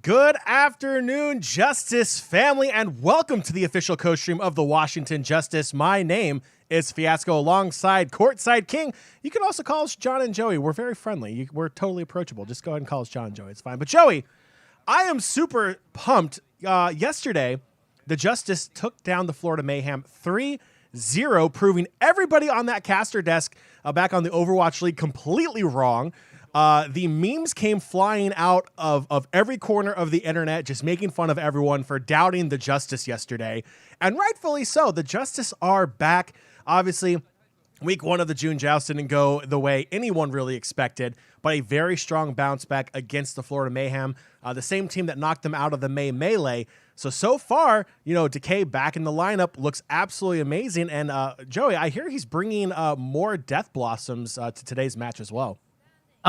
Good afternoon, Justice family, and welcome to the official co-stream of the Washington Justice. My name is Fiasco alongside Courtside King. You can also call us John and Joey. We're very friendly. We're totally approachable. Just go ahead and call us John and Joey. It's fine. But Joey, I am super pumped. Yesterday, the Justice took down the Florida Mayhem 3-0, proving everybody on that caster desk back on the Overwatch League completely wrong. The memes came flying out of every corner of the internet, just making fun of everyone for doubting the Justice yesterday. And rightfully so. The Justice are back. Obviously, week one of the June Joust didn't go the way anyone really expected, but a very strong bounce back against the Florida Mayhem, the same team that knocked them out of the May Melee. So far, Decay back in the lineup looks absolutely amazing. And Joey, I hear he's bringing more Death Blossoms to today's match as well.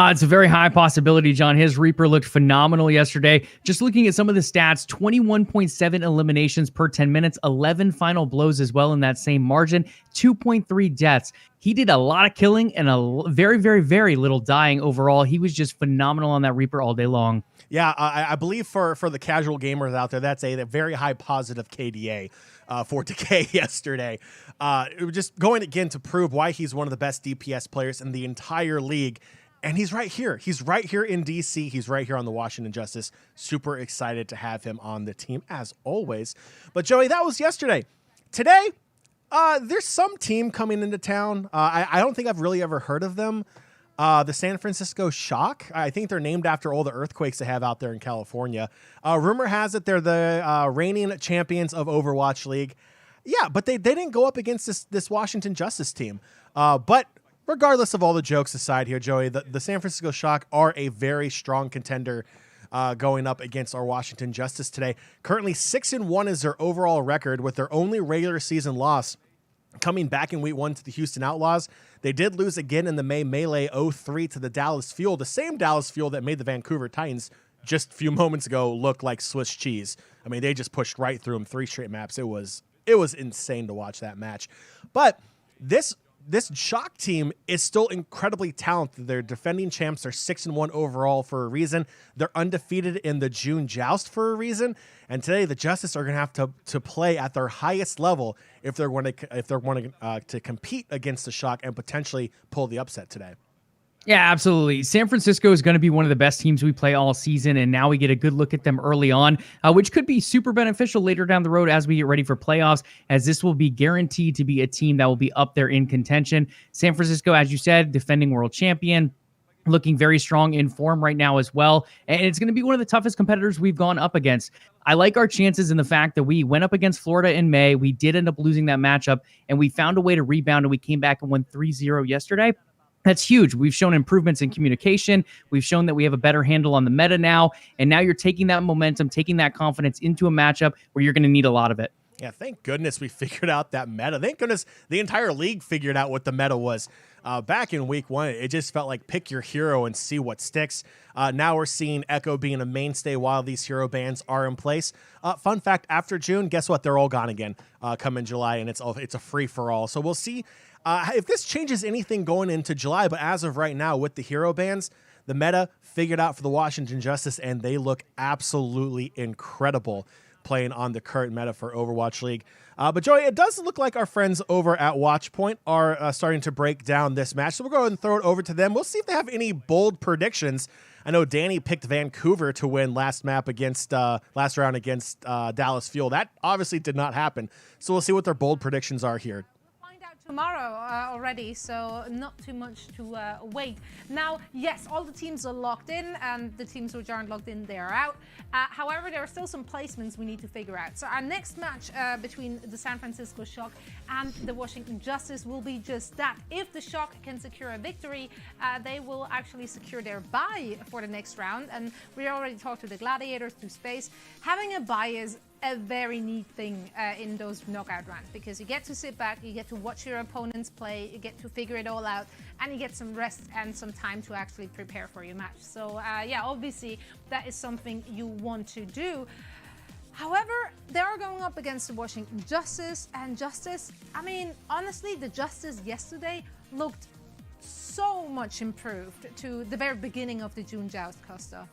It's a very high possibility, John. His Reaper looked phenomenal yesterday. Just looking at some of the stats, 21.7 eliminations per 10 minutes, 11 final blows as well in that same margin, 2.3 deaths. He did a lot of killing and a very, very, very little dying overall. He was just phenomenal on that Reaper all day long. Yeah, I believe for the casual gamers out there, that's a very high positive KDA for Decay yesterday. Just going again to prove why he's one of the best DPS players in the entire league. And he's right here. He's right here in DC. He's right here on the Washington Justice. Super excited to have him on the team, as always. But, Joey, that was yesterday. Today, there's some team coming into town. I don't think I've really ever heard of them. The San Francisco Shock. I think they're named after all the earthquakes they have out there in California. Rumor has it they're the reigning champions of Overwatch League. Yeah, but they didn't go up against this Washington Justice team. But regardless of all the jokes aside here, Joey, the San Francisco Shock are a very strong contender going up against our Washington Justice today. Currently 6-1 is their overall record, with their only regular season loss coming back in week one to the Houston Outlaws. They did lose again in the May Melee 0-3 to the Dallas Fuel, the same Dallas Fuel that made the Vancouver Titans just a few moments ago look like Swiss cheese. I mean, they just pushed right through them 3 straight maps. It was insane to watch that match. But this Shock team is still incredibly talented. They're defending champs. They're 6-1 overall for a reason. They're undefeated in the June Joust for a reason. And today, the Justice are going to have to play at their highest level if they're going to compete against the Shock and potentially pull the upset today. Yeah, absolutely. San Francisco is going to be one of the best teams we play all season, and now we get a good look at them early on, which could be super beneficial later down the road as we get ready for playoffs, as this will be guaranteed to be a team that will be up there in contention. San Francisco, as you said, defending world champion, looking very strong in form right now as well, and it's going to be one of the toughest competitors we've gone up against. I like our chances in the fact that we went up against Florida in May. We did end up losing that matchup, and we found a way to rebound, and we came back and won 3-0 yesterday. That's huge. We've shown improvements in communication. We've shown that we have a better handle on the meta now. And now you're taking that momentum, taking that confidence into a matchup where you're going to need a lot of it. Yeah, thank goodness we figured out that meta. Thank goodness the entire league figured out what the meta was. Back in week one, it just felt like pick your hero and see what sticks. Now we're seeing Echo being a mainstay while these hero bans are in place. Fun fact, after June, guess what? They're all gone again come in July, and it's a free-for-all. So we'll see if this changes anything going into July, but as of right now with the hero bans, the meta figured out for the Washington Justice, and they look absolutely incredible playing on the current meta for Overwatch League. But Joey, it does look like our friends over at Watchpoint are starting to break down this match, so we'll go ahead and throw it over to them. We'll see if they have any bold predictions. I know Danny picked Vancouver to win last round against Dallas Fuel. That obviously did not happen, so we'll see what their bold predictions are here. Tomorrow already, so not too much to wait. Now, yes, all the teams are locked in, and the teams which aren't locked in, they are out. However, there are still some placements we need to figure out. So our next match between the San Francisco Shock and the Washington Justice will be just that. If the Shock can secure a victory, they will actually secure their bye for the next round. And we already talked to the Gladiators, to Space. Having a bye is a very neat thing in those knockout rounds, because you get to sit back, you get to watch your opponents play, you get to figure it all out, and you get some rest and some time to actually prepare for your match. So yeah, obviously that is something you want to do. However, they are going up against the Washington Justice, and Justice, I mean, honestly, the Justice yesterday looked so much improved to the very beginning of the June Joust, Costa.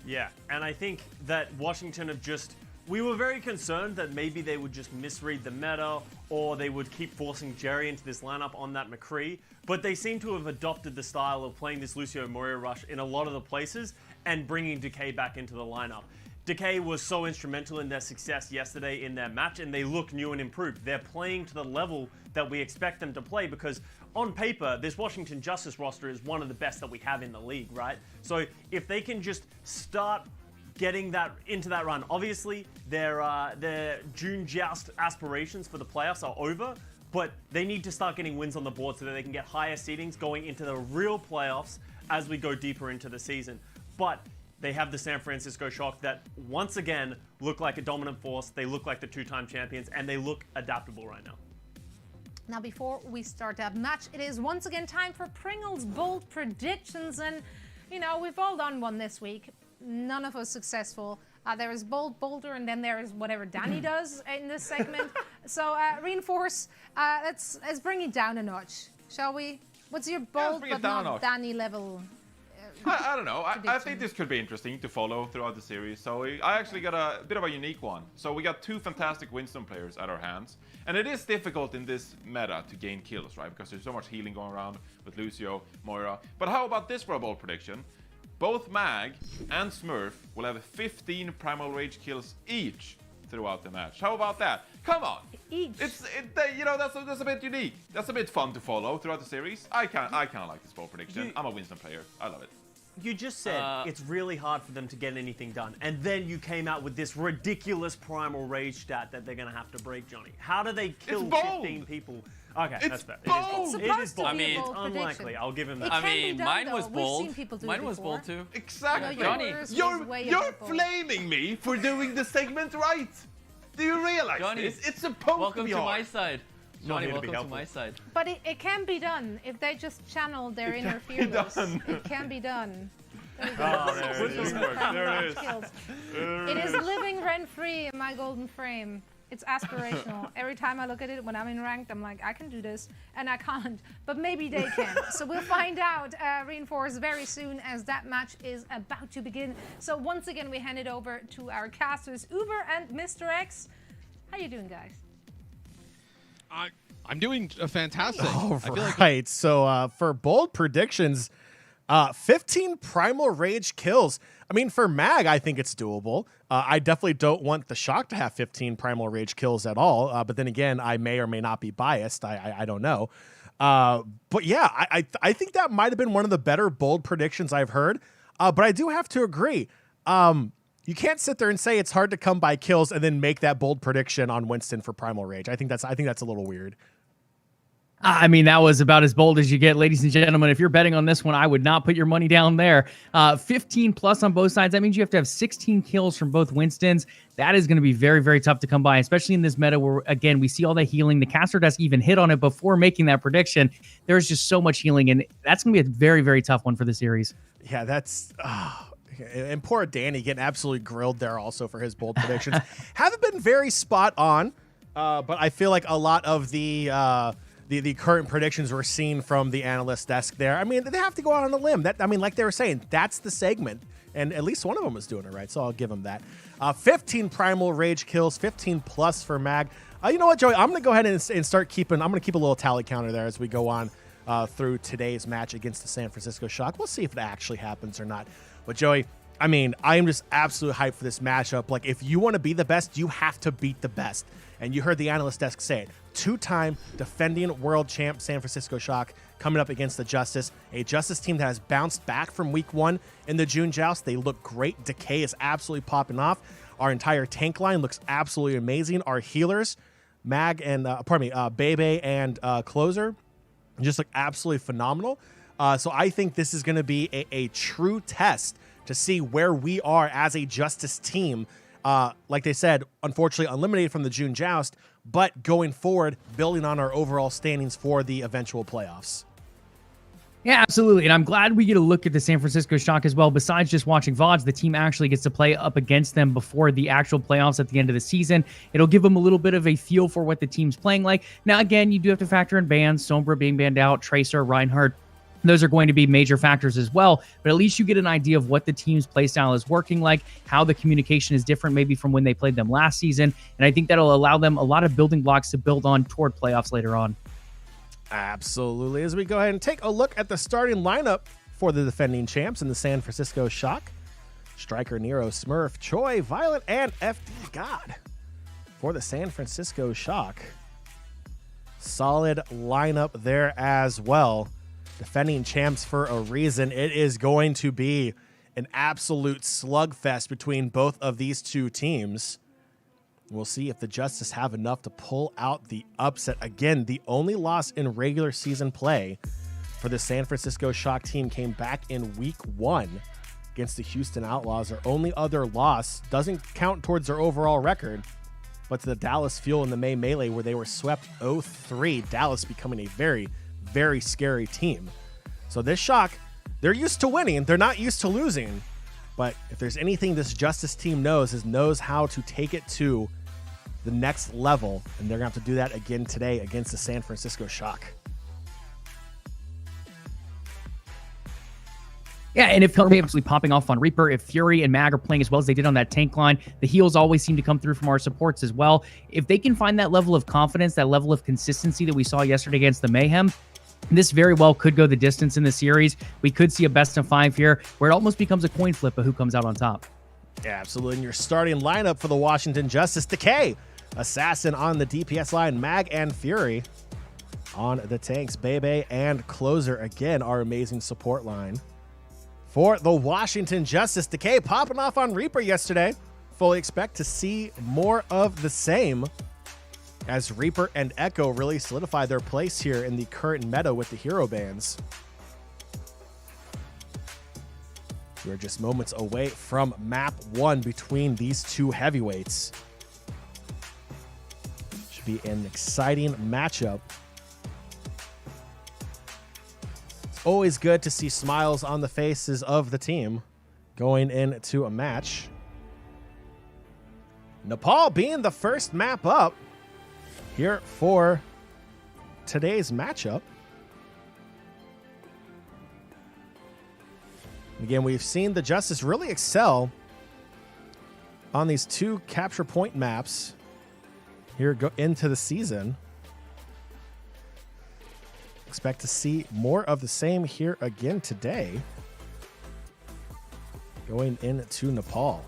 Yeah, and I think that Washington have just... We were very concerned that maybe they would just misread the meta or they would keep forcing Jerry into this lineup on that McCree, but they seem to have adopted the style of playing this Lucio Moria rush in a lot of the places and bringing Decay back into the lineup. Decay was so instrumental in their success yesterday in their match, and they look new and improved. They're playing to the level that we expect them to play because on paper, this Washington Justice roster is one of the best that we have in the league, right? So if they can just start getting that into that run, obviously their June Joust aspirations for the playoffs are over, but they need to start getting wins on the board so that they can get higher seedings going into the real playoffs as we go deeper into the season. But they have the San Francisco Shock that, once again, look like a dominant force. They look like the two-time champions, and they look adaptable right now. Now, before we start that match, it is once again time for Pringle's bold predictions. And, you know, we've all done one this week. None of us successful. There is Boulder, and then there is whatever Danny does in this segment. So, Reinforce, let's bring it down a notch, shall we? What's your bold but not Danny level? I don't know. I think this could be interesting to follow throughout the series. So I actually got a bit of a unique one. So we got two fantastic Winston players at our hands. And it is difficult in this meta to gain kills, right? Because there's so much healing going around with Lucio, Moira. But how about this for a bold prediction? Both Mag and Smurf will have 15 Primal Rage kills each throughout the match. How about that? Come on! Each. You know, that's a bit unique. That's a bit fun to follow throughout the series. I kind of like this bold prediction. I'm a Winston player. I love it. You just said it's really hard for them to get anything done, and then you came out with this ridiculous Primal Rage stat that they're going to have to break, Johnny. How do they kill 15 people? Okay, that's fair. Bold. It is bold. I mean, it's unlikely. I'll give him that. I mean, mine was bold. Mine was bold too. Exactly. Johnny, you're flaming me for doing the segment right. Do you realize Johnny, this? It's supposed welcome to be to hard. my side. Johnny, welcome to my side. But it can be done if they just channel their inner fearless. It can be done. There it is. There it is. It is living rent-free in my golden frame. It's aspirational. Every time I look at it when I'm in ranked, I'm like, I can do this, and I can't. But maybe they can. So we'll find out, Reinforce, very soon as that match is about to begin. So once again, we hand it over to our casters, Uber and Mr. X. How you doing, guys? I'm doing fantastic. All right. So for bold predictions, 15 Primal Rage kills. I mean, for Mag, I think it's doable. I definitely don't want the Shock to have 15 Primal Rage kills at all. But then again, I may or may not be biased. I don't know. But yeah, I think that might have been one of the better bold predictions I've heard. But I do have to agree. You can't sit there and say it's hard to come by kills and then make that bold prediction on Winston for Primal Rage. I think that's a little weird. I mean, that was about as bold as you get, ladies and gentlemen. If you're betting on this one, I would not put your money down there. 15 plus on both sides. That means you have to have 16 kills from both Winstons. That is going to be very, very tough to come by, especially in this meta where, again, we see all the healing. The caster desk even hit on it before making that prediction. There's just so much healing, and that's going to be a very, very tough one for the series. Yeah, that's... and poor Danny getting absolutely grilled there also for his bold predictions. Haven't been very spot on, but I feel like a lot of the current predictions we're seeing from the analyst desk there, I mean, they have to go out on a limb. Like they were saying, that's the segment, and at least one of them is doing it right, so I'll give them that. 15 Primal Rage kills, 15 plus for Mag. You know what, Joey? I'm going to go ahead and start keeping... I'm going to keep a little tally counter there as we go on through today's match against the San Francisco Shock. We'll see if it actually happens or not. But Joey, I mean, I am just absolutely hyped for this matchup. Like, if you want to be the best, you have to beat the best. And you heard the analyst desk say it. Two-time defending world champ San Francisco Shock coming up against the Justice. A Justice team that has bounced back from week 1 in the June Joust. They look great. Decay is absolutely popping off. Our entire tank line looks absolutely amazing. Our healers, Mag and, Bebe and Closer, just look absolutely phenomenal. So I think this is going to be a true test to see where we are as a Justice team. Like they said, unfortunately eliminated from the June Joust, but going forward, building on our overall standings for the eventual playoffs. Yeah, absolutely. And I'm glad we get a look at the San Francisco Shock as well. Besides just watching VODs, the team actually gets to play up against them before the actual playoffs at the end of the season. It'll give them a little bit of a feel for what the team's playing like. Now, again, you do have to factor in bans, Sombra being banned out, Tracer, Reinhardt, Those are going to be major factors as well, but at least you get an idea of what the team's play style is working like, how the communication is different maybe from when they played them last season, and I think that'll allow them a lot of building blocks to build on toward playoffs later on. Absolutely. As we go ahead and take a look at the starting lineup for the defending champs in the San Francisco Shock. Striker Nero, Smurf, Choi, Violet, and FD God for the San Francisco Shock. Solid lineup there as well. Defending champs for a reason. It is going to be an absolute slugfest between both of these two teams. We'll see if the Justice have enough to pull out the upset. Again, the only loss in regular season play for the San Francisco Shock team came back in week 1 against the Houston Outlaws. Their only other loss doesn't count towards their overall record, but to the Dallas Fuel in the May Melee, where they were swept 0-3. Dallas becoming a very, very scary team. So this Shock, they're used to winning. They're not used to losing. But if there's anything this Justice team knows how to take it to the next level. And they're going to have to do that again today against the San Francisco Shock. Yeah, and if Hillary absolutely popping off on Reaper, if Fury and Mag are playing as well as they did on that tank line, the heals always seem to come through from our supports as well. If they can find that level of confidence, that level of consistency that we saw yesterday against the Mayhem, this very well could go the distance in the series. We could see a best of 5 here where it almost becomes a coin flip of who comes out on top. Yeah, absolutely. And your starting lineup for the Washington Justice, Decay, Assassin on the DPS line, Mag and Fury on the tanks, Bebe and Closer. Again, our amazing support line. For the Washington Justice, Decay popping off on Reaper yesterday. Fully expect to see more of the same as Reaper and Echo really solidify their place here in the current meta with the hero bans. We're just moments away from map 1 between these two heavyweights. Should be an exciting matchup. Always good to see smiles on the faces of the team going into a match. Nepal being the first map up here for today's matchup. Again, we've seen the Justice really excel on these 2 capture point maps here go into the season. Expect to see more of the same here again today. Going into Nepal.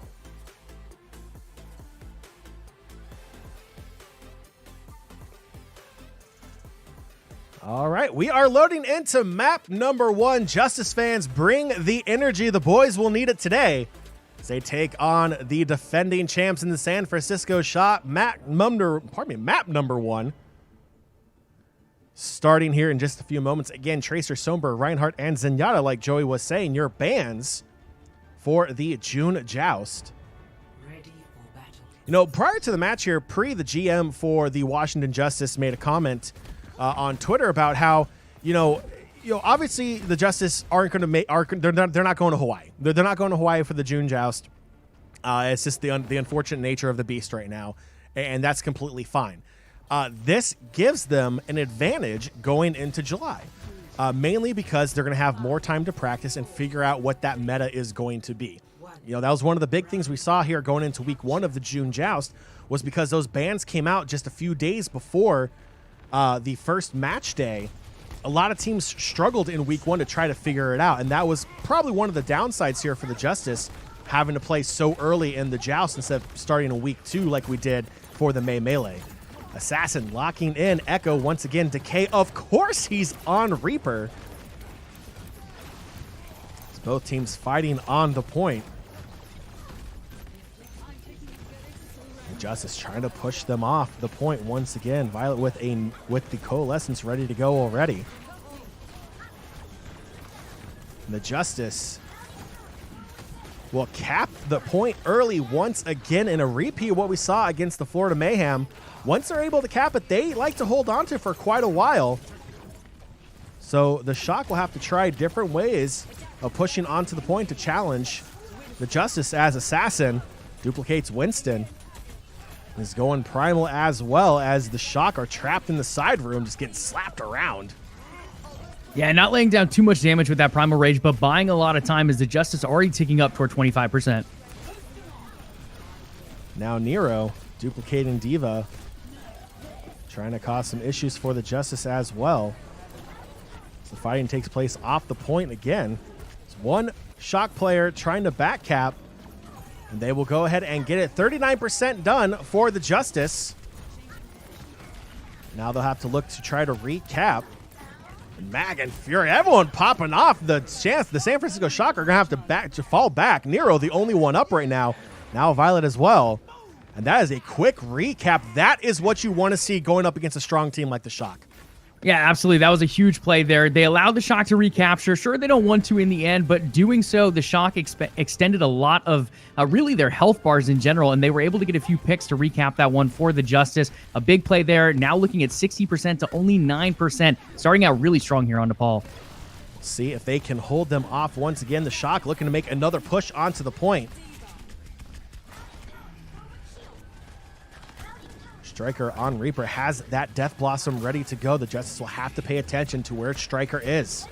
All right, we are loading into map number 1. Justice fans, bring the energy. The boys will need it today as they take on the defending champs in the San Francisco Shock. Map number 1. Starting here in just a few moments. Again, Tracer, Somber, Reinhardt, and Zenyatta, like Joey was saying, your bans for the June Joust. You know, prior to the match here, the GM for the Washington Justice made a comment on Twitter about how, obviously the Justice aren't going to make, they're not going to Hawaii. They're not going to Hawaii for the June Joust. It's just the unfortunate nature of the beast right now, and that's completely fine. This gives them an advantage going into July, mainly because they're going to have more time to practice and figure out what that meta is going to be. That was one of the big things we saw here going into week 1 of the June Joust, was because those bans came out just a few days before the first match day. A lot of teams struggled in week 1 to try to figure it out, and that was probably one of the downsides here for the Justice, having to play so early in the Joust instead of starting in week 2 like we did for the May Melee. Assassin locking in. Echo once again. Decay, of course he's on Reaper. It's both teams fighting on the point. And Justice trying to push them off the point once again. Violet with the Coalescence ready to go already. And the Justice will cap the point early once again in a repeat of what we saw against the Florida Mayhem. Once they're able to cap it, they like to hold on to it for quite a while. So the Shock will have to try different ways of pushing onto the point to challenge the Justice, as Assassin duplicates Winston. Is going primal as well, as the Shock are trapped in the side room, just getting slapped around. Yeah, not laying down too much damage with that Primal Rage, but buying a lot of time as the Justice already ticking up toward 25%. Now Nero duplicating D.Va, trying to cause some issues for the Justice as well. So the fighting takes place off the point again. It's one Shock player trying to back cap, and they will go ahead and get it 39% done for the Justice. Now they'll have to look to try to recap. And Mag and Fury, everyone popping off. The San Francisco Shock are going to have to fall back. Nero, the only one up right now. Now Violet as well. And that is a quick recap. That is what you want to see going up against a strong team like the Shock. Yeah, absolutely. That was a huge play there. They allowed the Shock to recapture. Sure, they don't want to in the end, but doing so, the Shock extended a lot of really their health bars in general, and they were able to get a few picks to recap that one for the Justice. A big play there. Now looking at 60% to only 9%. Starting out really strong here on Nepal. See if they can hold them off once again. The Shock looking to make another push onto the point. Striker on Reaper has that Death Blossom ready to go. The Justice will have to pay attention to where Striker is.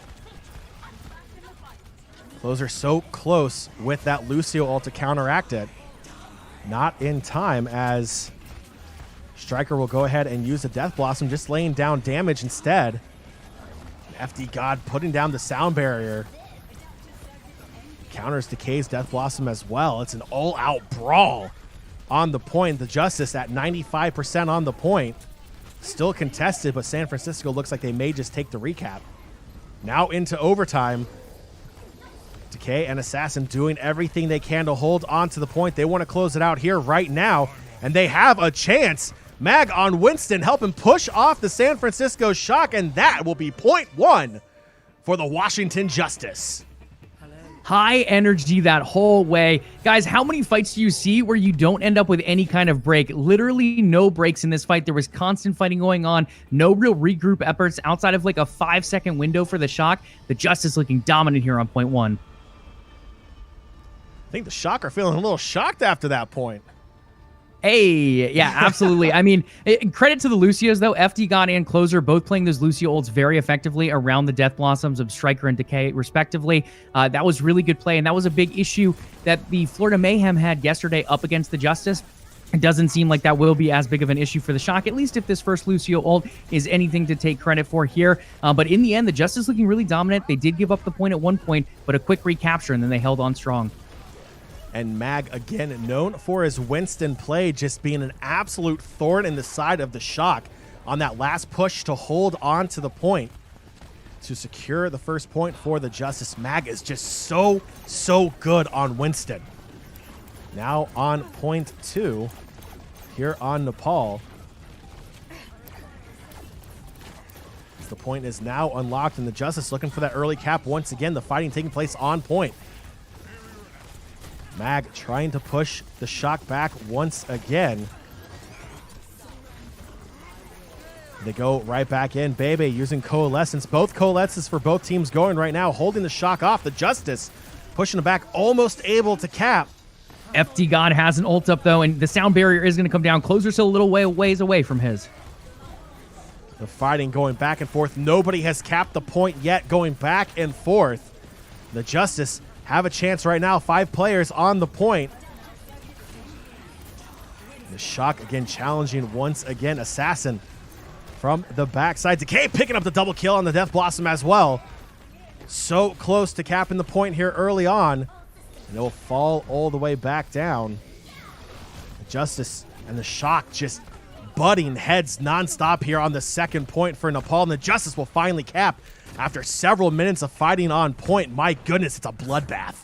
Closer so close with that Lucio ult to counteract it. Not in time, as Striker will go ahead and use the Death Blossom, just laying down damage instead. FD God putting down the sound barrier. Counters Decay's Death Blossom as well. It's an all-out brawl on the point. The Justice at 95% on the point. Still contested, but San Francisco looks like they may just take the recap. Now into overtime. Decay and Assassin doing everything they can to hold on to the point. They want to close it out here right now, and they have a chance. Mag on Winston helping push off the San Francisco Shock, and that will be point one for the Washington Justice. High energy that whole way. Guys, how many fights do you see where you don't end up with any kind of break? Literally no breaks in this fight. There was constant fighting going on. No real regroup efforts outside of like a 5-second window for the Shock. The Justice looking dominant here on point one. I think the Shock are feeling a little shocked after that point. Hey, yeah, absolutely. I mean, credit to the Lucios, though. FD God and Closer both playing those Lucio ults very effectively around the Death Blossoms of Striker and Decay, respectively. That was really good play, and that was a big issue that the Florida Mayhem had yesterday up against the Justice. It doesn't seem like that will be as big of an issue for the Shock, at least if this first Lucio ult is anything to take credit for here. But in the end, the Justice looking really dominant. They did give up the point at one point, but a quick recapture, and then they held on strong. And Mag, again, known for his Winston play, just being an absolute thorn in the side of the Shock on that last push to hold on to the point to secure the first point for the Justice. Mag is just so good on Winston. Now on point two here on Nepal. The point is now unlocked, and the Justice looking for that early cap once again. The fighting taking place on point. Mag trying to push the Shock back once again. They go right back in. Bebe using Coalescence. Both Coalescences for both teams going right now, holding the Shock off. The Justice pushing it back, almost able to cap. FD God has an ult up, though, and the sound barrier is going to come down. Closer still a little ways away from his. The fighting going back and forth. Nobody has capped the point yet, going back and forth. The Justice have a chance right now. 5 players on the point. The Shock again challenging once again. Assassin from the backside. Decay picking up the double kill on the Death Blossom as well. So close to capping the point here early on. And it'll fall all the way back down. The Justice and the Shock just butting heads nonstop here on the second point for Nepal. And the Justice will finally cap after several minutes of fighting on point. My goodness, it's a bloodbath.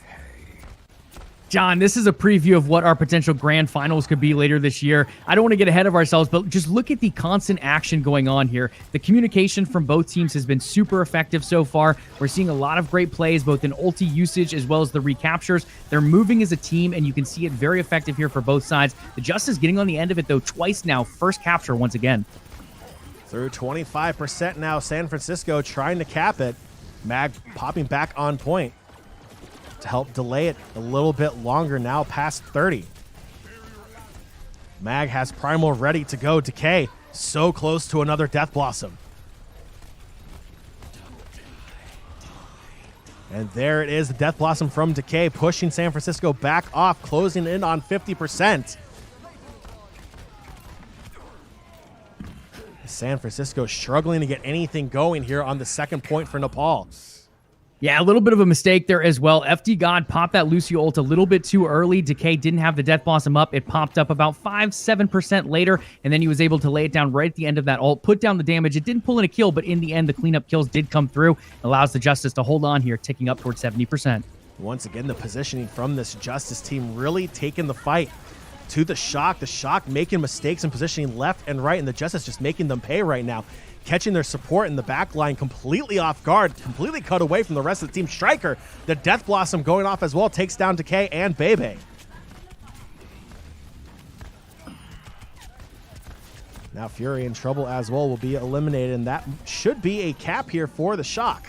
John, this is a preview of what our potential grand finals could be later this year. I don't want to get ahead of ourselves, but just look at the constant action going on here. The communication from both teams has been super effective so far. We're seeing a lot of great plays, both in ulti usage as well as the recaptures. They're moving as a team, and you can see it very effective here for both sides. The Justice getting on the end of it, though, twice now. First capture once again. Through 25% now, San Francisco trying to cap it. Mag popping back on point to help delay it a little bit longer, now past 30. Mag has Primal ready to go. Decay so close to another Death Blossom. And there it is, the Death Blossom from Decay, pushing San Francisco back off, closing in on 50%. San Francisco struggling to get anything going here on the second point for Nepal. Yeah, a little bit of a mistake there as well. FD God popped that Lucio ult a little bit too early. Decay didn't have the Death Blossom up. It popped up about 5-7% later, and then he was able to lay it down right at the end of that ult, put down the damage. It didn't pull in a kill, but in the end, the cleanup kills did come through. Allows the Justice to hold on here, ticking up towards 70%. Once again, the positioning from this Justice team really taking the fight to the Shock. The Shock making mistakes in positioning left and right, and the Justice just making them pay right now. Catching their support in the back line completely off guard, completely cut away from the rest of the team. Striker, the Death Blossom going off as well, takes down Decay and Bebe. Now Fury in trouble as well, will be eliminated, and that should be a cap here for the Shock.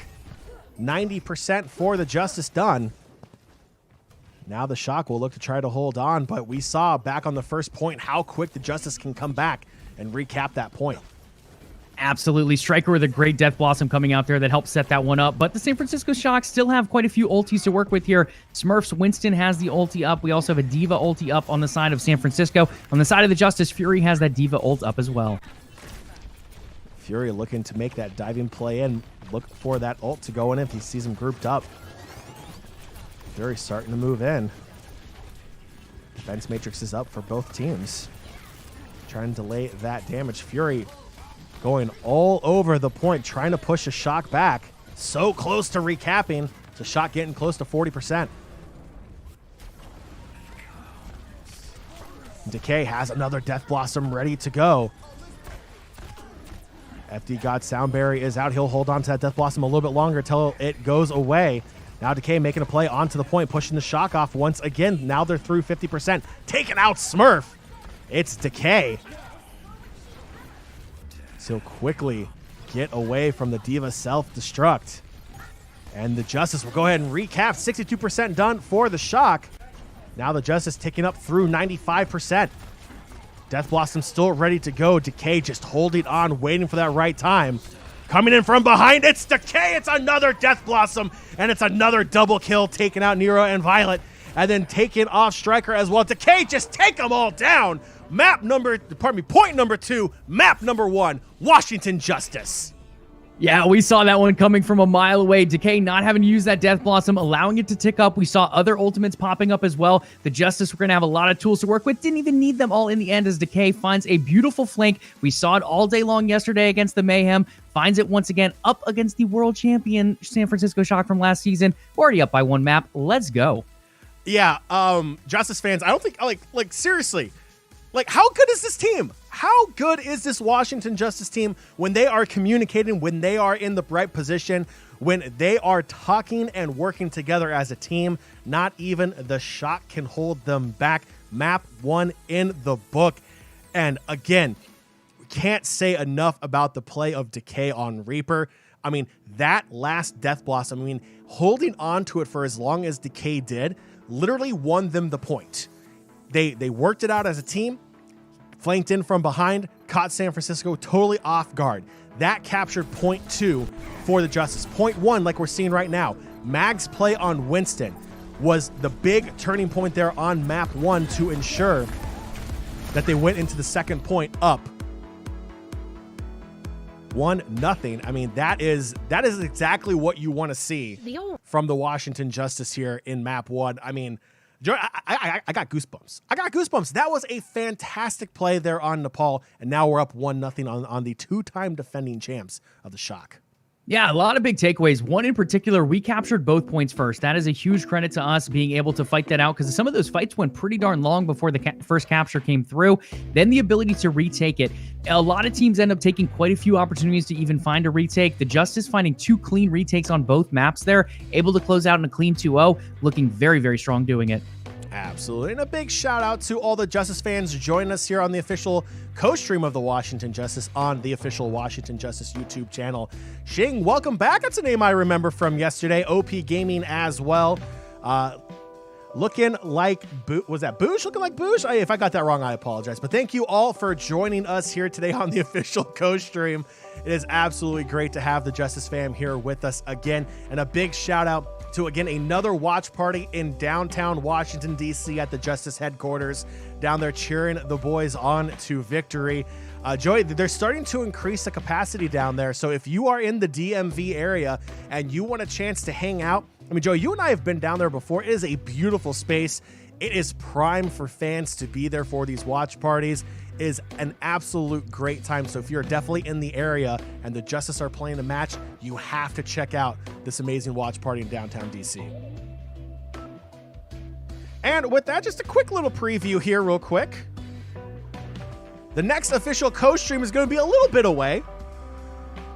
90% for the Justice done. Now the Shock will look to try to hold on, but we saw back on the first point how quick the Justice can come back and recap that point. Absolutely. Striker with a great Death Blossom coming out there that helped set that one up. But the San Francisco Shock still have quite a few ultis to work with here. Smurfs Winston has the ulti up. We also have a Diva ulti up on the side of San Francisco. On the side of the Justice, Fury has that Diva ult up as well. Fury looking to make that diving play in. Look for that ult to go in if he sees him grouped up. Fury starting to move in. Defense matrix is up for both teams. Trying to delay that damage. Fury going all over the point, trying to push a Shock back. So close to recapping. The Shock getting close to 40%. Decay has another Death Blossom ready to go. FD God Soundberry is out. He'll hold on to that Death Blossom a little bit longer until it goes away. Now Decay making a play onto the point, pushing the Shock off once again. Now they're through 50%. Taking out Smurf. It's Decay. So quickly get away from the Diva self-destruct. And the Justice will go ahead and recap. 62% done for the Shock. Now the Justice ticking up through 95%. Death Blossom still ready to go. Decay just holding on, waiting for that right time. Coming in from behind, it's Decay. It's another Death Blossom, and it's another double kill, taking out Nero and Violet, and then taking off Striker as well. Decay just take them all down. Point number 2, map number 1, Washington Justice. Yeah, we saw that one coming from a mile away. Decay not having to use that Death Blossom, allowing it to tick up. We saw other ultimates popping up as well. The Justice were going to have a lot of tools to work with. Didn't even need them all in the end as Decay finds a beautiful flank. We saw it all day long yesterday against the Mayhem. Finds it once again up against the world champion San Francisco Shock from last season. Already up by one map. Let's go. Yeah, Justice fans, I don't think, like seriously, like, how good is this team? How good is this Washington Justice team when they are communicating, when they are in the right position, when they are talking and working together as a team? Not even the Shock can hold them back. Map 1 in the book. And again, we can't say enough about the play of Decay on Reaper. I mean, that last Death Blossom, I mean, holding on to it for as long as Decay did, literally won them the point. They worked it out as a team, flanked in from behind, caught San Francisco totally off guard. That captured point 2 for the Justice. Point 1, like we're seeing right now, Mag's play on Winston was the big turning point there on map 1 to ensure that they went into the second point up 1-0. I mean, that is exactly what you want to see from the Washington Justice here in map 1. I mean, I got goosebumps. That was a fantastic play there on Nepal, and now we're up 1-0 on the 2-time defending champs of the Shock. Yeah, a lot of big takeaways. One in particular, we captured both points first. That is a huge credit to us being able to fight that out because some of those fights went pretty darn long before the first capture came through. Then the ability to retake it. A lot of teams end up taking quite a few opportunities to even find a retake. The Justice finding 2 clean retakes on both maps there, able to close out in a clean 2-0, looking very, very strong doing it. Absolutely. And a big shout out to all the Justice fans joining us here on the official co-stream of the Washington Justice on the official Washington Justice YouTube channel. Shing, welcome back. That's a name I remember from yesterday. OP Gaming as well. looking like was that Boosh? Looking like Boosh? If I got that wrong, I apologize. But thank you all for joining us here today on the official Coach Stream. It is absolutely great to have the Justice fam here with us again. And a big shout out to, again, another watch party in downtown Washington, D.C. at the Justice headquarters, down there cheering the boys on to victory. Joey, they're starting to increase the capacity down there. So if you are in the DMV area and you want a chance to hang out, I mean, Joey, you and I have been down there before. It is a beautiful space. It is prime for fans to be there for these watch parties. It is an absolute great time. So if you're definitely in the area and the Justice are playing a match, you have to check out this amazing watch party in downtown DC. And with that, just a quick little preview here real quick. The next official Coach Stream is going to be a little bit away,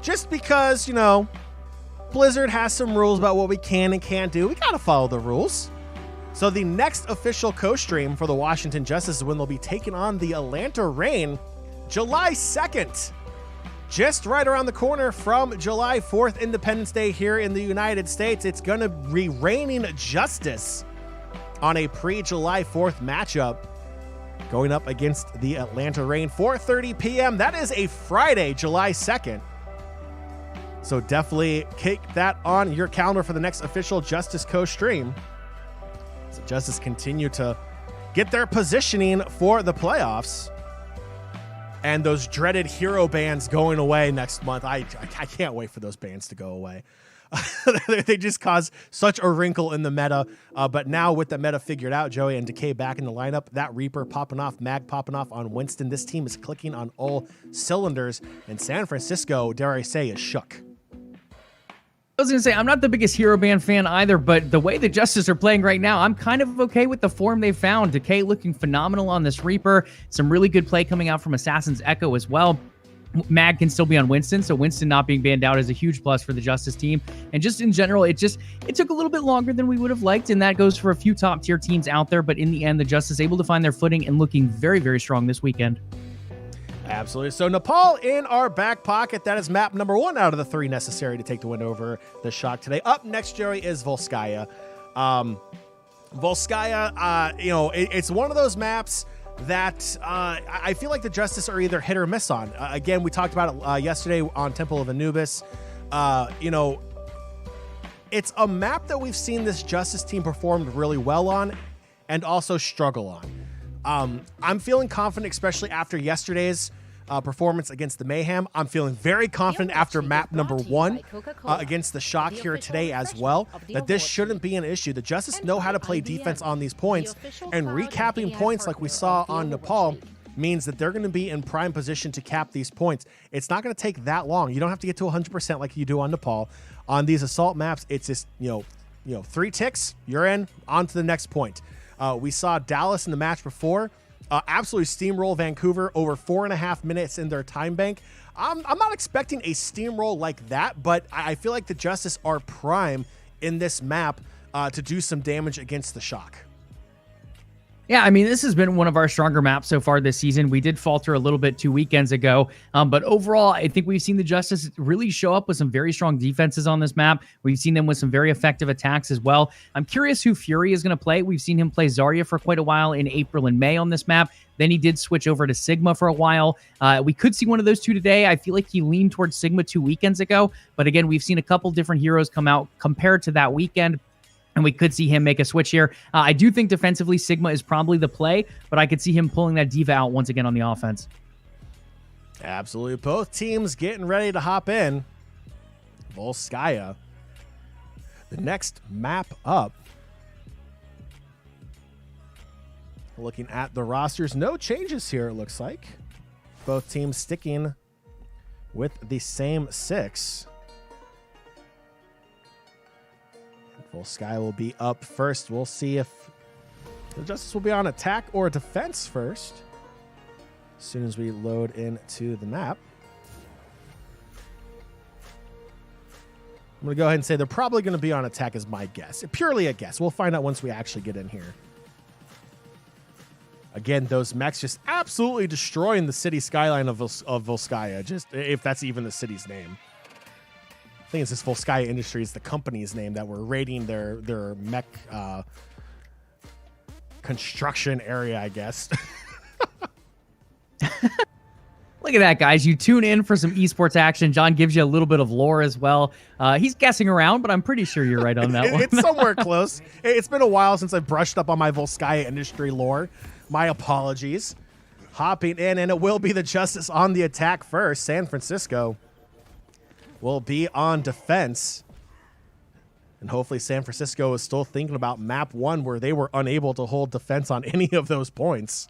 just because, you know, Blizzard has some rules about what we can and can't do. We got to follow the rules. So the next official Coach Stream for the Washington Justice is when they'll be taking on the Atlanta Reign July 2nd. Just right around the corner from July 4th, Independence Day here in the United States. It's going to be reigning Justice on a pre-July 4th matchup, going up against the Atlanta Reign, 4:30 p.m. That is a Friday, July 2nd. So definitely kick that on your calendar for the next official Justice Coach Stream. So Justice continue to get their positioning for the playoffs. And those dreaded hero bans going away next month. I can't wait for those bans to go away. They just cause such a wrinkle in the meta. But now with the meta figured out, Joey and Decay back in the lineup, that Reaper popping off, Mag popping off on Winston. This team is clicking on all cylinders. And San Francisco, dare I say, is shook. I was going to say, I'm not the biggest hero band fan either, but the way the Justice are playing right now, I'm kind of okay with the form they found. Decay looking phenomenal on this Reaper. Some really good play coming out from Assassin's Echo as well. Mag can still be on Winston, so Winston not being banned out is a huge plus for the Justice team. And just in general, it took a little bit longer than we would have liked, and that goes for a few top-tier teams out there. But in the end, the Justice able to find their footing and looking very, very strong this weekend. Absolutely. So Nepal in our back pocket. That is map number 1 out of the 3 necessary to take the win over the Shock today. Up next, Joey, is Volskaya. Volskaya, it's one of those maps that I feel like the Justice are either hit or miss on. Again, we talked about it yesterday on Temple of Anubis. It's a map that we've seen this Justice team performed really well on and also struggle on. I'm feeling confident, especially after yesterday's performance against the Mayhem. I'm feeling very confident after map number 1 against the Shock here today as well, that this shouldn't be an issue. The Justice know how to play defense on these points, and recapping points like we saw on Nepal means that they're going to be in prime position to cap these points. It's not going to take that long. You don't have to get to 100% like you do on Nepal. On these assault maps, it's just, 3 ticks, you're in, on to the next point. We saw Dallas in the match before absolutely steamroll Vancouver over 4.5 minutes in their time bank. I'm not expecting a steamroll like that, but I feel like the Justice are prime in this map to do some damage against the Shock. Yeah, I mean, this has been one of our stronger maps so far this season. We did falter a little bit 2 weekends ago, but overall, I think we've seen the Justice really show up with some very strong defenses on this map. We've seen them with some very effective attacks as well. I'm curious who Fury is going to play. We've seen him play Zarya for quite a while in April and May on this map. Then he did switch over to Sigma for a while. We could see one of those two today. I feel like he leaned towards Sigma 2 weekends ago, but again, we've seen a couple different heroes come out compared to that weekend, and we could see him make a switch here. I do think defensively Sigma is probably the play, but I could see him pulling that diva out once again on the offense. Absolutely. Both teams getting ready to hop in. Volskaya. The next map up. Looking at the rosters, no changes here, it looks like. Both teams sticking with the same 6. Volskaya will be up first. We'll see if the Justice will be on attack or defense first as soon as we load into the map. I'm going to go ahead and say they're probably going to be on attack is my guess. Purely a guess. We'll find out once we actually get in here. Again, those mechs just absolutely destroying the city skyline of Volskaya, just if that's even the city's name. I think it's just Volskaya Industries, the company's name that we're rating their mech construction area, I guess. Look at that, guys. You tune in for some esports action. John gives you a little bit of lore as well. He's guessing around, but I'm pretty sure you're right on that one. It's somewhere close. It's been a while since I brushed up on my Volskaya industry lore. My apologies. Hopping in, and it will be the Justice on the attack first. San Francisco will be on defense. And hopefully San Francisco is still thinking about map 1 where they were unable to hold defense on any of those points.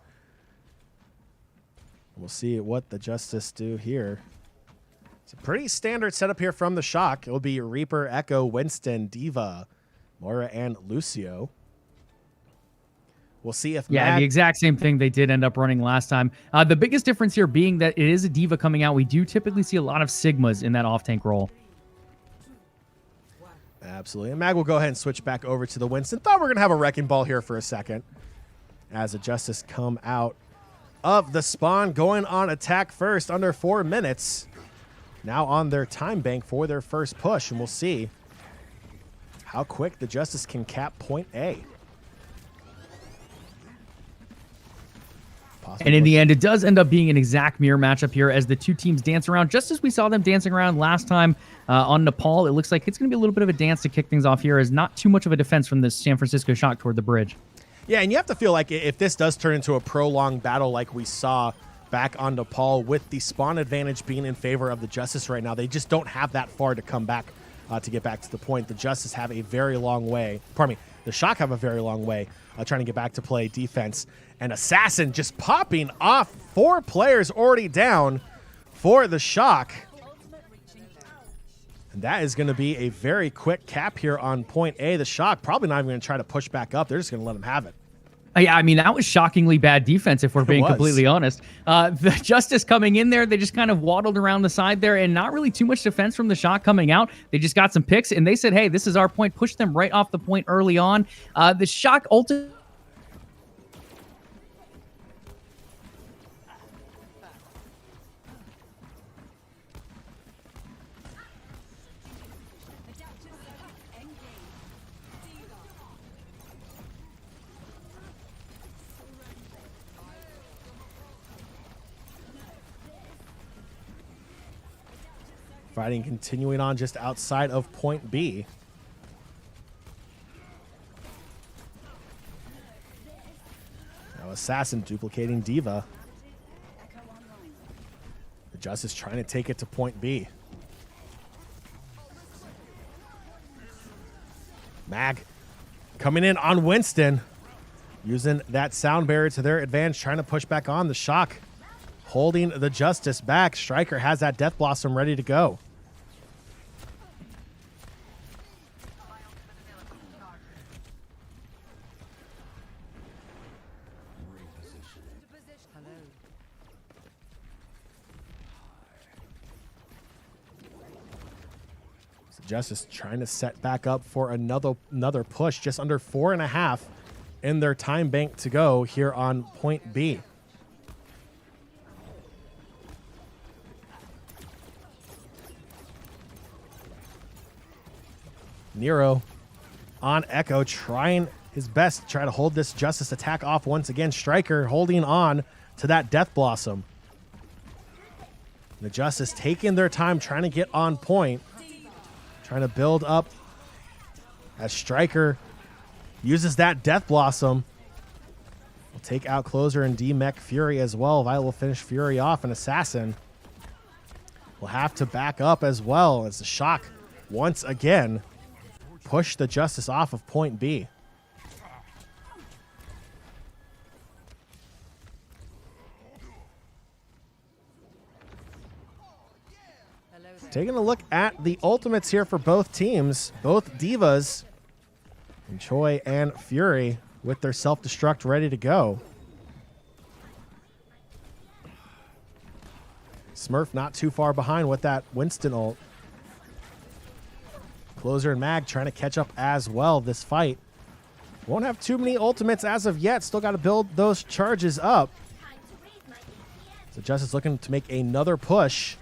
We'll see what the Justice do here. It's a pretty standard setup here from the Shock. It will be Reaper, Echo, Winston, D.Va, Moira, and Lucio. We'll see if the exact same thing they did end up running last time. The biggest difference here being that it is a D.Va coming out. We do typically see a lot of Sigmas in that off-tank role. Absolutely. And Mag will go ahead and switch back over to the Winston. Thought we were going to have a wrecking ball here for a second as the Justice come out of the spawn, going on attack first under 4 minutes. Now on their time bank for their first push, and we'll see how quick the Justice can cap point A. And in the end, it does end up being an exact mirror matchup here as the two teams dance around, just as we saw them dancing around last time on Nepal. It looks like it's going to be a little bit of a dance to kick things off here, as not too much of a defense from the San Francisco Shock toward the bridge. Yeah, and you have to feel like if this does turn into a prolonged battle like we saw back on Nepal, with the spawn advantage being in favor of the Justice right now, they just don't have that far to come back to get back to the point. The Justice have a very long way. Pardon me. The Shock have a very long way trying to get back to play defense. And Assassin just popping off. 4 players already down for the Shock. And that is going to be a very quick cap here on point A. The Shock probably not even going to try to push back up. They're just going to let them have it. Yeah, I mean, that was shockingly bad defense, if we're being completely honest. The Justice coming in there, they just kind of waddled around the side there, and not really too much defense from the Shock coming out. They just got some picks, and they said, hey, this is our point. Push them right off the point early on. The Shock ultimately... Fighting continuing on just outside of point B. Now Assassin duplicating D.Va. The Justice trying to take it to point B. Mag coming in on Winston, using that sound barrier to their advantage, trying to push back on the Shock. Holding the Justice back. Striker has that Death Blossom ready to go. So Justice trying to set back up for another push. Just under 4.5 in their time bank to go here on point B. Nero on Echo, trying his best to try to hold this Justice attack off once again. Striker holding on to that Death Blossom. The Justice taking their time, trying to get on point, trying to build up as Striker uses that Death Blossom. Will take out Closer and D-Mech Fury as well. Violet will finish Fury off, and Assassin will have to back up as well as the Shock once again push the Justice off of point B. Taking a look at the ultimates here for both teams, both Divas, and Choi and Fury with their self-destruct ready to go. Smurf not too far behind with that Winston ult. Closer and Mag trying to catch up as well this fight. Won't have too many ultimates as of yet. Still got to build those charges up. So Justice looking to make another push.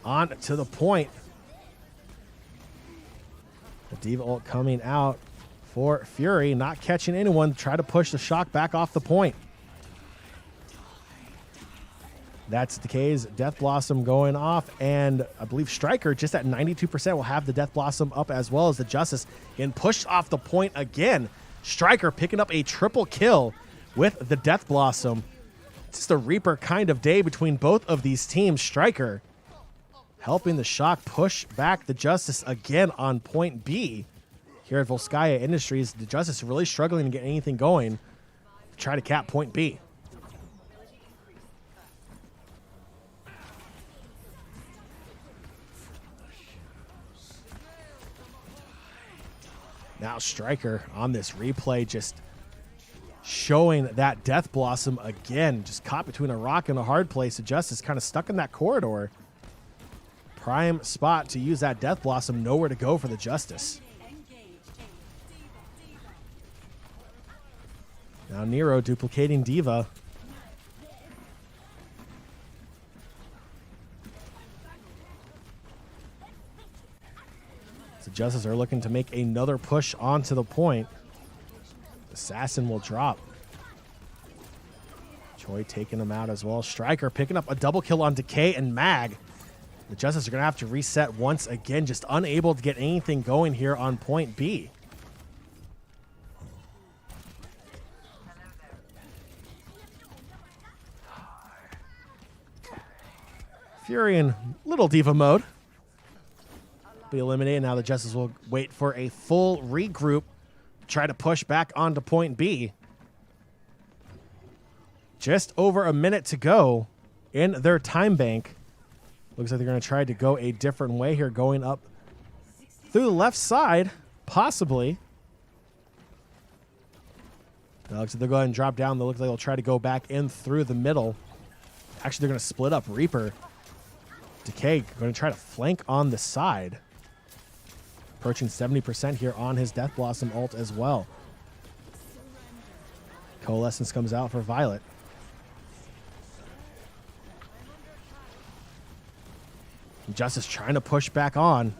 On to the point. The D.Va ult coming out for Fury, not catching anyone. Try to push the Shock back off the point. That's Decay's Death Blossom going off, and I believe Striker just at 92% will have the Death Blossom up as well as the Justice getting pushed off the point again. Striker picking up a triple kill with the Death Blossom. It's just a Reaper kind of day between both of these teams. Striker helping the Shock push back the Justice again on point B. Here at Volskaya Industries, the Justice really struggling to get anything going to try to cap point B. Now Striker on this replay just showing that Death Blossom again. Just caught between a rock and a hard place. The Justice kind of stuck in that corridor. Prime spot to use that Death Blossom. Nowhere to go for the Justice. Now Nero duplicating D.Va. The Justice are looking to make another push onto the point. Assassin will drop. Choi taking him out as well. Striker picking up a double kill on Decay and Mag. The Justice are going to have to reset once again, just unable to get anything going here on point B. Fury in little diva mode. Be eliminated. Now the Justice will wait for a full regroup. Try to push back onto point B. Just over a minute to go in their time bank. Looks like they're going to try to go a different way here, going up through the left side, possibly. Looks like they'll go ahead and drop down. They look like they'll try to go back in through the middle. Actually, they're going to split up. Reaper, Decay going to try to flank on the side. Approaching 70% here on his Death Blossom ult as well. Coalescence comes out for Violet. Justice trying to push back on.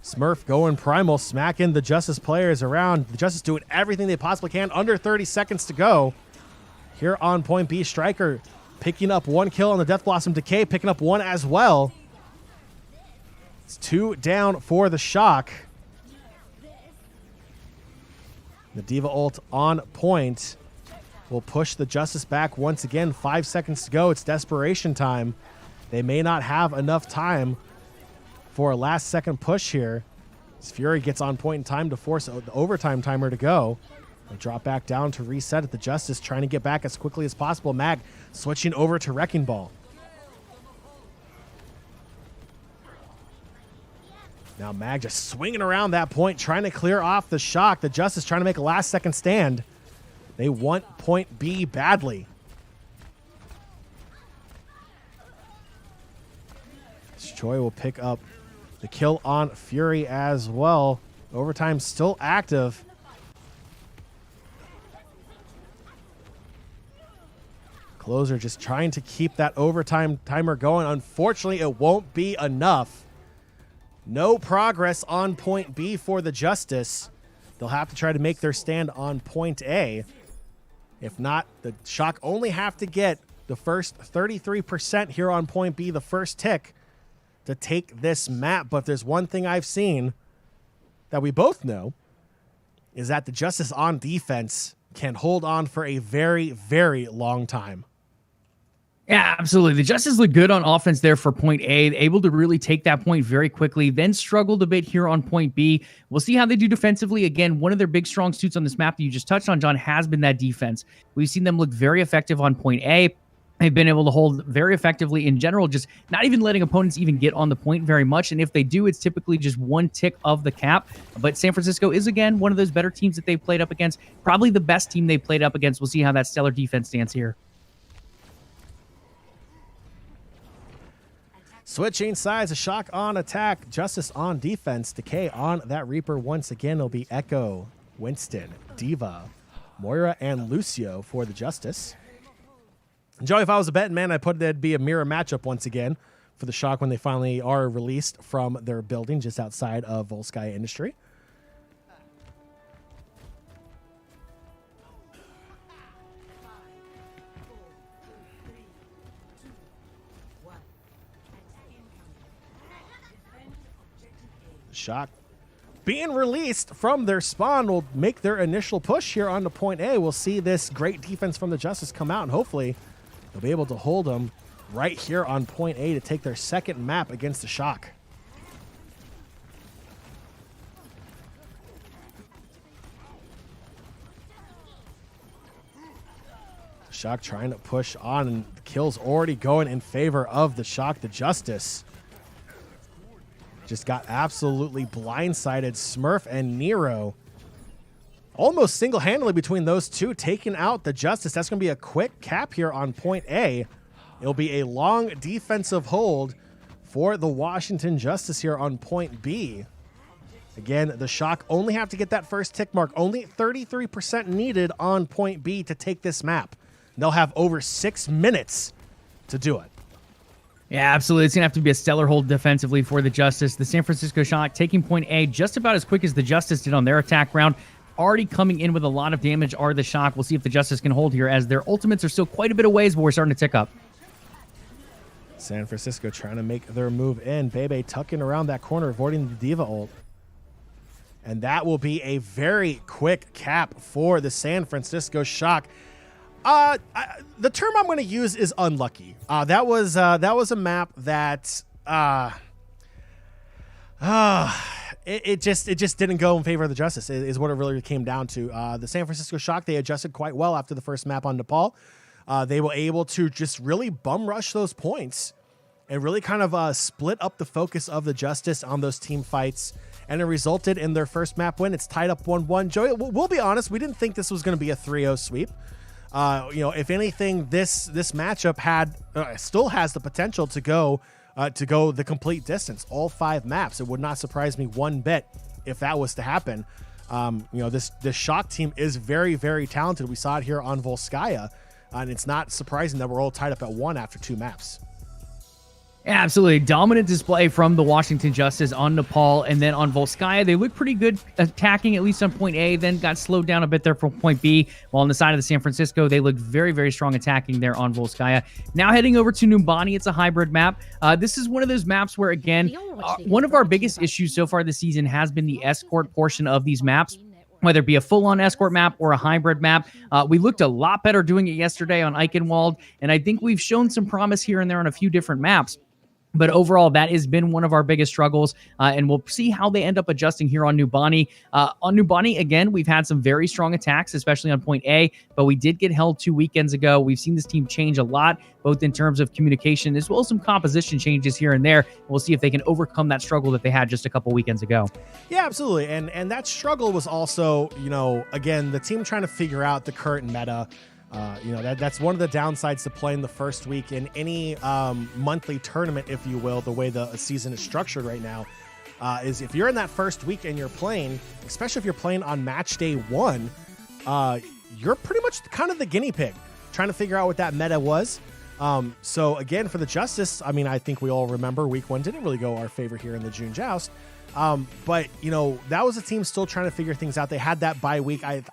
Smurf going primal, smacking the Justice players around. The Justice doing everything they possibly can. Under 30 seconds to go. Here on point B, Striker picking up one kill on the Death Blossom. Decay picking up one as well. It's 2 down for the Shock. The D.Va ult on point will push the Justice back once again. 5 seconds to go. It's desperation time. They may not have enough time for a last second push here. As Fury gets on point in time to force the overtime timer to go. They drop back down to reset at the Justice, trying to get back as quickly as possible. Mag switching over to Wrecking Ball. Now Mag just swinging around that point, trying to clear off the Shock. The Justice trying to make a last second stand. They want point B badly. Choi will pick up the kill on Fury as well. Overtime still active. Closer just trying to keep that overtime timer going. Unfortunately, it won't be enough. No progress on point B for the Justice. They'll have to try to make their stand on point A. If not, the Shock only have to get the first 33% here on point B, the first tick, to take this map. But there's one thing I've seen that we both know is that the Justice on defense can hold on for a very, very long time. Yeah, absolutely. The Justice look good on offense there for point A, able to really take that point very quickly, then struggled a bit here on point B. We'll see how they do defensively. Again, one of their big strong suits on this map that you just touched on, John, has been that defense. We've seen them look very effective on point A. They've been able to hold very effectively in general, just not even letting opponents even get on the point very much. And if they do, it's typically just one tick of the cap. But San Francisco is, again, one of those better teams that they've played up against. Probably the best team they've played up against. We'll see how that stellar defense stands here. Switching sides, a Shock on attack, Justice on defense. Decay on that Reaper once again. It'll be Echo, Winston, D.Va, Moira, and Lucio for the Justice. Joey, if I was a betting man, I'd put that'd be a mirror matchup once again for the Shock when they finally are released from their building just outside of Volskaya Industry. Shock being released from their spawn will make their initial push here onto point A. We'll see this great defense from the Justice come out, and hopefully they'll be able to hold them right here on point A to take their second map against the Shock. Shock trying to push on, and the kill's already going in favor of the Shock. The Justice just got absolutely blindsided. Smurf and Nero almost single-handedly between those two, taking out the Justice. That's going to be a quick cap here on point A. It'll be a long defensive hold for the Washington Justice here on point B. Again, the Shock only have to get that first tick mark. Only 33% needed on point B to take this map. They'll have over 6 minutes to do it. Yeah, absolutely. It's going to have to be a stellar hold defensively for the Justice. The San Francisco Shock taking point A just about as quick as the Justice did on their attack round. Already coming in with a lot of damage are the Shock. We'll see if the Justice can hold here, as their ultimates are still quite a bit of ways, but we're starting to tick up. San Francisco trying to make their move in. Bebe tucking around that corner, avoiding the Diva ult. And that will be a very quick cap for the San Francisco Shock. The term I'm going to use is unlucky. That was a map that it just didn't go in favor of the Justice. Is what it really came down to. The San Francisco Shock, they adjusted quite well after the first map on Nepal. They were able to just really bum rush those points and really kind of split up the focus of the Justice on those team fights. And it resulted in their first map win. It's tied up 1-1. Joey, we'll be honest, we didn't think this was going to be a 3-0 sweep. If anything, this matchup still has the potential to go the complete distance, all 5 maps. It would not surprise me one bit if that was to happen. This Shock team is very, very talented. We saw it here on Volskaya, and it's not surprising that we're all tied up at 1 after 2 maps. Absolutely. Dominant display from the Washington Justice on Nepal, and then on Volskaya, they looked pretty good attacking, at least on point A, then got slowed down a bit there from point B, while on the side of the San Francisco, they looked very, very strong attacking there on Volskaya. Now heading over to Numbani, it's a hybrid map. This is one of those maps where, again, one of our biggest issues so far this season has been the escort portion of these maps. Whether it be a full-on escort map or a hybrid map. We looked a lot better doing it yesterday on Eichenwald, and I think we've shown some promise here and there on a few different maps. But overall, that has been one of our biggest struggles, and we'll see how they end up adjusting here on Numbani. On Numbani, again, we've had some very strong attacks, especially on point A, but we did get held 2 weekends ago. We've seen this team change a lot, both in terms of communication as well as some composition changes here and there. We'll see if they can overcome that struggle that they had just a couple weekends ago. Yeah, absolutely. And that struggle was also, again, the team trying to figure out the current meta. That's one of the downsides to playing the first week in any monthly tournament, if you will, the way the season is structured right now, is if you're in that first week and you're playing, especially if you're playing on match day 1, you're pretty much kind of the guinea pig trying to figure out what that meta was. So again, for the Justice, I think we all remember week 1 didn't really go our favor here in the June Joust. But that was a team still trying to figure things out. They had that bye week. I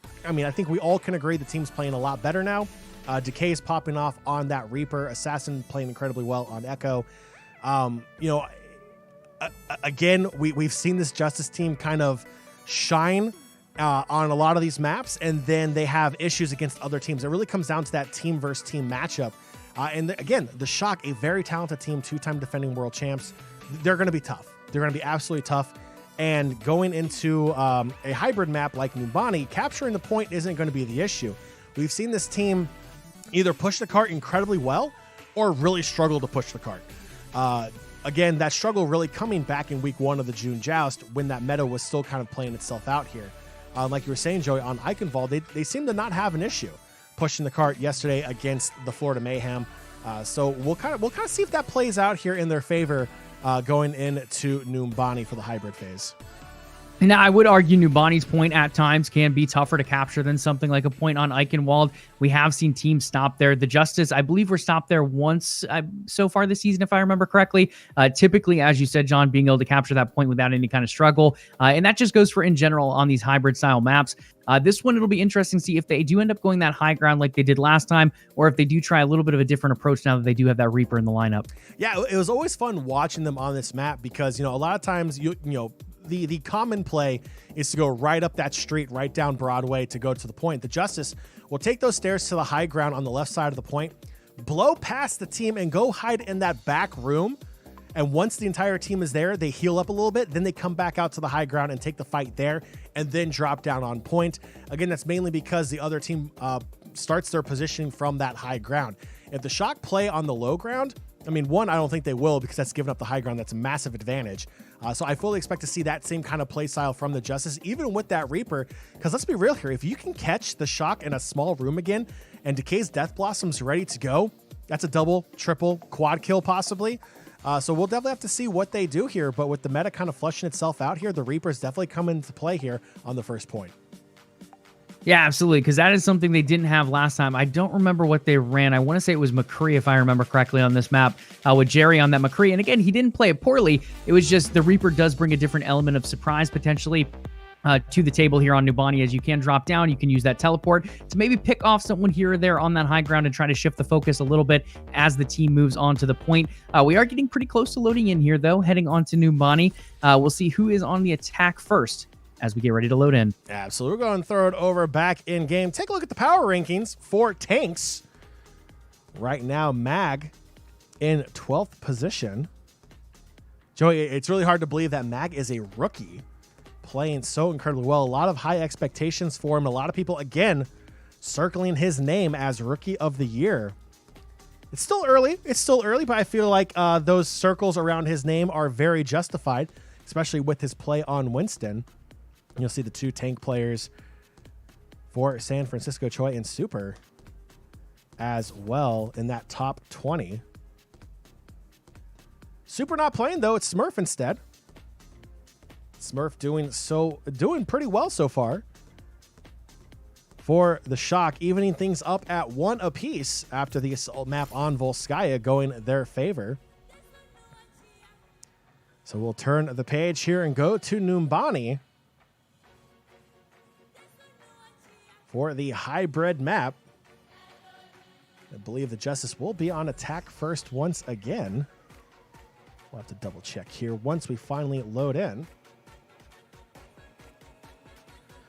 think we all can agree the team's playing a lot better now. Decay is popping off on that Reaper. Assassin playing incredibly well on Echo. Again, we've seen this Justice team kind of shine on a lot of these maps, and then they have issues against other teams. It really comes down to that team versus team matchup. Again, the Shock, a very talented team, 2-time defending world champs. They're going to be tough. They're going to be absolutely tough. And going into a hybrid map like Numbani, capturing the point isn't going to be the issue. We've seen this team either push the cart incredibly well or really struggle to push the cart. Again, that struggle really coming back in week 1 of the June Joust when that meta was still kind of playing itself out here. Like you were saying, Joey, on Eichenwald, they seem to not have an issue pushing the cart yesterday against the Florida Mayhem. So we'll kind of see if that plays out here in their favor going into Numbani for the hybrid phase. Now, I would argue Numbani's point at times can be tougher to capture than something like a point on Eichenwald. We have seen teams stop there. The Justice, I believe, were stopped there once so far this season, if I remember correctly. Typically, as you said, John, being able to capture that point without any kind of struggle. And that just goes for in general on these hybrid-style maps. This one, it'll be interesting to see if they do end up going that high ground like they did last time, or if they do try a little bit of a different approach now that they do have that Reaper in the lineup. Yeah, it was always fun watching them on this map because, a lot of times, the common play is to go right up that street, right down Broadway to go to the point. The Justice will take those stairs to the high ground on the left side of the point, blow past the team and go hide in that back room. And once the entire team is there, they heal up a little bit. Then they come back out to the high ground and take the fight there and then drop down on point. Again, that's mainly because the other team starts their positioning from that high ground. If the Shock play on the low ground, I mean, one, I don't think they will because that's giving up the high ground. That's a massive advantage. So I fully expect to see that same kind of play style from the Justice, even with that Reaper. Because let's be real here. If you can catch the Shock in a small room again and Decay's Death Blossom's ready to go, that's a double, triple, quad kill possibly. So we'll definitely have to see what they do here. But with the meta kind of flushing itself out here, the Reapers definitely come into play here on the first point. Yeah, absolutely, because that is something they didn't have last time. I don't remember what they ran. I want to say it was McCree, if I remember correctly, on this map with Jerry on that McCree. And again, he didn't play it poorly. It was just the Reaper does bring a different element of surprise potentially to the table here on Numbani. As you can drop down, you can use that teleport to maybe pick off someone here or there on that high ground and try to shift the focus a little bit as the team moves on to the point. We are getting pretty close to loading in here, though, heading on to Numbani. We'll see who is on the attack first as we get ready to load in. Absolutely. We're going to throw it over back in game. Take a look at the power rankings for tanks. Right now, Mag in 12th position. Joey, it's really hard to believe that Mag is a rookie playing so incredibly well. A lot of high expectations for him. A lot of people, again, circling his name as Rookie of the Year. It's still early. But I feel like those circles around his name are very justified, especially with his play on Winston. You'll see the two tank players for San Francisco, Choi and Super, as well in that top 20. Super not playing, though. It's Smurf instead. Smurf doing pretty well so far for the Shock, evening things up at 1 apiece after the assault map on Volskaya going their favor. So we'll turn the page here and go to Numbani for the hybrid map. I believe the Justice will be on attack first once again. We'll have to double check here once we finally load in.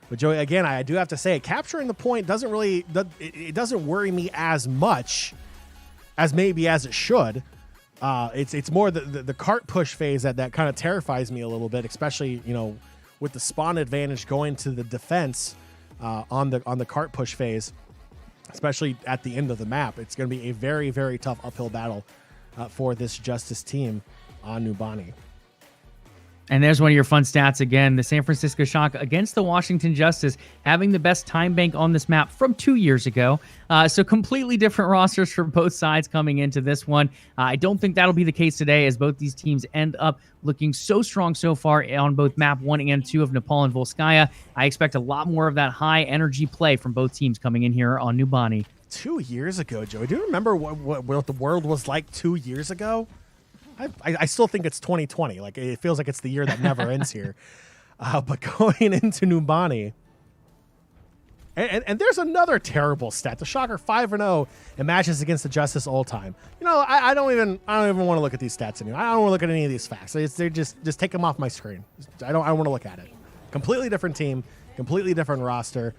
But Joey, again, I do have to say, capturing the point doesn't really, it doesn't worry me as much as maybe as it should. It's more the cart push phase that kind of terrifies me a little bit, especially, you know, with the spawn advantage going to the defense on the cart push phase, especially at the end of the map. It's going to be a very, very tough uphill battle for this Justice team on Numbani. And there's one of your fun stats again. The San Francisco Shock against the Washington Justice, having the best time bank on this map from 2 years ago. So completely different rosters for both sides coming into this one. I don't think that'll be the case today, as both these teams end up looking so strong so far on both map 1 and 2 of Nepal and Volskaya. I expect a lot more of that high energy play from both teams coming in here on Numbani. 2 years ago, Joey. Do you remember what the world was like 2 years ago? I still think it's 2020. Like, it feels like it's the year that never ends here. But going into Numbani, and there's another terrible stat. The Shock are 5-0 in matches against the Justice all time. You know, I don't even want to look at these stats anymore. I don't want to look at any of these facts. They're just take them off my screen. I don't want to look at it. Completely different team, completely different roster.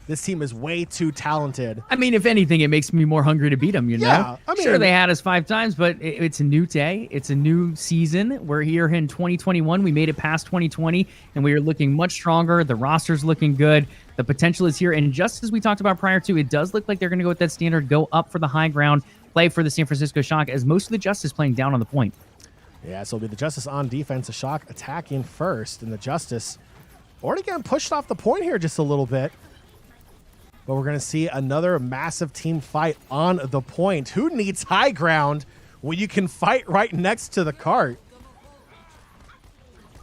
This team is way too talented. I mean, if anything, it makes me more hungry to beat them, you know? Yeah, I mean, sure, they had us 5 times, but it's a new day. It's a new season. We're here in 2021. We made it past 2020, and we are looking much stronger. The roster's looking good. The potential is here. And just as we talked about prior to, it does look like they're going to go with that standard, go up for the high ground, play for the San Francisco Shock, as most of the Justice playing down on the point. Yeah, so it'll be the Justice on defense, the Shock attacking first, and the Justice already getting pushed off the point here just a little bit. But we're going to see another massive team fight on the point. Who needs high ground when you can fight right next to the cart?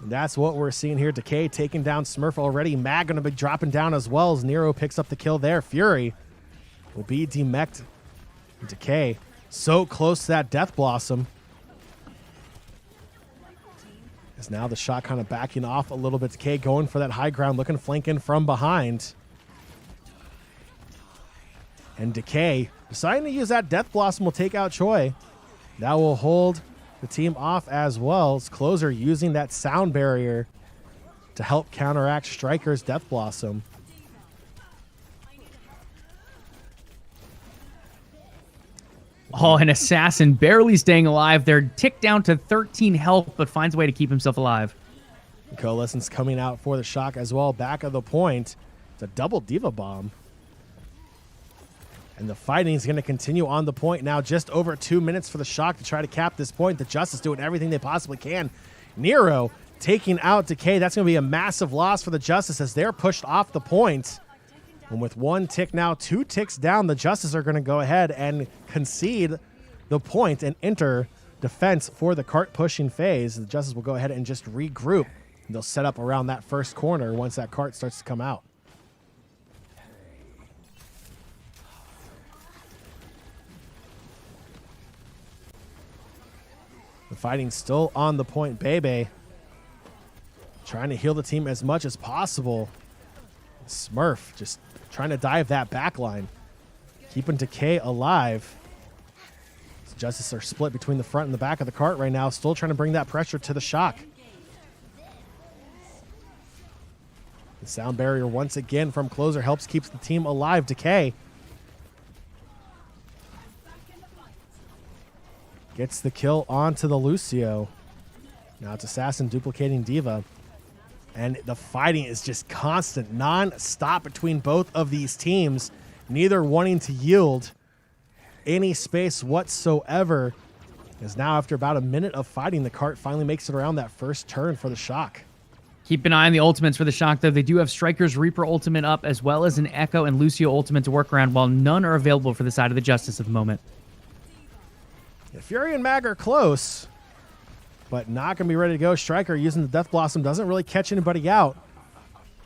And that's what we're seeing here. Decay taking down Smurf already. Mag going to be dropping down as well as Nero picks up the kill there. Fury will be demeched. Decay so close to that Death Blossom. As now the shot kind of backing off a little bit. Decay going for that high ground, looking flanking from behind. And Decay deciding to use that Death Blossom will take out Choi. That will hold the team off as well. As Closer using that sound barrier to help counteract Striker's Death Blossom. Oh, an Assassin barely staying alive. They're ticked down to 13 health, but finds a way to keep himself alive. Coalescence coming out for the shock as well. Back of the point. It's a double Diva Bomb. And the fighting is going to continue on the point now. Just over 2 minutes for the shock to try to cap this point. The Justice doing everything they possibly can. Nero taking out Decay. That's going to be a massive loss for the Justice as they're pushed off the point. And with 1 tick now, 2 ticks down, the Justice are going to go ahead and concede the point and enter defense for the cart pushing phase. The Justice will go ahead and just regroup. And they'll set up around that first corner once that cart starts to come out. The fighting still on the point. Bebe trying to heal the team as much as possible. Smurf just trying to dive that back line. Keeping Decay alive. The Justice are split between the front and the back of the cart right now. Still trying to bring that pressure to the shock. The sound barrier once again from Closer helps keeps the team alive. Decay gets the kill onto the Lucio. Now it's Assassin duplicating Diva. And the fighting is just constant, non-stop between both of these teams, neither wanting to yield any space whatsoever. As now, after about a minute of fighting, the cart finally makes it around that first turn for the shock. Keep an eye on the ultimates for the shock, though. They do have Striker's Reaper ultimate up, as well as an Echo and Lucio ultimate to work around, while none are available for the side of the Justice at the moment. Yeah, Fury and Mag are close, but not going to be ready to go. Striker using the Death Blossom doesn't really catch anybody out.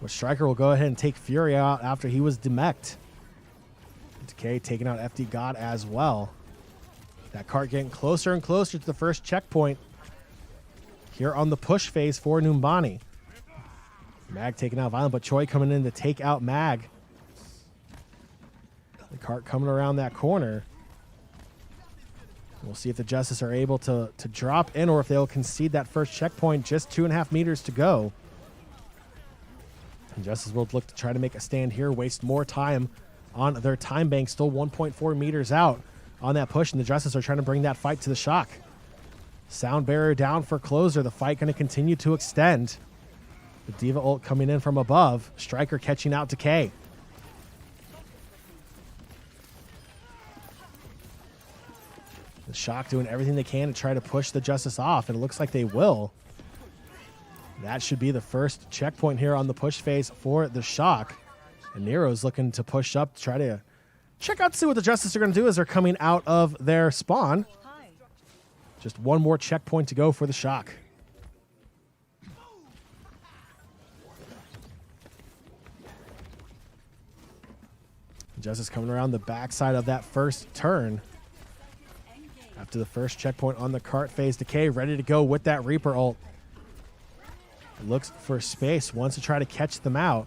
But Striker will go ahead and take Fury out after he was demeched. Decay taking out FD God as well. That cart getting closer and closer to the first checkpoint here on the push phase for Numbani. Mag taking out Violent, but Choi coming in to take out Mag. The cart coming around that corner. We'll see if the Justice are able to drop in or if they'll concede that first checkpoint. Just 2.5 meters to go. And Justice will look to try to make a stand here, waste more time on their time bank. Still 1.4 meters out on that push, and the Justice are trying to bring that fight to the shock. Sound barrier down for Closer. The fight going to continue to extend. The Diva ult coming in from above. Striker catching out Decay. The shock doing everything they can to try to push the Justice off, and it looks like they will. That should be the first checkpoint here on the push phase for the shock. And Nero's looking to push up to try to check out to see what the Justice are going to do as they're coming out of their spawn. Just one more checkpoint to go for the shock. Justice coming around the backside of that first turn. After the first checkpoint on the cart phase, Decay ready to go with that Reaper ult. Looks for space, wants to try to catch them out.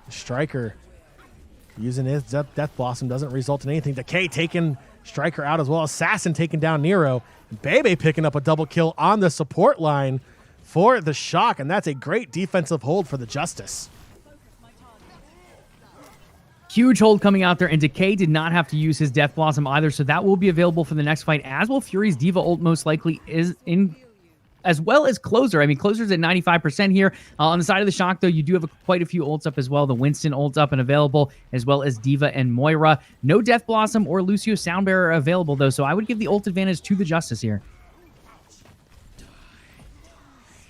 Striker using his Death Blossom doesn't result in anything. Decay taking Striker out as well. Assassin taking down Nero. Bebe picking up a double kill on the support line for the shock, and that's a great defensive hold for the Justice. Huge hold coming out there, and Decay did not have to use his Death Blossom either, so that will be available for the next fight, as will Fury's Diva ult most likely is in, as well as Closer. I mean, Closer's at 95% here. On the side of the shock, though, you do have quite a few ults up as well. The Winston ult's up and available, as well as Diva and Moira. No Death Blossom or Lucio Soundbearer available, though, so I would give the ult advantage to the Justice here.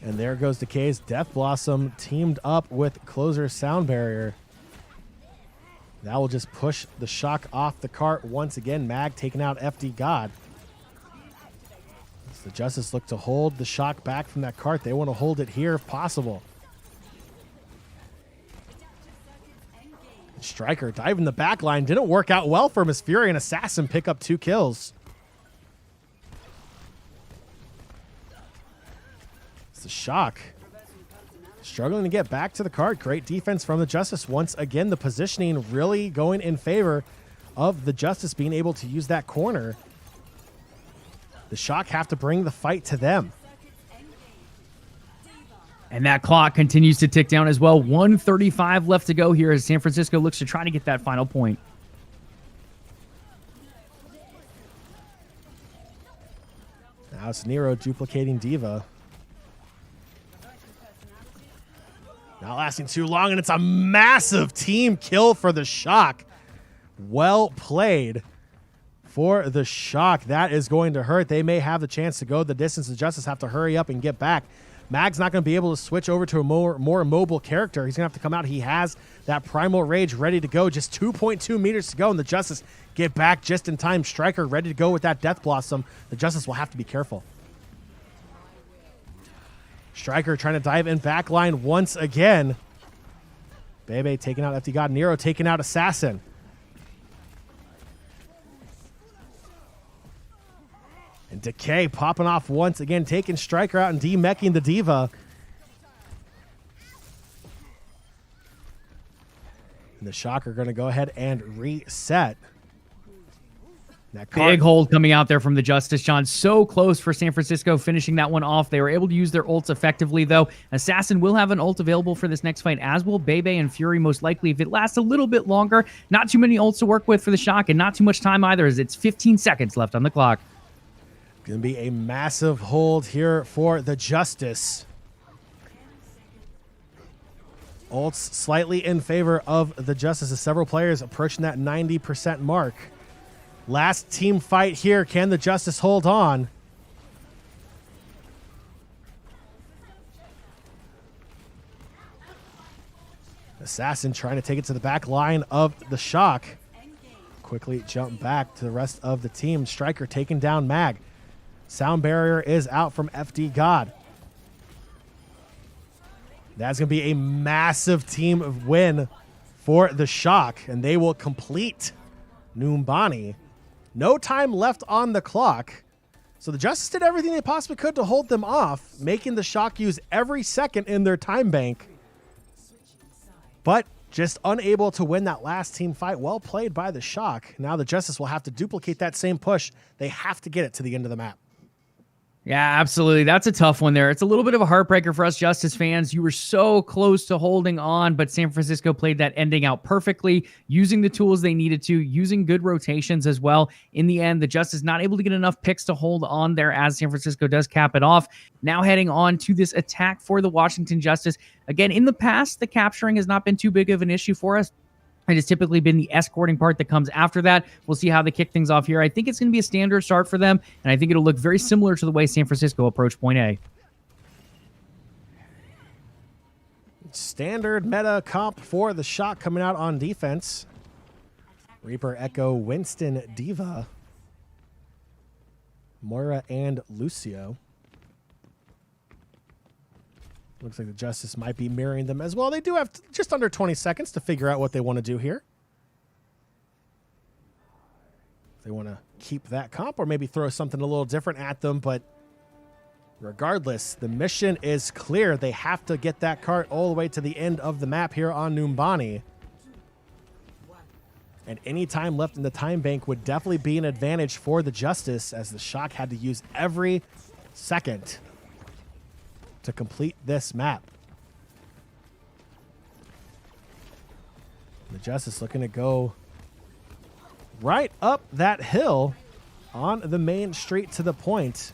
And there goes Decay's Death Blossom teamed up with Closer Sound Barrier. That will just push the shock off the cart once again. Mag taking out FD God. As the Justice look to hold the shock back from that cart. They want to hold it here if possible. Striker diving the back line. Didn't work out well for Miss Fury, and Assassin pick up 2 kills. It's the shock. Struggling to get back to the cart. Great defense from the Justice. Once again, the positioning really going in favor of the Justice being able to use that corner. The Shock have to bring the fight to them. And that clock continues to tick down as well. 1:35 left to go here as San Francisco looks to try to get that final point. Now it's Nero duplicating D.Va. Not lasting too long, and it's a massive team kill for the Shock. Well played for the Shock. That is going to hurt. They may have the chance to go the distance. The Justice have to hurry up and get back. Mag's not going to be able to switch over to a more mobile character. He's going to have to come out. He has that Primal Rage ready to go. Just 2.2 meters to go, and the Justice get back just in time. Striker ready to go with that Death Blossom. The Justice will have to be careful. Striker trying to dive in backline once again. Bebe taking out FD God. Nero taking out Assassin. And Decay popping off once again, taking Striker out and demeching the D.Va. And the Shock are going to go ahead and reset. Big hold coming out there from the Justice, John. So close for San Francisco finishing that one off. They were able to use their ults effectively, though. Assassin will have an ult available for this next fight, as will Bebe and Fury, most likely, if it lasts a little bit longer. Not too many ults to work with for the Shock, and not too much time either, as it's 15 seconds left on the clock. Going to be a massive hold here for the Justice. Ults slightly in favor of the Justice as several players approaching that 90% mark. Last team fight here. Can the Justice hold on? Assassin trying to take it to the back line of the Shock. Quickly jump back to the rest of the team. Striker taking down Mag. Sound barrier is out from FD God. That's going to be a massive team win for the Shock, and they will complete Numbani. No time left on the clock. So the Justice did everything they possibly could to hold them off, making the Shock use every second in their time bank. But just unable to win that last team fight. Well played by the Shock. Now the Justice will have to duplicate that same push. They have to get it to the end of the map. Yeah, absolutely. That's a tough one there. It's a little bit of a heartbreaker for us Justice fans. You were so close to holding on, but San Francisco played that ending out perfectly, using the tools they needed to, using good rotations as well. In the end, the Justice not able to get enough picks to hold on there as San Francisco does cap it off. Now heading on to this attack for the Washington Justice. Again, in the past, the capturing has not been too big of an issue for us. It has typically been the escorting part that comes after that. We'll see how they kick things off here. I think it's going to be a standard start for them, and I think it'll look very similar to the way San Francisco approached Point A. Standard meta comp for the Shock coming out on defense. Reaper, Echo, Winston, D.Va, Moira, and Lucio. Looks like the Justice might be mirroring them as well. They do have just under 20 seconds to figure out what they want to do here. They want to keep that comp or maybe throw something a little different at them, but regardless, the mission is clear. They have to get that cart all the way to the end of the map here on Numbani. And any time left in the time bank would definitely be an advantage for the Justice, as the Shock had to use every second to complete this map. The Justice looking to go right up that hill on the main street to the point.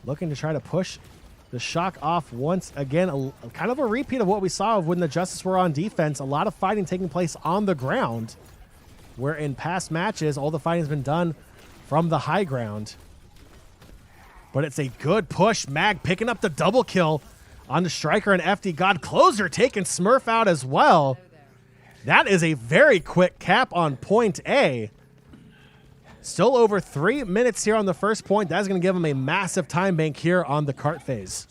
Looking to try to push the Shock off once again. Kind of a repeat of what we saw when the Justice were on defense. A lot of fighting taking place on the ground, where in past matches, all the fighting has been done from the high ground. But it's a good push. Mag picking up the double kill on the Striker and FD God. Closer taking Smurf out as well. That is a very quick cap on Point A. Still over 3 minutes here on the first point. That's going to give them a massive time bank here on the cart phase.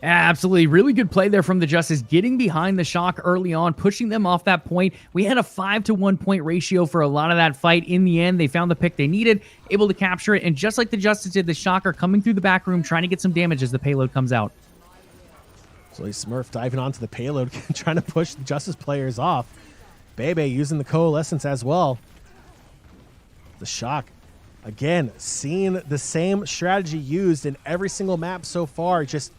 Absolutely. Really good play there from the Justice, getting behind the Shock early on, pushing them off that point. We had a 5-to-1 point ratio for a lot of that fight. In the end, they found the pick they needed, able to capture it, and just like the Justice did, the Shock are coming through the back room, trying to get some damage as the payload comes out. So Smurf diving onto the payload, trying to push the Justice players off. Bebe using the Coalescence as well. The Shock Again, seeing the same strategy used in every single map so far, just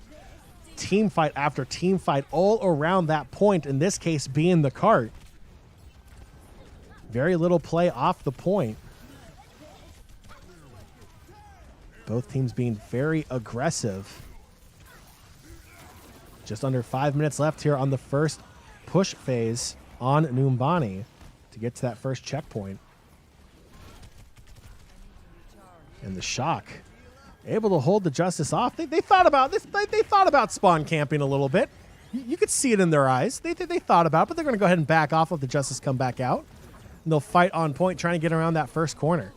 team fight after team fight all around that point, in this case being the cart. Very little play off the point. Both teams being very aggressive. Just under 5 minutes left here on the first push phase on Numbani to get to that first checkpoint. And the Shock able to hold the Justice off. They thought about this. They thought about spawn camping a little bit. You could see it in their eyes. They thought about it, but they're going to go ahead and back off if the Justice come back out. And they'll fight on point, trying to get around that first corner.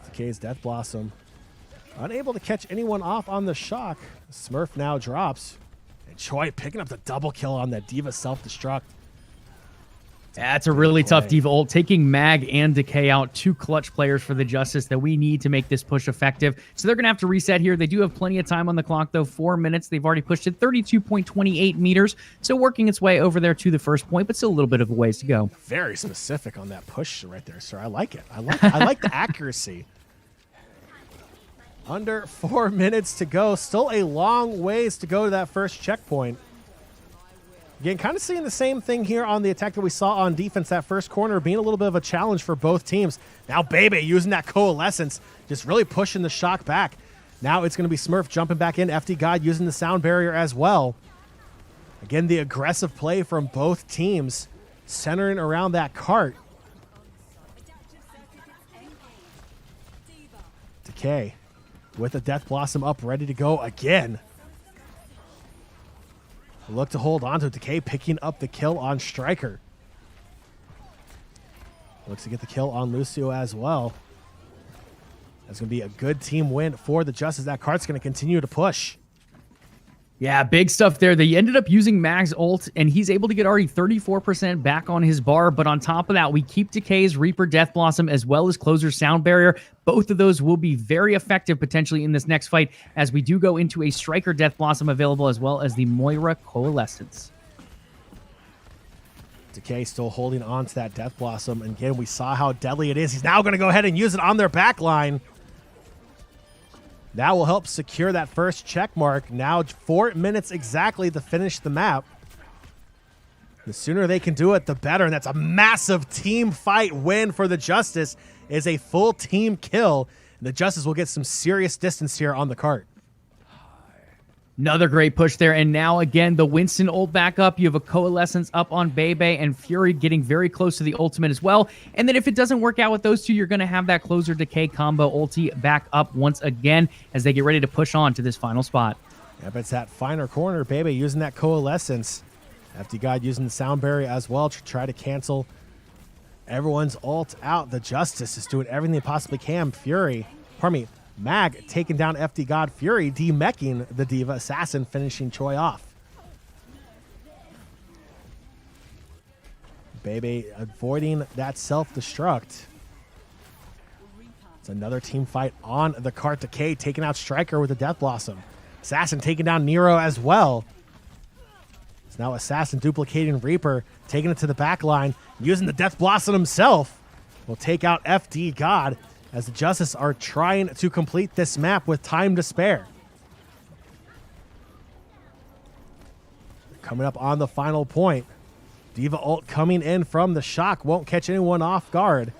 Decay's Death Blossom unable to catch anyone off on the Shock. Smurf now drops. And Choi picking up the double kill on that D.Va self-destruct. That's a really tough D.Va ult. Taking Mag and Decay out, 2 clutch players for the Justice that we need to make this push effective. So they're going to have to reset here. They do have plenty of time on the clock, though. 4 minutes. They've already pushed it 32.28 meters. So working its way over there to the first point, but still a little bit of a ways to go. Very specific on that push right there, sir. I like it. I like the accuracy. Under 4 minutes to go. Still a long ways to go to that first checkpoint. Again, kind of seeing the same thing here on the attack that we saw on defense. That first corner being a little bit of a challenge for both teams. Now Bebe using that coalescence, just really pushing the Shock back. Now it's going to be Smurf jumping back in. FD God using the sound barrier as well. Again, the aggressive play from both teams centering around that cart. Decay with the Death Blossom up, ready to go again. Look to hold on to Decay, picking up the kill on Striker. Looks to get the kill on Lucio as well. That's going to be a good team win for the Justice. That cart's going to continue to push. Yeah, big stuff there. They ended up using Mag's ult, and he's able to get already 34% back on his bar. But on top of that, we keep Decay's Reaper Death Blossom as well as Closer's Sound Barrier. Both of those will be very effective potentially in this next fight, as we do go into a Striker Death Blossom available as well as the Moira Coalescence. Decay still holding on to that Death Blossom. And again, we saw how deadly it is. He's now going to go ahead and use it on their back line. That will help secure that first check mark. Now 4 minutes exactly to finish the map. The sooner they can do it, the better. And that's a massive team fight win for the Justice. It is a full team kill. And the Justice will get some serious distance here on the cart. Another great push there. And now, again, the Winston ult back up. You have a Coalescence up on Bebe, and Fury getting very close to the ultimate as well. And then if it doesn't work out with those two, you're going to have that Closer Decay combo ulti back up once again as they get ready to push on to this final spot. Yep, it's that finer corner. Bebe using that Coalescence. FD God using the sound barrier as well to try to cancel everyone's ult out. The Justice is doing everything they possibly can. Mag taking down FD God. Fury demeching the D.Va. Assassin finishing Choi off. Bebe avoiding that self-destruct. It's another team fight on the cart. Decay taking out Striker with the Death Blossom. Assassin taking down Nero as well. It's now Assassin duplicating Reaper, taking it to the back line, using the Death Blossom himself. Will take out FD God, as the Justice are trying to complete this map with time to spare. Coming up on the final point. D.Va ult coming in from the Shock. Won't catch anyone off guard.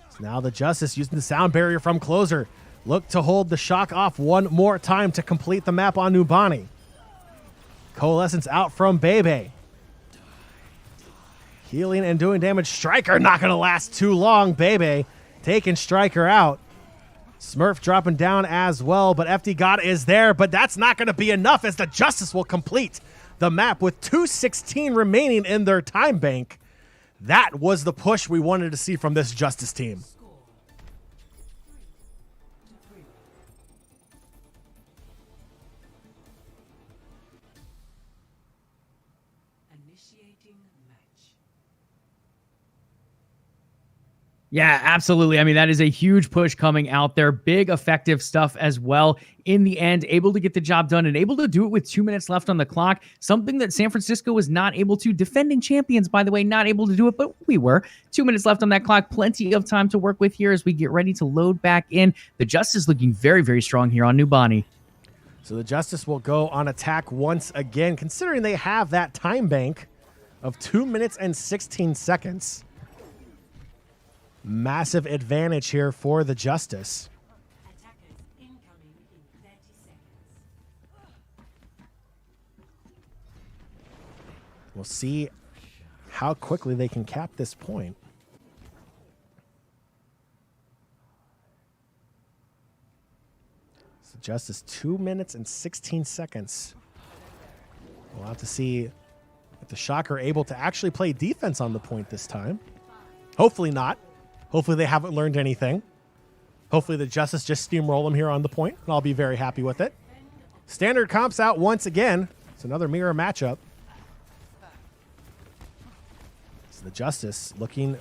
So now the Justice using the sound barrier from Closer. Look to hold the Shock off one more time to complete the map on Numbani. Coalescence out from Bebe. Healing and doing damage. Striker not going to last too long. Bebe taking Striker out. Smurf dropping down as well, but FD God is there, but that's not going to be enough as the Justice will complete the map with 2:16 remaining in their time bank. That was the push we wanted to see from this Justice team. Initiating match. Yeah, absolutely. I mean, that is a huge push coming out there. Big, effective stuff as well. In the end, able to get the job done and able to do it with 2 minutes left on the clock. Something that San Francisco was not able to. Defending champions, by the way, not able to do it, but we were. 2 minutes left on that clock. Plenty of time to work with here as we get ready to load back in. The Justice looking very, very strong here on Nubani. So the Justice will go on attack once again, considering they have that time bank of 2 minutes and 16 seconds. Massive advantage here for the Justice. We'll see how quickly they can cap this point. So Justice 2 minutes and 16 seconds. We'll have to see if the Shock are able to actually play defense on the point this time. Hopefully not. Hopefully they haven't learned anything. Hopefully the Justice just steamroll them here on the point, and I'll be very happy with it. Standard comps out once again. It's another mirror matchup. So the Justice looking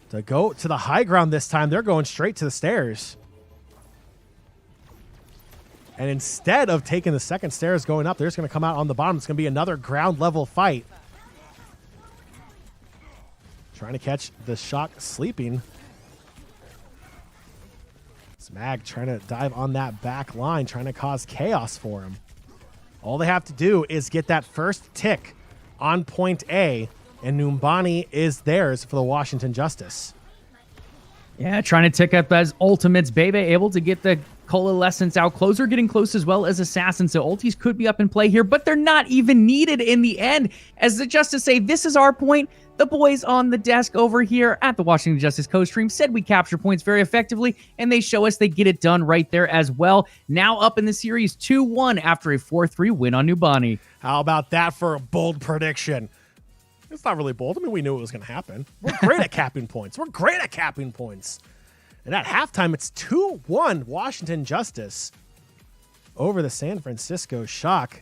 to go to the high ground this time. They're going straight to the stairs. And instead of taking the second stairs going up, they're just going to come out on the bottom. It's going to be another ground level fight. Trying to catch the Shock sleeping. Smag trying to dive on that back line, trying to cause chaos for him. All they have to do is get that first tick on point A, and Numbani is theirs for the Washington Justice. Yeah, trying to tick up as ultimates. Bebe able to get the coalescence out. Closer getting close as well as Assassin. So ultis could be up in play here, but they're not even needed in the end. As the Justice say, this is our point. The boys on the desk over here at the Washington Justice co-stream said we capture points very effectively, and they show us they get it done right there as well. Now up in the series 2-1 after a 4-3 win on Nubani. How about that for a bold prediction? It's not really bold. I mean, we knew it was going to happen. We're great at capping points. We're great at capping points. And at halftime, it's 2-1 Washington Justice over the San Francisco Shock.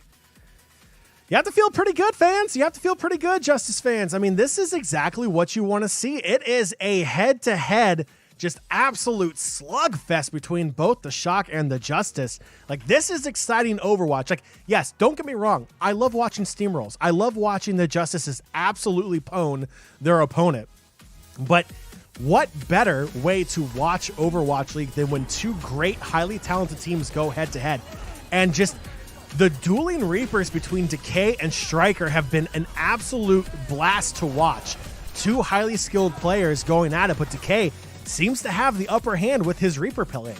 You have to feel pretty good, fans. You have to feel pretty good, Justice fans. I mean, this is exactly what you want to see. It is a head-to-head, just absolute slugfest between both the Shock and the Justice. Like, this is exciting Overwatch. Like, yes, don't get me wrong. I love watching steamrolls. I love watching the Justices absolutely pwn their opponent. But what better way to watch Overwatch League than when two great, highly talented teams go head-to-head? And just the dueling Reapers between Decay and Striker have been an absolute blast to watch. Two highly skilled players going at it, but Decay seems to have the upper hand with his Reaper playing.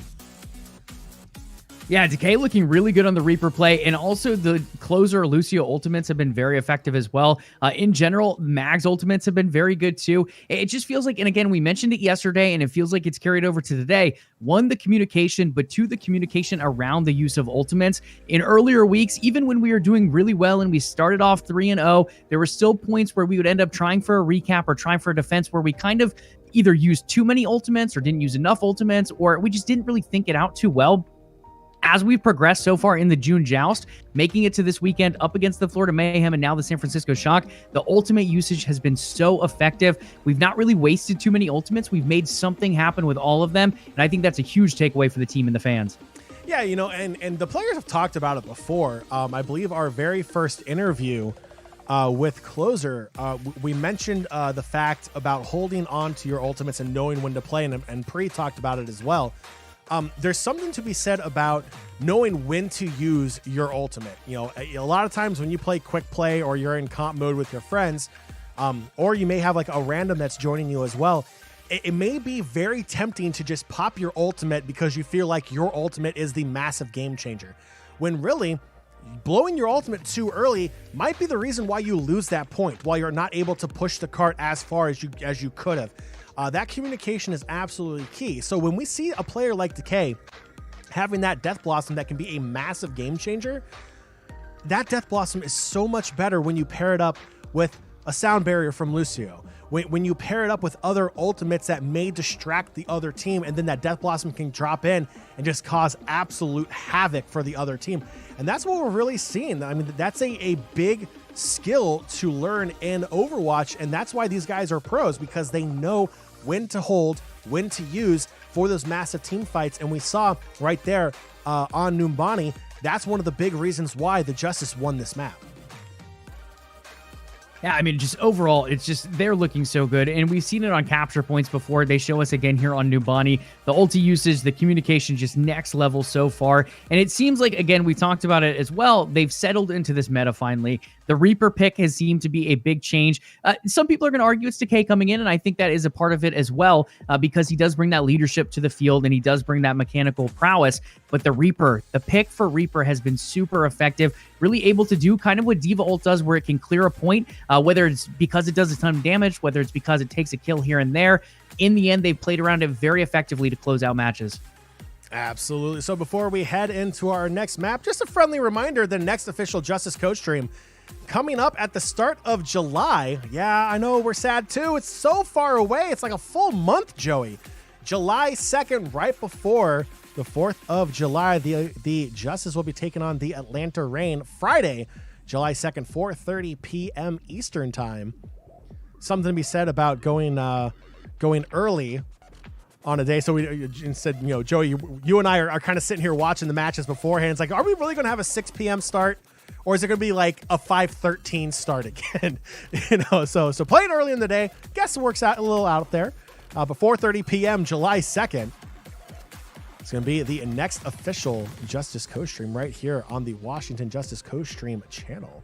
Yeah, Decay looking really good on the Reaper play, and also the closer Lucio ultimates have been very effective as well. In general, Mag's ultimates have been very good too. It just feels like, and again, we mentioned it yesterday, and it feels like it's carried over to today. One, the communication, but two, the communication around the use of ultimates. In earlier weeks, even when we were doing really well and we started off 3-0, there were still points where we would end up trying for a recap or trying for a defense where we kind of either used too many ultimates or didn't use enough ultimates, or we just didn't really think it out too well. As we've progressed so far in the June Joust, making it to this weekend up against the Florida Mayhem and now the San Francisco Shock, the ultimate usage has been so effective. We've not really wasted too many ultimates. We've made something happen with all of them, and I think that's a huge takeaway for the team and the fans. Yeah, you know, and the players have talked about it before. I believe our very first interview with Closer, we mentioned the fact about holding on to your ultimates and knowing when to play, and Pre talked about it as well. There's something to be said about knowing when to use your ultimate. You know, a lot of times when you play quick play or you're in comp mode with your friends, or you may have like a random that's joining you as well, it may be very tempting to just pop your ultimate because you feel like your ultimate is the massive game changer. When really, blowing your ultimate too early might be the reason why you lose that point, while you're not able to push the cart as far as you could have. That communication is absolutely key. So when we see a player like Decay having that Death Blossom that can be a massive game changer, that Death Blossom is so much better when you pair it up with a sound barrier from Lucio. When you pair it up with other ultimates that may distract the other team, and then that Death Blossom can drop in and just cause absolute havoc for the other team. And that's what we're really seeing. I mean, that's a big skill to learn in Overwatch, and that's why these guys are pros, because they know when to hold, when to use for those massive team fights. And we saw right there on Numbani, that's one of the big reasons why the Justice won this map. Yeah, I mean, just overall, it's just they're looking so good. And we've seen it on capture points before. They show us again here on Numbani. The ulti usage, the communication, just next level so far. And it seems like, again, we talked about it as well, they've settled into this meta finally. The Reaper pick has seemed to be a big change. Some people are going to argue it's Decay coming in, and I think that is a part of it as well, because he does bring that leadership to the field, and he does bring that mechanical prowess. But the Reaper, the pick for Reaper has been super effective, really able to do kind of what Diva Ult does, where it can clear a point, whether it's because it does a ton of damage, whether it's because it takes a kill here and there. In the end, they've played around it very effectively to close out matches. Absolutely. So before we head into our next map, just a friendly reminder, the next official Justice Coach stream coming up at the start of July. Yeah, I know we're sad too. It's so far away. It's like a full month, Joey. July 2nd, right before the 4th of July, the Justice will be taking on the Atlanta Reign Friday, July 2nd, 4:30 p.m. Eastern time. Something to be said about going early on a day. So we instead, Joey, you and I are kind of sitting here watching the matches beforehand. It's like, are we really going to have a 6 p.m. start? Or is it going to be like a 5:13 start again? So playing early in the day, guess it works out a little out there. But 4:30 p.m. July 2nd, it's going to be the next official Justice Co-Stream right here on the Washington Justice Co-Stream channel.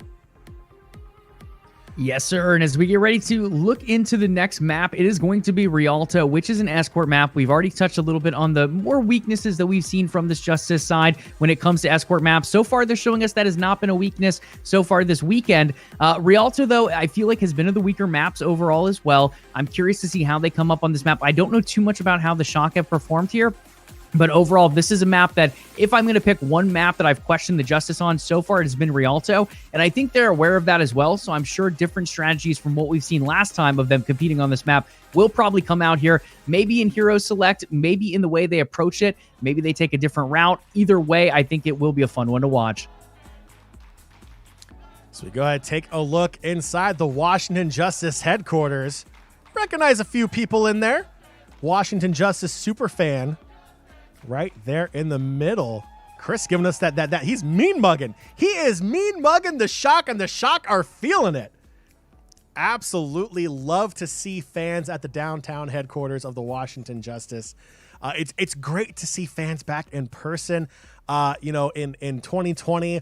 Yes, sir. And as we get ready to look into the next map, it is going to be Rialto, which is an escort map. We've already touched a little bit on the more weaknesses that we've seen from this Justice side when it comes to escort maps. So far, they're showing us that has not been a weakness so far this weekend. Rialto, though, I feel like has been of the weaker maps overall as well. I'm curious to see how they come up on this map. I don't know too much about how the Shock have performed here. But overall, this is a map that if I'm going to pick one map that I've questioned the Justice on so far, it has been Rialto. And I think they're aware of that as well. So I'm sure different strategies from what we've seen last time of them competing on this map will probably come out here. Maybe in Hero Select, maybe in the way they approach it. Maybe they take a different route. Either way, I think it will be a fun one to watch. So we go ahead and take a look inside the Washington Justice headquarters. Recognize a few people in there. Washington Justice superfan. Right there in the middle. Chris giving us that he's mean mugging. He is mean mugging the Shock, and the Shock are feeling it. Absolutely love to see fans at the downtown headquarters of the Washington Justice. It's great to see fans back in person. In 2020,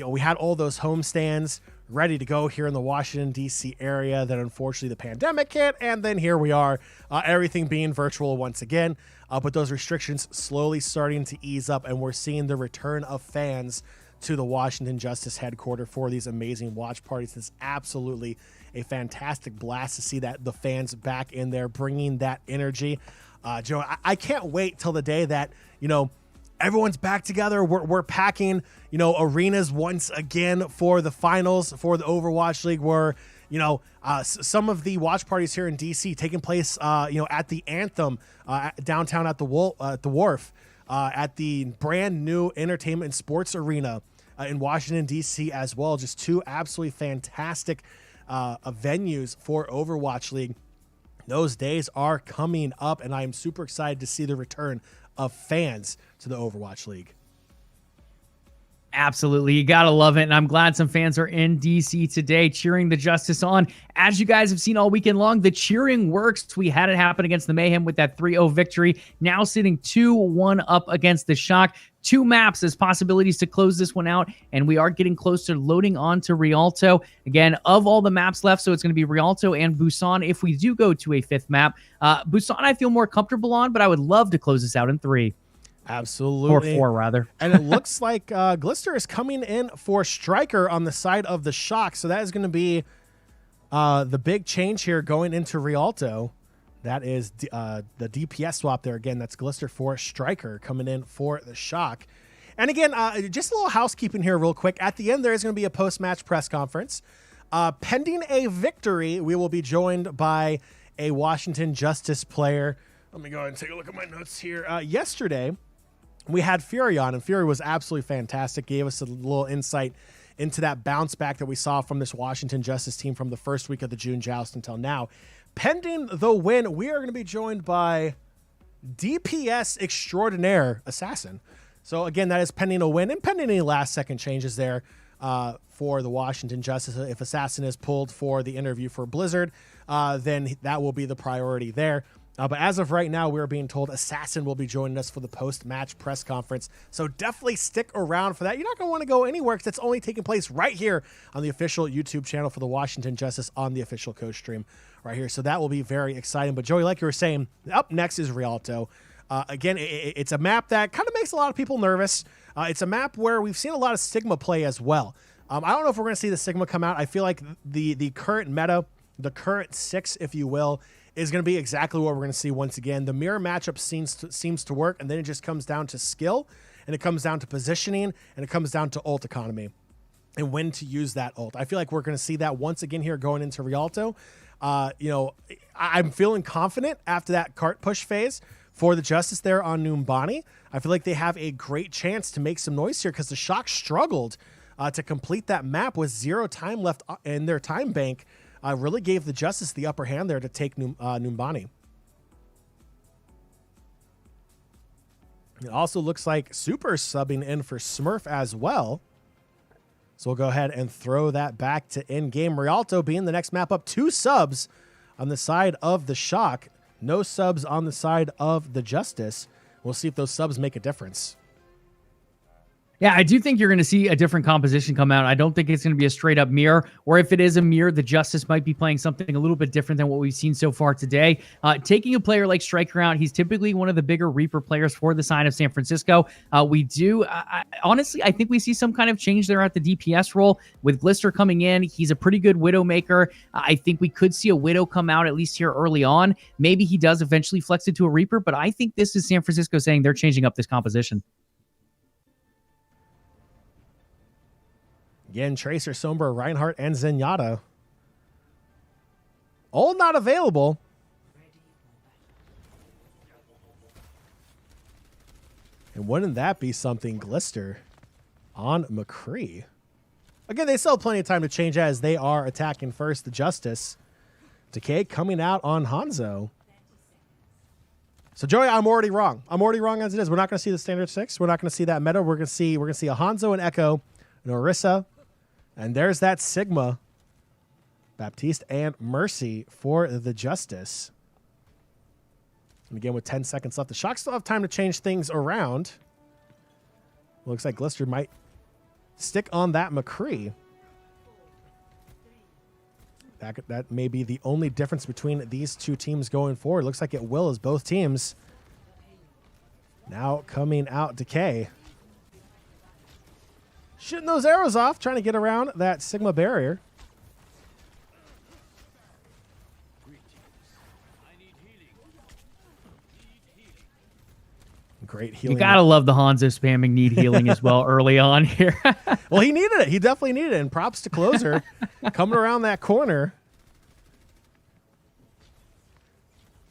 we had all those homestands ready to go here in the Washington, D.C. area. Then unfortunately the pandemic hit, and then here we are, everything being virtual once again. But those restrictions slowly starting to ease up, and we're seeing the return of fans to the Washington Justice headquarters for these amazing watch parties. It's absolutely a fantastic blast to see that the fans back in there bringing that energy. Joe, I can't wait till the day that, everyone's back together. We're packing, arenas once again for the finals for the Overwatch League, where, some of the watch parties here in DC taking place, at the Anthem, downtown at the Wharf, at the brand new entertainment and sports arena in Washington, DC as well. Just two absolutely fantastic venues for Overwatch League. Those days are coming up, and I am super excited to see the return of fans to the Overwatch League. Absolutely. You got to love it. And I'm glad some fans are in DC today cheering the Justice on. As you guys have seen all weekend long, the cheering works. We had it happen against the Mayhem with that 3-0 victory. Now sitting 2-1 up against the Shock. 2 maps as possibilities to close this one out. And we are getting close to loading on to Rialto. Again, of all the maps left, so it's going to be Rialto and Busan if we do go to a 5th map. Busan I feel more comfortable on, but I would love to close this out in 3. Absolutely. Or 4, rather. And it looks like Glister is coming in for Striker on the side of the Shock. So that is going to be the big change here going into Rialto. That is the DPS swap there. Again, that's Glister for Striker coming in for the Shock. And again, just a little housekeeping here real quick. At the end, there is going to be a post-match press conference. Pending a victory, we will be joined by a Washington Justice player. Let me go ahead and take a look at my notes here. Yesterday, we had Fury on, and Fury was absolutely fantastic. Gave us a little insight into that bounce back that we saw from this Washington Justice team from the first week of the June Joust until now. Pending the win, we are going to be joined by DPS extraordinaire Assassin. So again, that is pending a win and pending any last-second changes there for the Washington Justice. If Assassin is pulled for the interview for Blizzard, then that will be the priority there. But as of right now, we're being told Assassin will be joining us for the post-match press conference. So definitely stick around for that. You're not going to want to go anywhere because it's only taking place right here on the official YouTube channel for the Washington Justice on the official coach stream right here. So that will be very exciting. But Joey, like you were saying, up next is Rialto. Again, it's a map that kind of makes a lot of people nervous. It's a map where we've seen a lot of Sigma play as well. I don't know if we're going to see the Sigma come out. I feel like the current meta, the current 6, if you will, is going to be exactly what we're going to see once again. The mirror matchup seems to work, and then it just comes down to skill, and it comes down to positioning, and it comes down to ult economy and when to use that ult. I feel like we're going to see that once again here going into Rialto. I'm feeling confident after that cart push phase for the Justice there on Numbani. I feel like they have a great chance to make some noise here because the Shock struggled to complete that map with 0 time left in their time bank. Really gave the Justice the upper hand there to take Numbani. It also looks like Super subbing in for Smurf as well. So we'll go ahead and throw that back to in-game. Rialto being the next map up. 2 subs on the side of the Shock. No subs on the side of the Justice. We'll see if those subs make a difference. Yeah, I do think you're going to see a different composition come out. I don't think it's going to be a straight-up mirror, or if it is a mirror, the Justice might be playing something a little bit different than what we've seen so far today. Taking a player like Striker out, he's typically one of the bigger Reaper players for the side of San Francisco. Honestly, I think we see some kind of change there at the DPS role. With Glister coming in, he's a pretty good Widowmaker. I think we could see a Widow come out, at least here early on. Maybe he does eventually flex it to a Reaper, but I think this is San Francisco saying they're changing up this composition. Again, Tracer, Sombra, Reinhardt, and Zenyatta. All not available. And wouldn't that be something? Glister on McCree. Again, they still have plenty of time to change as they are attacking first. The Justice. Decay coming out on Hanzo. So, Joey, I'm already wrong. I'm already wrong as it is. We're not going to see the standard 6. We're not going to see that meta. We're going to see a Hanzo and Echo, and Orisa. And there's that Sigma, Baptiste, and Mercy for the Justice. And again, with 10 seconds left, the Shock still have time to change things around. Looks like Glister might stick on that McCree. That may be the only difference between these two teams going forward. Looks like it will, as both teams now coming out Decay. Shooting those arrows off, trying to get around that Sigma barrier. Great healing. You gotta love the Hanzo spamming need healing as well early on here. Well, he needed it. He definitely needed it. And props to Closer coming around that corner.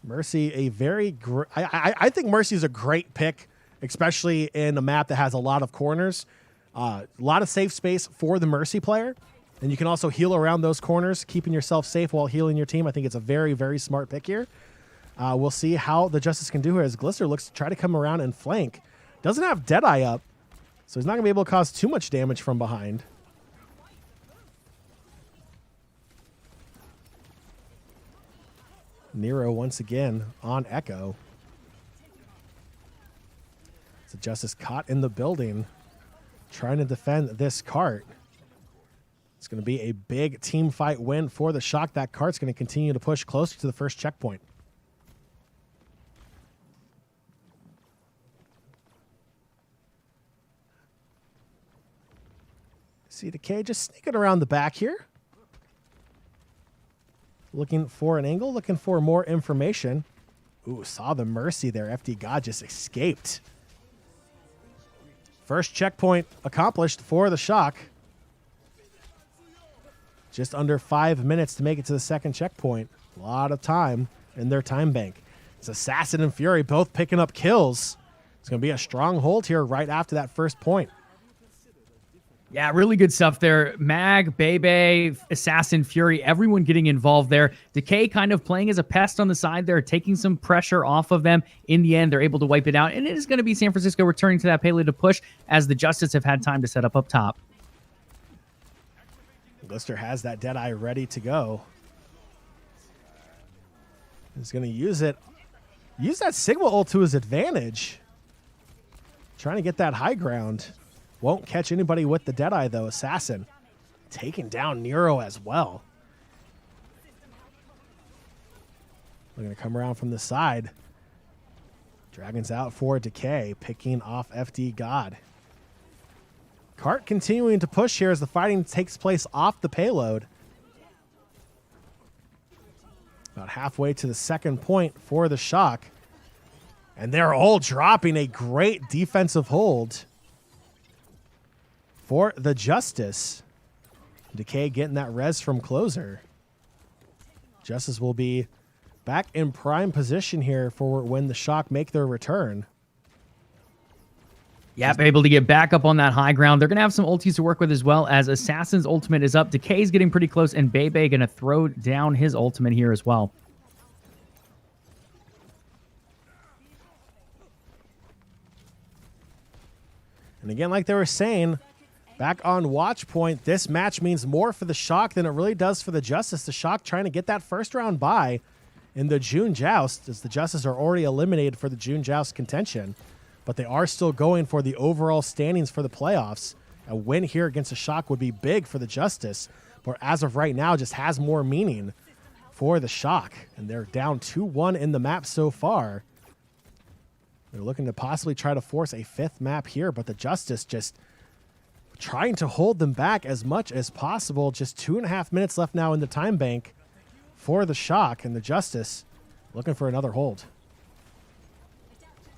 Mercy, a very great. I think Mercy is a great pick, especially in a map that has a lot of corners. A lot of safe space for the Mercy player. And you can also heal around those corners, keeping yourself safe while healing your team. I think it's a very, very smart pick here. We'll see how the Justice can do here as Glister looks to try to come around and flank. Doesn't have Deadeye up, so he's not going to be able to cause too much damage from behind. Nero once again on Echo. So Justice caught in the building, trying to defend this cart. It's going to be a big team fight win for the Shock. That cart's going to continue to push closer to the first checkpoint. See Decay just sneaking around the back here. Looking for an angle, looking for more information. Ooh, saw the Mercy there. FD God just escaped. First checkpoint accomplished for the Shock. Just under 5 minutes to make it to the second checkpoint. A lot of time in their time bank. It's Assassin and Fury both picking up kills. It's going to be a strong hold here right after that first point. Yeah, really good stuff there. Mag, Bebe, Assassin, Fury, everyone getting involved there. Decay kind of playing as a pest on the side there, taking some pressure off of them. In the end, they're able to wipe it out, and it is going to be San Francisco returning to that payload to push as the Justice have had time to set up top. Glister has that Deadeye ready to go. He's going to use it. Use that Sigma ult to his advantage. Trying to get that high ground. Won't catch anybody with the Deadeye, though. Assassin taking down Nero as well. We're going to come around from the side. Dragon's out for Decay, picking off FD God. Cart continuing to push here as the fighting takes place off the payload. About halfway to the second point for the Shock. And they're all dropping a great defensive hold for the Justice. Decay getting that res from Closer. Justice will be back in prime position here for when the Shock make their return. Yep, able to get back up on that high ground. They're going to have some ultis to work with as well as Assassin's ultimate is up. Decay's getting pretty close, and Bebe going to throw down his ultimate here as well. And again, like they were saying, back on watch point, this match means more for the Shock than it really does for the Justice. The Shock trying to get that first round bye in the June Joust, as the Justice are already eliminated for the June Joust contention. But they are still going for the overall standings for the playoffs. A win here against the Shock would be big for the Justice, but as of right now, just has more meaning for the Shock. And they're down 2-1 in the map so far. They're looking to possibly try to force a fifth map here, but the Justice just trying to hold them back as much as possible. Just 2.5 minutes left now in the time bank for the Shock, and the Justice looking for another hold.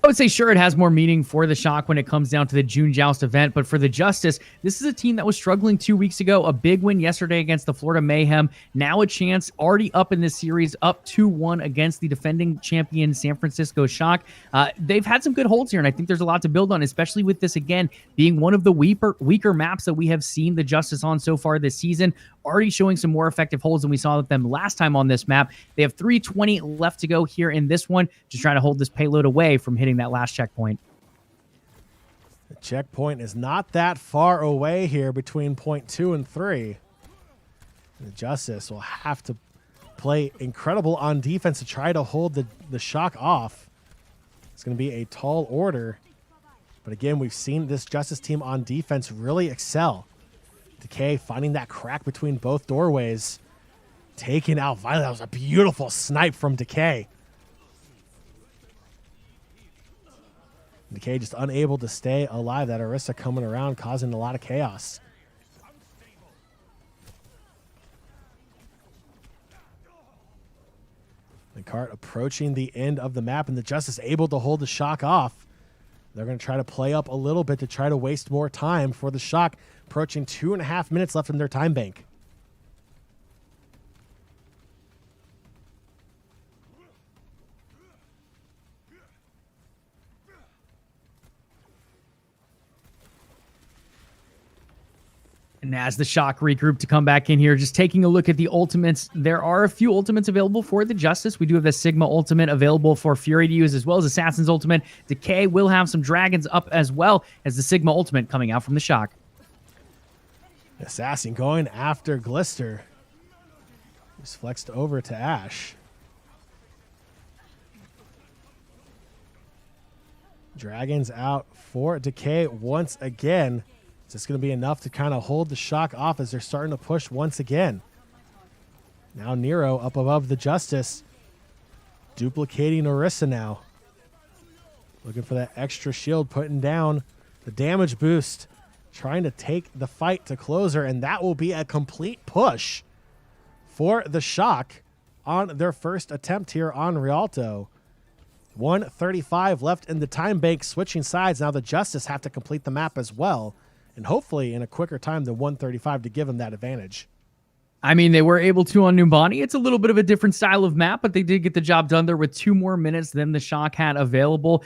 I would say sure, it has more meaning for the Shock when it comes down to the June Joust event, but for the Justice, this is a team that was struggling 2 weeks ago. A big win yesterday against the Florida Mayhem. Now a chance already up in this series, up 2-1 against the defending champion San Francisco Shock. They've had some good holds here, and I think there's a lot to build on, especially with this, again, being one of the weaker maps that we have seen the Justice on so far this season. Already showing some more effective holds than we saw with them last time on this map. They have 3:20 left to go here in this one, just trying to hold this payload away from hitting that last checkpoint. The checkpoint is not that far away here between point 2 and 3. The Justice will have to play incredible on defense to try to hold the Shock off. It's going to be a tall order. But again, we've seen this Justice team on defense really excel. Decay finding that crack between both doorways. Taking out Violet. That was a beautiful snipe from Decay. Decay just unable to stay alive. That Orisa coming around, causing a lot of chaos. The cart approaching the end of the map, and the Justice able to hold the Shock off. They're going to try to play up a little bit to try to waste more time for the Shock. Approaching 2.5 minutes left in their time bank. And as the Shock regroup to come back in here, just taking a look at the ultimates, there are a few ultimates available for the Justice. We do have the Sigma ultimate available for Fury to use, as well as Assassin's ultimate. Decay will have some Dragons up as well as the Sigma ultimate coming out from the Shock. Assassin going after Glister. He's flexed over to Ash. Dragons out for Decay once again. Is this going to be enough to kind of hold the Shock off as they're starting to push once again? Now Nero up above the Justice. Duplicating Orisa now. Looking for that extra shield, putting down the damage boost. Trying to take the fight to Closer, and that will be a complete push for the Shock on their first attempt here on Rialto. 1:35 left in the time bank, switching sides. Now the Justice have to complete the map as well, and hopefully in a quicker time than 1:35 to give them that advantage. I mean, they were able to on Numbani. It's a little bit of a different style of map, but they did get the job done there with 2 more minutes than the Shock had available.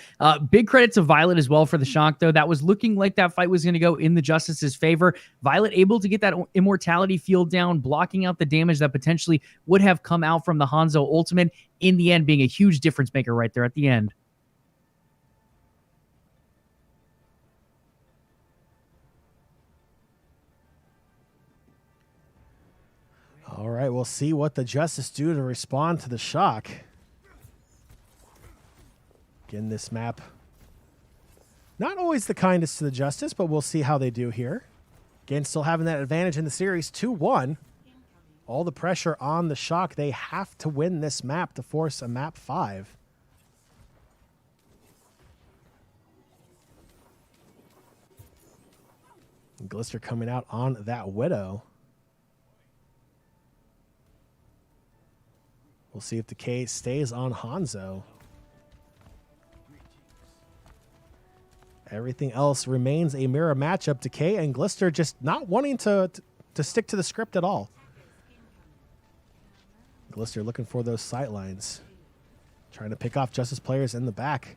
Big credit to Violet as well for the Shock, though. That was looking like that fight was going to go in the Justice's favor. Violet able to get that immortality field down, blocking out the damage that potentially would have come out from the Hanzo ultimate, in the end being a huge difference maker right there at the end. All right, we'll see what the Justice do to respond to the Shock. Again, this map, not always the kindest to the Justice, but we'll see how they do here. Again, still having that advantage in the series, 2-1. All the pressure on the Shock. They have to win this map to force a map 5. And Glister coming out on that Widow. We'll see if Decay stays on Hanzo. Everything else remains a mirror matchup. Decay and Glister just not wanting to stick to the script at all. Glister looking for those sight lines. Trying to pick off Justice players in the back.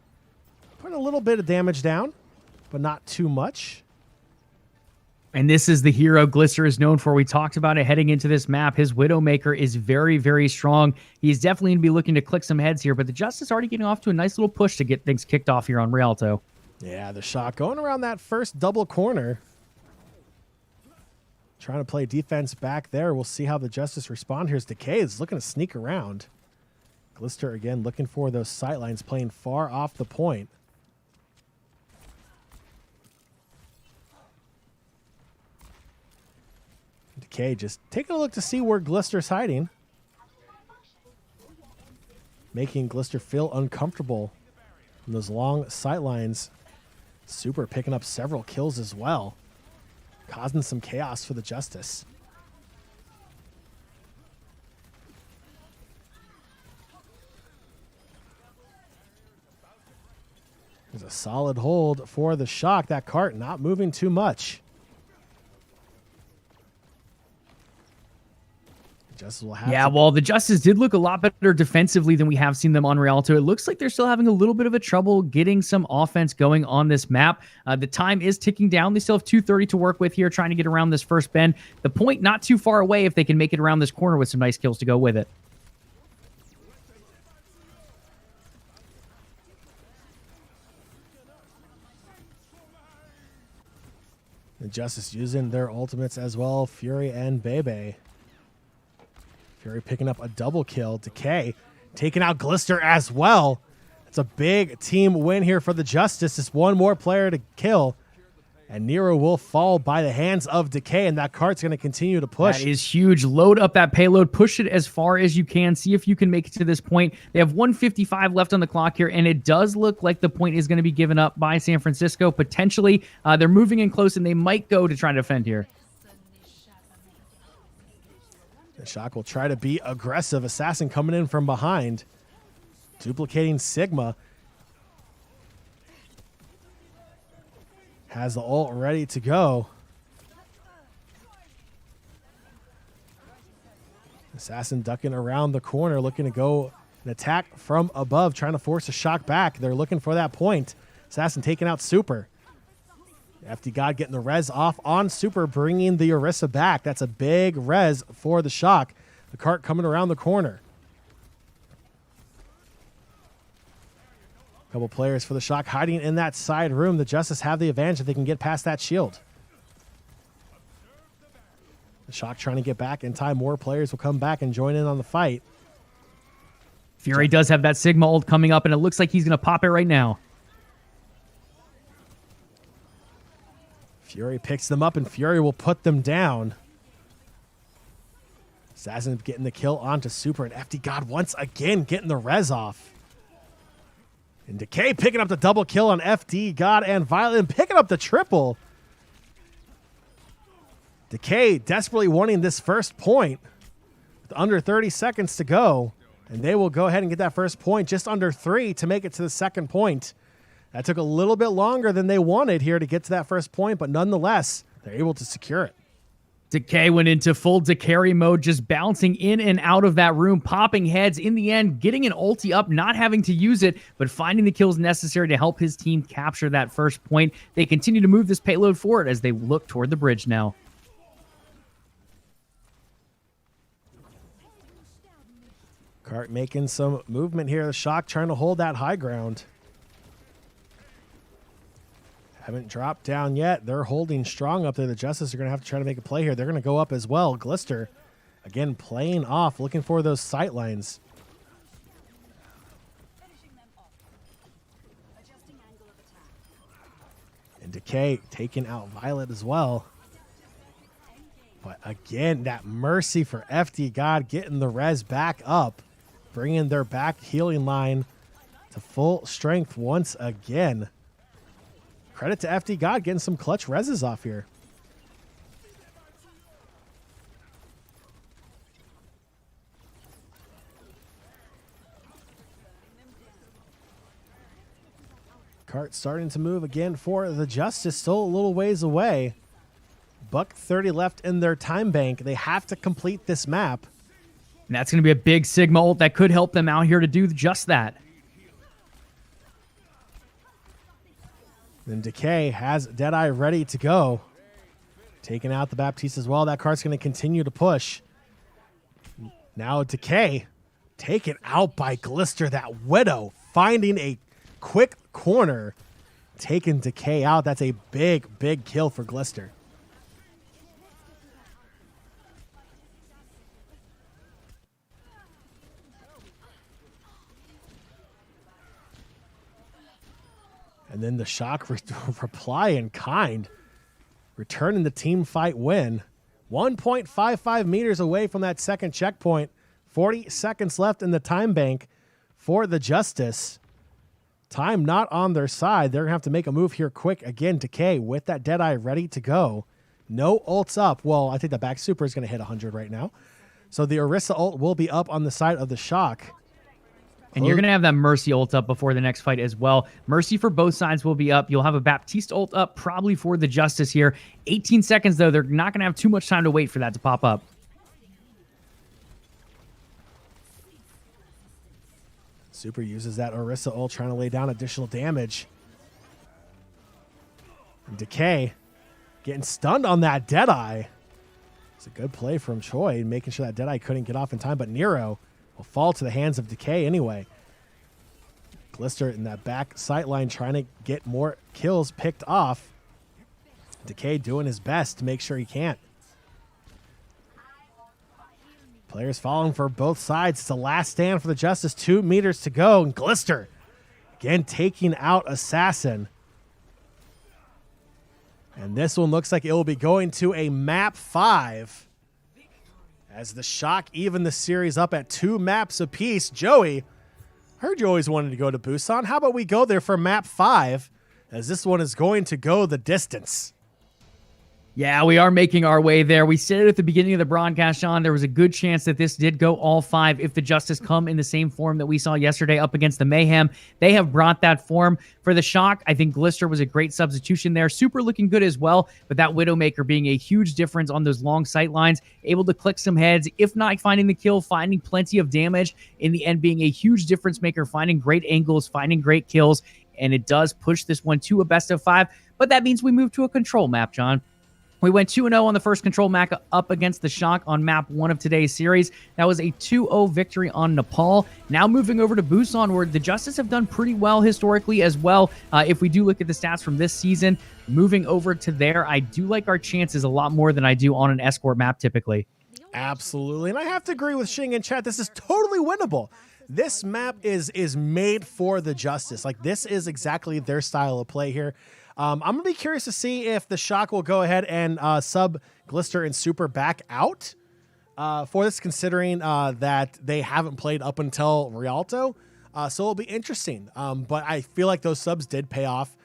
Putting a little bit of damage down, but not too much. And this is the hero Glister is known for. We talked about it heading into this map. His Widowmaker is very, very strong. He's definitely going to be looking to click some heads here, but the Justice already getting off to a nice little push to get things kicked off here on Rialto. Yeah, the Shock going around that first double corner. Trying to play defense back there. We'll see how the Justice respond. Here's Decay is looking to sneak around. Glister again looking for those sightlines, playing far off the point. Decay just taking a look to see where Glister's hiding. Making Glister feel uncomfortable in those long sightlines. Super picking up several kills as well. Causing some chaos for the Justice. There's a solid hold for the Shock. That cart not moving too much. Justice will have well, the Justice did look a lot better defensively than we have seen them on Rialto. It looks like they're still having a little bit of a trouble getting some offense going on this map. The time is ticking down. They still have 2:30 to work with here, trying to get around this first bend. The point not too far away if they can make it around this corner with some nice kills to go with it. The Justice using their ultimates as well, Fury and Bebe. Fury picking up a double kill. Decay taking out Glister as well. It's a big team win here for the Justice. Just one more player to kill. And Nero will fall by the hands of Decay, and that cart's going to continue to push. That is huge. Load up that payload. Push it as far as you can. See if you can make it to this point. They have 1:55 left on the clock here, and it does look like the point is going to be given up by San Francisco. Potentially, they're moving in close, and they might go to try to defend here. The Shock will try to be aggressive. Assassin coming in from behind. Duplicating Sigma. Has the ult ready to go. Assassin ducking around the corner, looking to go an attack from above, trying to force a Shock back. They're looking for that point. Assassin taking out Super. FD God getting the res off on Super, bringing the Orisa back. That's a big res for the Shock. The cart coming around the corner. A couple players for the Shock hiding in that side room. The Justice have the advantage if they can get past that shield. The Shock trying to get back in time. More players will come back and join in on the fight. Fury does have that Sigma ult coming up, and it looks like he's going to pop it right now. Fury picks them up, and Fury will put them down. Assassin getting the kill onto Super, and FD God once again getting the res off. And Decay picking up the double kill on FD God and Violet, and picking up the triple. Decay desperately wanting this first point with under 30 seconds to go, and they will go ahead and get that first point, just under 3 to make it to the second point. That took a little bit longer than they wanted here to get to that first point, but nonetheless, they're able to secure it. Decay went into full Decay mode, just bouncing in and out of that room, popping heads. In the end, getting an ulti up, not having to use it, but finding the kills necessary to help his team capture that first point. They continue to move this payload forward as they look toward the bridge now. Cart making some movement here. The Shock trying to hold that high ground. Haven't dropped down yet. They're holding strong up there. The Justice are going to have to try to make a play here. They're going to go up as well. Glister, again, playing off, looking for those sight lines. And Decay taking out Violet as well. But again, that Mercy for FD God getting the res back up. Bringing their back healing line to full strength once again. Credit to FD God getting some clutch reses off here. Cart starting to move again for the Justice, still a little ways away. Buck 30 left in their time bank. They have to complete this map. And that's going to be a big Sigma ult that could help them out here to do just that. Then Decay has Deadeye ready to go. Taking out the Baptiste as well. That cart's going to continue to push. Now Decay taken out by Glister. That Widow finding a quick corner. Taking Decay out. That's a big, big kill for Glister. And then the Shock reply in kind, returning the team fight win. 1.55 meters away from that second checkpoint. 40 seconds left in the time bank for the Justice. Time not on their side. They're going to have to make a move here quick. Again, Decay with that Deadeye ready to go. No ults up. Well, I think the back super is going to hit 100 right now. So the Orisa ult will be up on the side of the Shock. And you're going to have that Mercy ult up before the next fight as well. Mercy for both sides will be up. You'll have a Baptiste ult up probably for the Justice here. 18 seconds, though. They're not going to have too much time to wait for that to pop up. Super uses that Orisa ult, trying to lay down additional damage. And Decay getting stunned on that Deadeye. It's a good play from Choi, making sure that Deadeye couldn't get off in time, but Nero will fall to the hands of Decay anyway. Glister in that back sight line trying to get more kills picked off. Decay doing his best to make sure he can't. Players falling for both sides. It's a last stand for the Justice. 2 meters to go. And Glister again taking out Assassin. And this one looks like it will be going to a map 5. As the Shock even the series up at 2 maps apiece. Joey, heard you always wanted to go to Busan. How about we go there for map 5, as this one is going to go the distance. Yeah, we are making our way there. We said it at the beginning of the broadcast, Sean. There was a good chance that this did go all 5 if the Justice come in the same form that we saw yesterday up against the Mayhem. They have brought that form. For the Shock, I think Glister was a great substitution there. Super looking good as well, but that Widowmaker being a huge difference on those long sight lines, able to click some heads, if not finding the kill, finding plenty of damage. In the end, being a huge difference maker, finding great angles, finding great kills, and it does push this one to a best of 5, but that means we move to a control map, John. We went 2-0 on the first control map up against the Shock on map 1 of today's series. That was a 2-0 victory on Nepal. Now moving over to Busan, where the Justice have done pretty well historically as well. If we do look at the stats from this season, moving over to there, I do like our chances a lot more than I do on an escort map typically. Absolutely. And I have to agree with Shing in chat. This is totally winnable. This map is made for the Justice. Like, this is exactly their style of play here. I'm going to be curious to see if the Shock will go ahead and sub Glister and Super back out for this, considering that they haven't played up until Rialto. So it'll be interesting. But I feel like those subs did pay off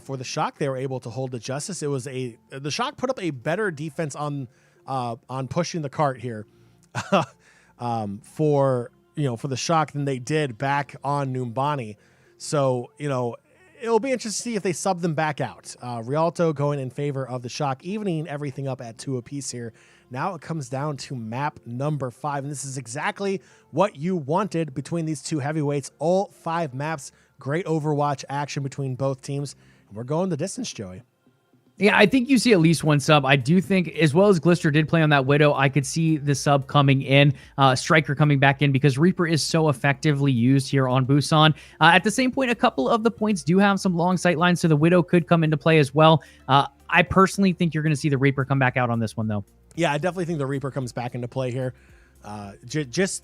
for the Shock. They were able to hold the Justice. The Shock put up a better defense on pushing the cart here for the Shock than they did back on Numbani. So, it'll be interesting to see if they sub them back out. Rialto going in favor of the Shock, evening everything up at 2 apiece here. Now it comes down to map number 5, and this is exactly what you wanted between these two heavyweights. All 5 maps, great Overwatch action between both teams. And we're going the distance, Joey. Yeah, I think you see at least one sub. I do think, as well as Glister did play on that Widow, I could see the sub coming in, Striker coming back in, because Reaper is so effectively used here on Busan. At the same point, a couple of the points do have some long sight lines, so the Widow could come into play as well. I personally think you're going to see the Reaper come back out on this one, though. Yeah, I definitely think the Reaper comes back into play here. Just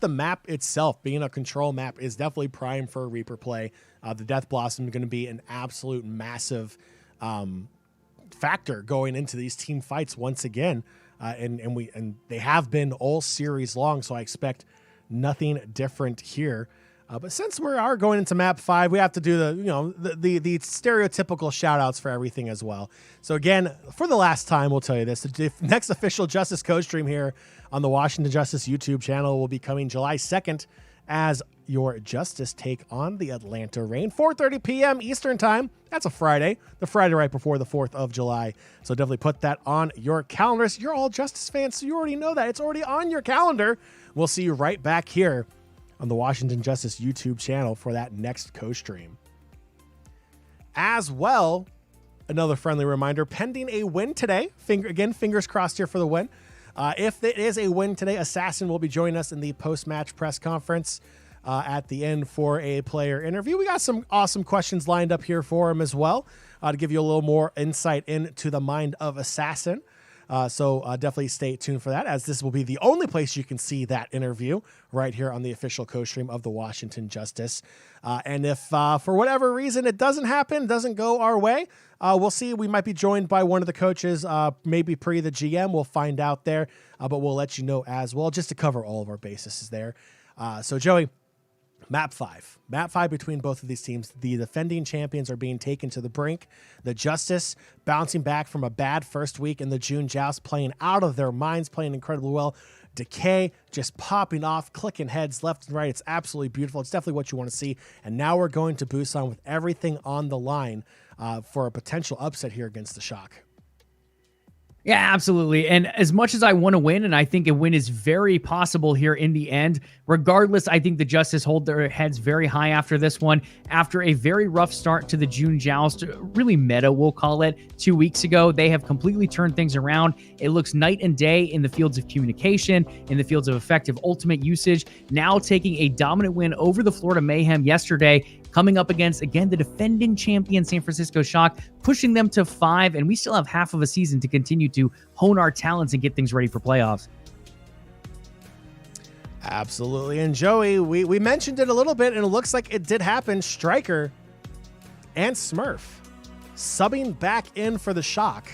the map itself, being a control map, is definitely prime for a Reaper play. The Death Blossom is going to be an absolute massive factor going into these team fights once again, and they have been all series long, so I expect nothing different here. But since we are going into map 5, we have to do the stereotypical shout outs for everything as well. So again, for the last time, we'll tell you this: the next official Justice co-stream here on the Washington Justice YouTube channel will be coming July 2nd as your Justice take on the Atlanta Reign, 4:30 p.m. Eastern time. That's a Friday, the Friday right before the 4th of July. So definitely put that on your calendars. You're all Justice fans, so you already know that. It's already on your calendar. We'll see you right back here on the Washington Justice YouTube channel for that next co-stream. As well, another friendly reminder, pending a win today, fingers crossed here for the win. If it is a win today, Assassin will be joining us in the post-match press conference at the end for a player interview. We got some awesome questions lined up here for him as well to give you a little more insight into the mind of Assassin. So definitely stay tuned for that, as this will be the only place you can see that interview right here on the official co-stream of the Washington Justice. And if for whatever reason it doesn't happen, doesn't go our way, we'll see. We might be joined by one of the coaches, maybe pre the GM. We'll find out there, but we'll let you know as well, just to cover all of our bases there. So Joey, Map 5. Map 5 between both of these teams. The defending champions are being taken to the brink. The Justice bouncing back from a bad first week in the June Joust, playing out of their minds, playing incredibly well. Decay just popping off, clicking heads left and right. It's absolutely beautiful. It's definitely what you want to see. And now we're going to Busan with everything on the line for a potential upset here against the Shock. Yeah, absolutely. And as much as I want to win, and I think a win is very possible here in the end, regardless, I think the Justice hold their heads very high after this one. After a very rough start to the June Joust, really meta, we'll call it, 2 weeks ago, they have completely turned things around. It looks night and day in the fields of communication, in the fields of effective ultimate usage. Now taking a dominant win over the Florida Mayhem yesterday, coming up against, again, the defending champion San Francisco Shock, pushing them to 5, and we still have half of a season to continue to hone our talents and get things ready for playoffs. Absolutely. And Joey, we mentioned it a little bit, and it looks like it did happen. Striker and Smurf subbing back in for the Shock.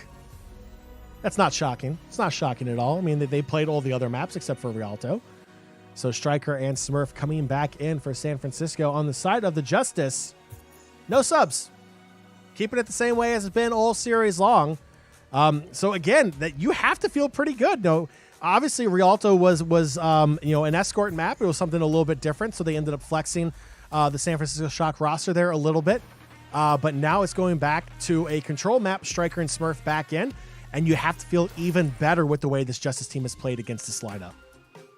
That's not shocking. It's not shocking at all. I mean, they played all the other maps except for Rialto. So Striker and Smurf coming back in for San Francisco. On the side of the Justice, no subs. Keeping it the same way as it's been all series long. So again, that you have to feel pretty good. No, obviously Rialto was an escort map. It was something a little bit different, so they ended up flexing the San Francisco Shock roster there a little bit. But now it's going back to a control map, Striker and Smurf back in, and you have to feel even better with the way this Justice team has played against this lineup.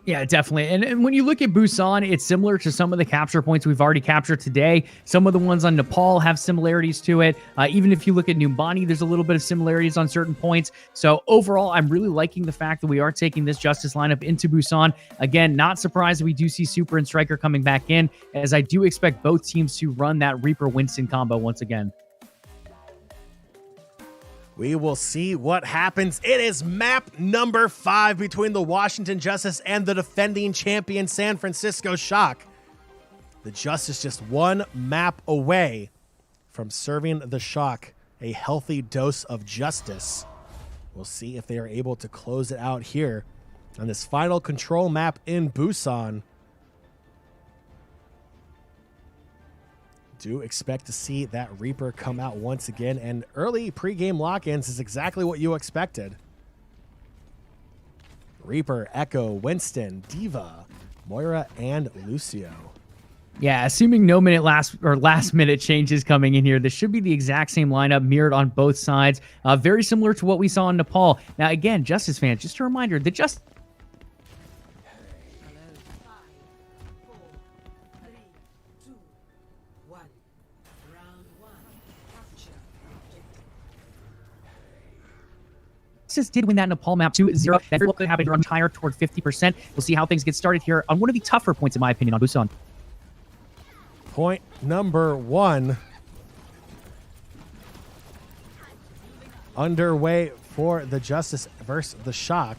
Yeah, definitely. And when you look at Busan, it's similar to some of the capture points we've already captured today. Some of the ones on Nepal have similarities to it. Even if you look at Numbani, there's a little bit of similarities on certain points. So overall, I'm really liking the fact that we are taking this Justice lineup into Busan. Again, not surprised that we do see Super and Striker coming back in, as I do expect both teams to run that Reaper-Winston combo once again. We will see what happens. It is map number 5 between the Washington Justice and the defending champion San Francisco Shock. The Justice just one map away from serving the Shock a healthy dose of justice. We'll see if they are able to close it out here on this final control map in Busan. Do expect to see that Reaper come out once again, and early pregame lock-ins is exactly what you expected. Reaper, Echo, Winston, Diva, Moira, and Lucio. Yeah, assuming no last minute changes coming in here, this should be the exact same lineup mirrored on both sides. Very similar to what we saw in Nepal. Now, again, Justice fans, just a reminder, the Justice did win that Nepal map 2-0. That will happen to run higher toward 50%. We'll see how things get started here on one of the tougher points, in my opinion, on Busan. Point number 1 underway for the Justice versus the Shock.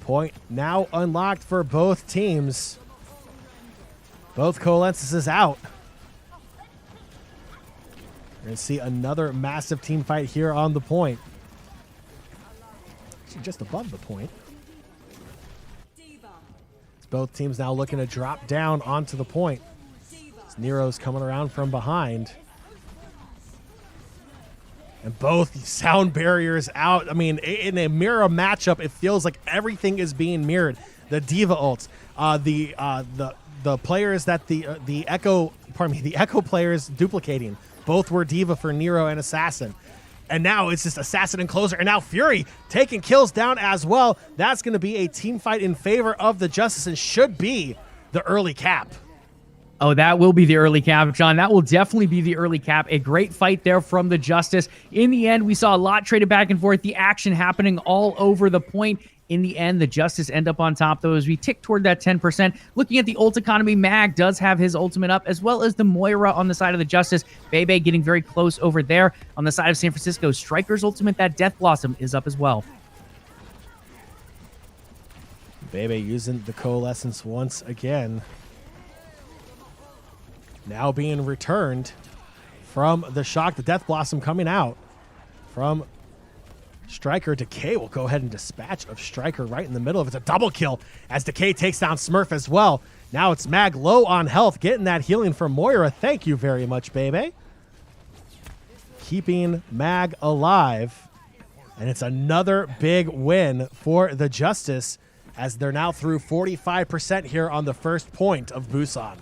Point now unlocked for both teams. Both Coalescences out. We're going to see another massive team fight here on the point. Actually, just above the point. It's both teams now looking to drop down onto the point. As Nero's coming around from behind. And both sound barriers out. I mean, in a mirror matchup, it feels like everything is being mirrored. The Diva ults, the players that the Echo players duplicating. Both were Diva for Nero and Assassin. And now it's just Assassin and Closer. And now Fury taking kills down as well. That's going to be a team fight in favor of the Justice and should be the early cap. Oh, that will be the early cap, John. That will definitely be the early cap. A great fight there from the Justice. In the end, we saw a lot traded back and forth. The action happening all over the point. In the end, the Justice end up on top, though, as we tick toward that 10%. Looking at the ult economy, Mag does have his ultimate up, as well as the Moira on the side of the Justice. Bebe getting very close over there. On the side of San Francisco, Striker's ultimate, that Death Blossom, is up as well. Bebe using the Coalescence once again. Now being returned from the Shock. The Death Blossom coming out from Striker. Decay will go ahead and dispatch of Striker right in the middle of it. It's a double kill as Decay takes down Smurf as well. Now it's Mag low on health, getting that healing from Moira. Thank you very much, Bebe. Keeping Mag alive. And it's another big win for the Justice as they're now through 45% here on the first point of Busan.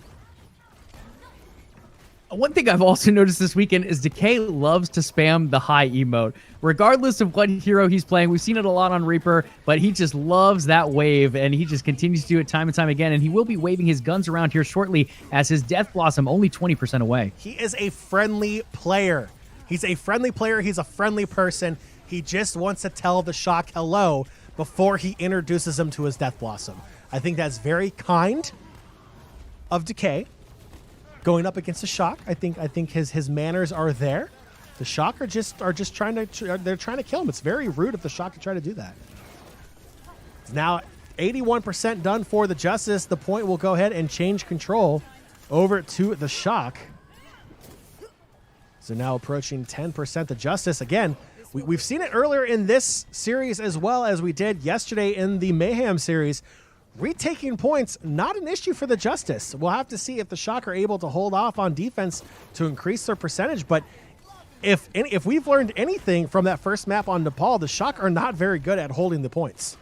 One thing I've also noticed this weekend is Decay loves to spam the high emote. Regardless of what hero he's playing, we've seen it a lot on Reaper, but he just loves that wave, and he just continues to do it time and time again, and he will be waving his guns around here shortly as his Death Blossom only 20% away. He is a friendly player. He's a friendly player. He's a friendly person. He just wants to tell the Shock hello before he introduces him to his Death Blossom. I think that's very kind of Decay. Going up against the Shock, I think his manners are there. The Shock are just trying to kill him. It's very rude of the Shock to try to do that. It's now 81% done for the Justice. The point will go ahead and change control over to the Shock. So now approaching 10%. The Justice again. We've seen it earlier in this series as well as we did yesterday in the Mayhem series. Retaking points, not an issue for the Justice. We'll have to see if the Shock are able to hold off on defense to increase their percentage. But if we've learned anything from that first map on Nepal, the Shock are not very good at holding the points.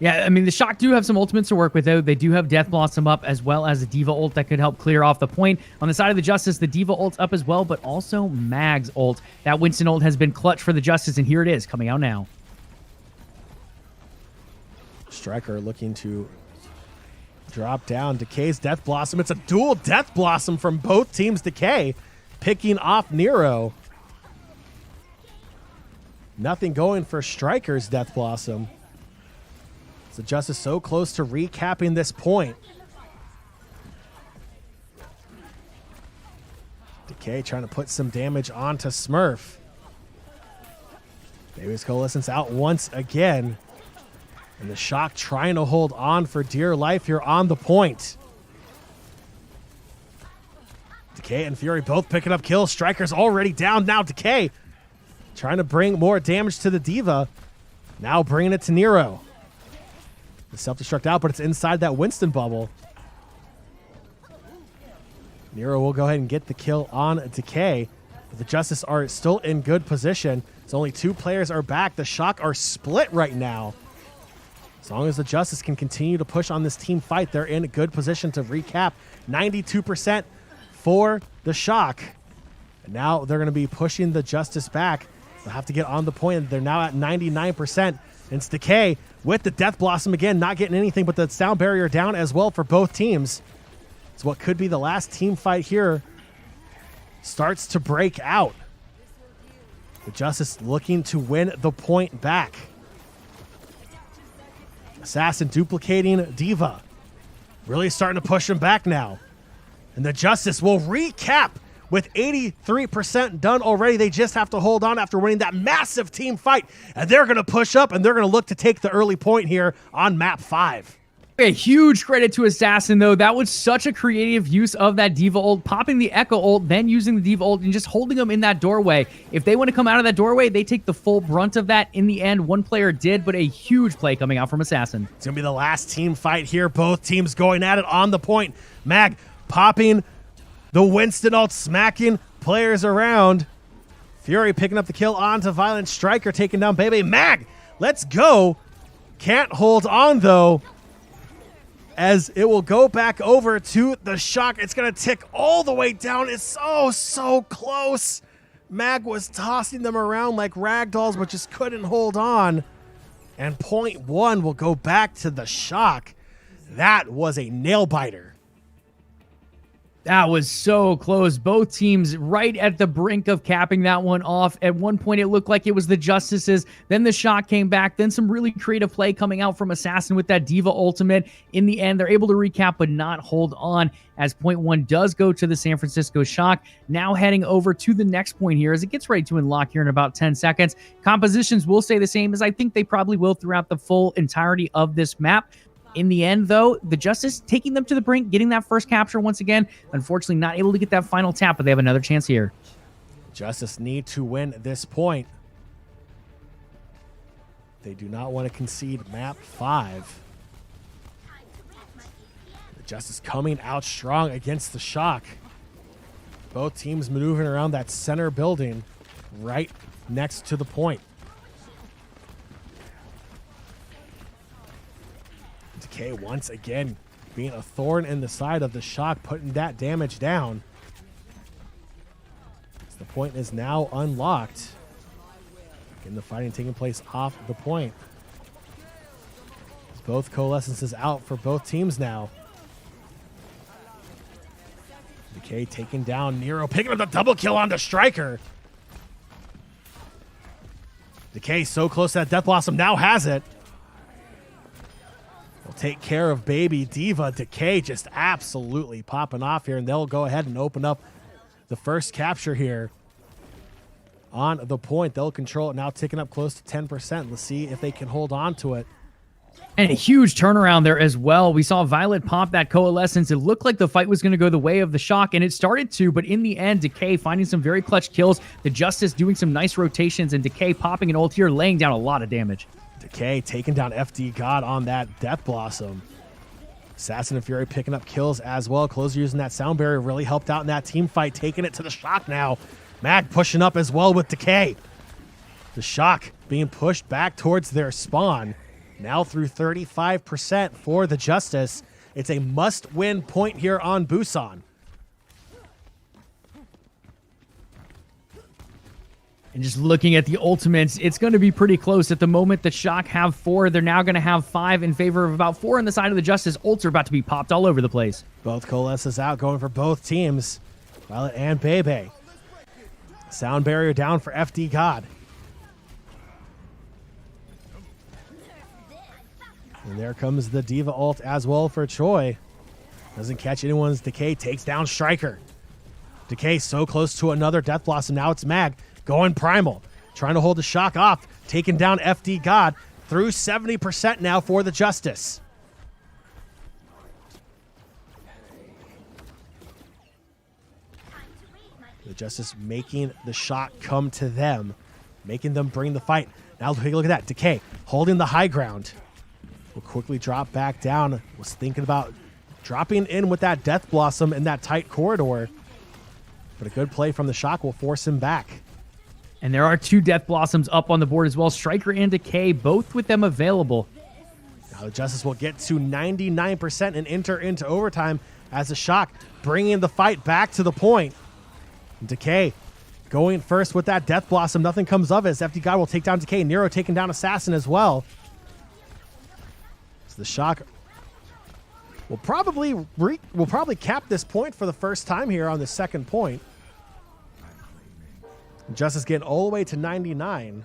Yeah, I mean, the Shock do have some ultimates to work with, though. They do have Death Blossom up, as well as a Diva ult that could help clear off the point. On the side of the Justice, the Diva ult's up as well, but also Mag's ult. That Winston ult has been clutch for the Justice, and here it is, coming out now. Striker looking to drop down Decay's Death Blossom. It's a dual Death Blossom from both teams. Decay picking off Nero. Nothing going for Striker's Death Blossom. So Justice so close to recapping this point. Decay trying to put some damage onto Smurf. Baby's Coalescence out once again. And the Shock trying to hold on for dear life here on the point. Decay and Fury both picking up kills. Striker's already down. Now Decay trying to bring more damage to the Diva. Now bringing it to Nero. The self-destruct out, but it's inside that Winston bubble. Nero will go ahead and get the kill on Decay. But the Justice are still in good position. So only 2 players are back. The Shock are split right now. As long as the Justice can continue to push on this team fight, they're in a good position to recap. 92% for the Shock. And now they're going to be pushing the Justice back. They'll have to get on the point. They're now at 99%. It's Decay with the Death Blossom again, not getting anything, but the sound barrier down as well for both teams. So what could be the last team fight here starts to break out. The Justice looking to win the point back. Assassin duplicating D.Va. Really starting to push him back now. And the Justice will recap with 83% done already. They just have to hold on after winning that massive team fight. And they're going to push up, and they're going to look to take the early point here on map 5. A huge credit to Assassin, though. That was such a creative use of that D.Va ult, popping the Echo ult, then using the D.Va ult, and just holding them in that doorway. If they want to come out of that doorway, they take the full brunt of that. In the end, one player did, but a huge play coming out from Assassin. It's going to be the last team fight here. Both teams going at it on the point. Mag popping the Winston ult, smacking players around. Fury picking up the kill onto Violent Striker, taking down Bebe. Mag, let's go. Can't hold on, though, as it will go back over to the Shock. It's going to tick all the way down. It's so close. Mag was tossing them around like ragdolls, but just couldn't hold on. And point 1 will go back to the Shock. That was a nail-biter. That was so close. Both teams right at the brink of capping that one off. At one point, it looked like it was the Justices. Then the Shock came back. Then some really creative play coming out from Assassin with that D.Va ultimate. In the end, they're able to recap but not hold on, as point 1 does go to the San Francisco Shock. Now heading over to the next point here as it gets ready to unlock here in about 10 seconds. Compositions will stay the same, as I think they probably will throughout the full entirety of this map. In the end, though, the Justice taking them to the brink, getting that first capture once again. Unfortunately, not able to get that final tap, but they have another chance here. Justice need to win this point. They do not want to concede map 5. The Justice coming out strong against the Shock. Both teams maneuvering around that center building right next to the point. Decay once again being a thorn in the side of the Shock, putting that damage down. As the point is now unlocked. Again, the fighting taking place off the point. As both coalescences out for both teams now. Decay taking down Nero, picking up the double kill on the Striker. Decay so close to that Death Blossom, now has it. Will take care of baby D.Va. Decay just absolutely popping off here, and they'll go ahead and open up the first capture here on the point. They'll control it now, ticking up close to 10%. Let's see if they can hold on to it. And a huge turnaround there as well. We saw Violet pop that Coalescence. It looked like the fight was going to go the way of the Shock, and it started to, but in the end, Decay finding some very clutch kills. The Justice doing some nice rotations, and Decay popping an ult here, laying down a lot of damage. Decay taking down FD God on that Death Blossom. Assassin and Fury picking up kills as well. Closer using that sound barrier really helped out in that team fight, taking it to the Shock now. Mag pushing up as well with Decay. The Shock being pushed back towards their spawn. Now through 35% for the Justice. It's a must-win point here on Busan. And just looking at the ultimates, it's going to be pretty close. At the moment, the Shock have 4. They're now going to have 5 in favor of about 4 on the side of the Justice. Ults are about to be popped all over the place. Both coalesces out, going for both teams. Violet and Bebe. Sound barrier down for FD God. And there comes the D.Va ult as well for Choi. Doesn't catch anyone's. Decay takes down Striker. Decay so close to another Death Blossom. Now it's Mag going primal. Trying to hold the Shock off. Taking down FD God. Through 70% now for the Justice. The Justice making the Shock come to them. Making them bring the fight. Now take a look at that. Decay holding the high ground. Will quickly drop back down. Was thinking about dropping in with that Death Blossom in that tight corridor. But a good play from the Shock will force him back. And there are 2 Death Blossoms up on the board as well. Striker and Decay, both with them available. Now the Justice will get to 99% and enter into overtime as a Shock bringing the fight back to the point. Decay going first with that Death Blossom. Nothing comes of it as FD God will take down Decay. Nero taking down Assassin as well. So the Shock will probably cap this point for the first time here on the second point. Justice getting all the way to 99.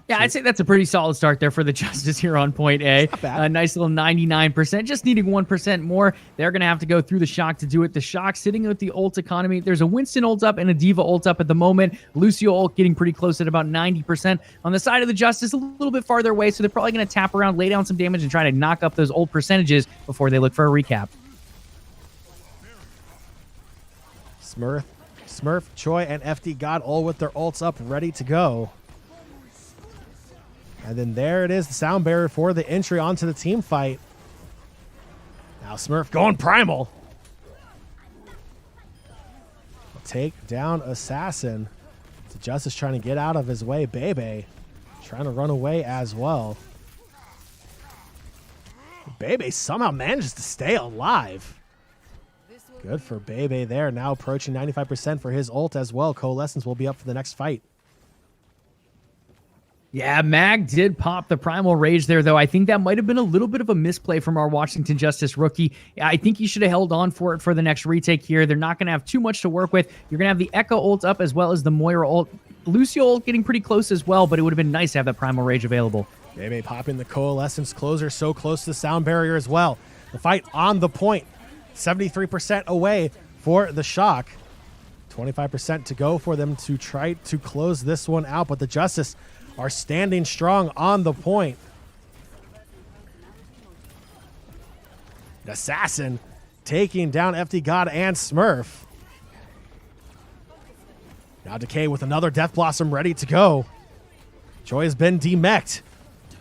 Yeah, I'd say that's a pretty solid start there for the Justice here on point A. A nice little 99%, just needing 1% more. They're going to have to go through the Shock to do it. The Shock sitting with the ult economy. There's a Winston ult up and a Diva ult up at the moment. Lucio ult getting pretty close at about 90%. On the side of the Justice, a little bit farther away, so they're probably going to tap around, lay down some damage, and try to knock up those ult percentages before they look for a recap. Smurf, Choi, and FD God all with their ults up, ready to go. And then there it is, the sound barrier for the entry onto the team fight. Now Smurf going primal. Take down Assassin. So Justice trying to get out of his way. Bebe trying to run away as well. Bebe somehow manages to stay alive. Good for Bebe there. Now approaching 95% for his ult as well. Coalescence will be up for the next fight. Yeah, Mag did pop the Primal Rage there, though. I think that might have been a little bit of a misplay from our Washington Justice rookie. I think he should have held on for it for the next retake here. They're not going to have too much to work with. You're going to have the Echo ult up as well as the Moira ult. Lucio ult getting pretty close as well, but it would have been nice to have that Primal Rage available. Bebe popping the Coalescence closer so close to the sound barrier as well. The fight on the point. 73% away for the Shock. 25% to go for them to try to close this one out, but the Justice are standing strong on the point. Assassin taking down FD God and Smurf. Now Decay with another Death Blossom ready to go. Joy has been demech'd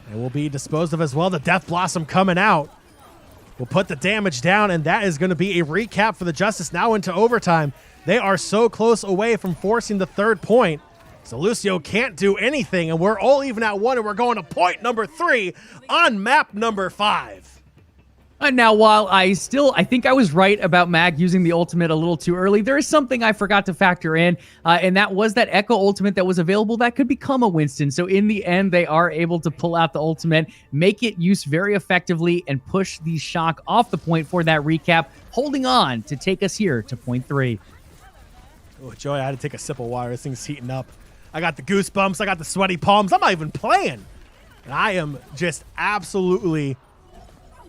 and will be disposed of as well. The Death Blossom coming out will put the damage down, and that is going to be a recap for the Justice now into overtime. They are so close away from forcing the third point. So Lucio can't do anything, and we're all even at 1, and we're going to point number 3 on map number 5. And now, while I think I was right about Mag using the ultimate a little too early, there is something I forgot to factor in, and that was that Echo ultimate that was available that could become a Winston. So in the end, they are able to pull out the ultimate, make it used very effectively, and push the Shock off the point for that recap, holding on to take us here to point 3. Oh, Joy, I had to take a sip of water. This thing's heating up. I got the goosebumps. I got the sweaty palms. I'm not even playing. And I am just absolutely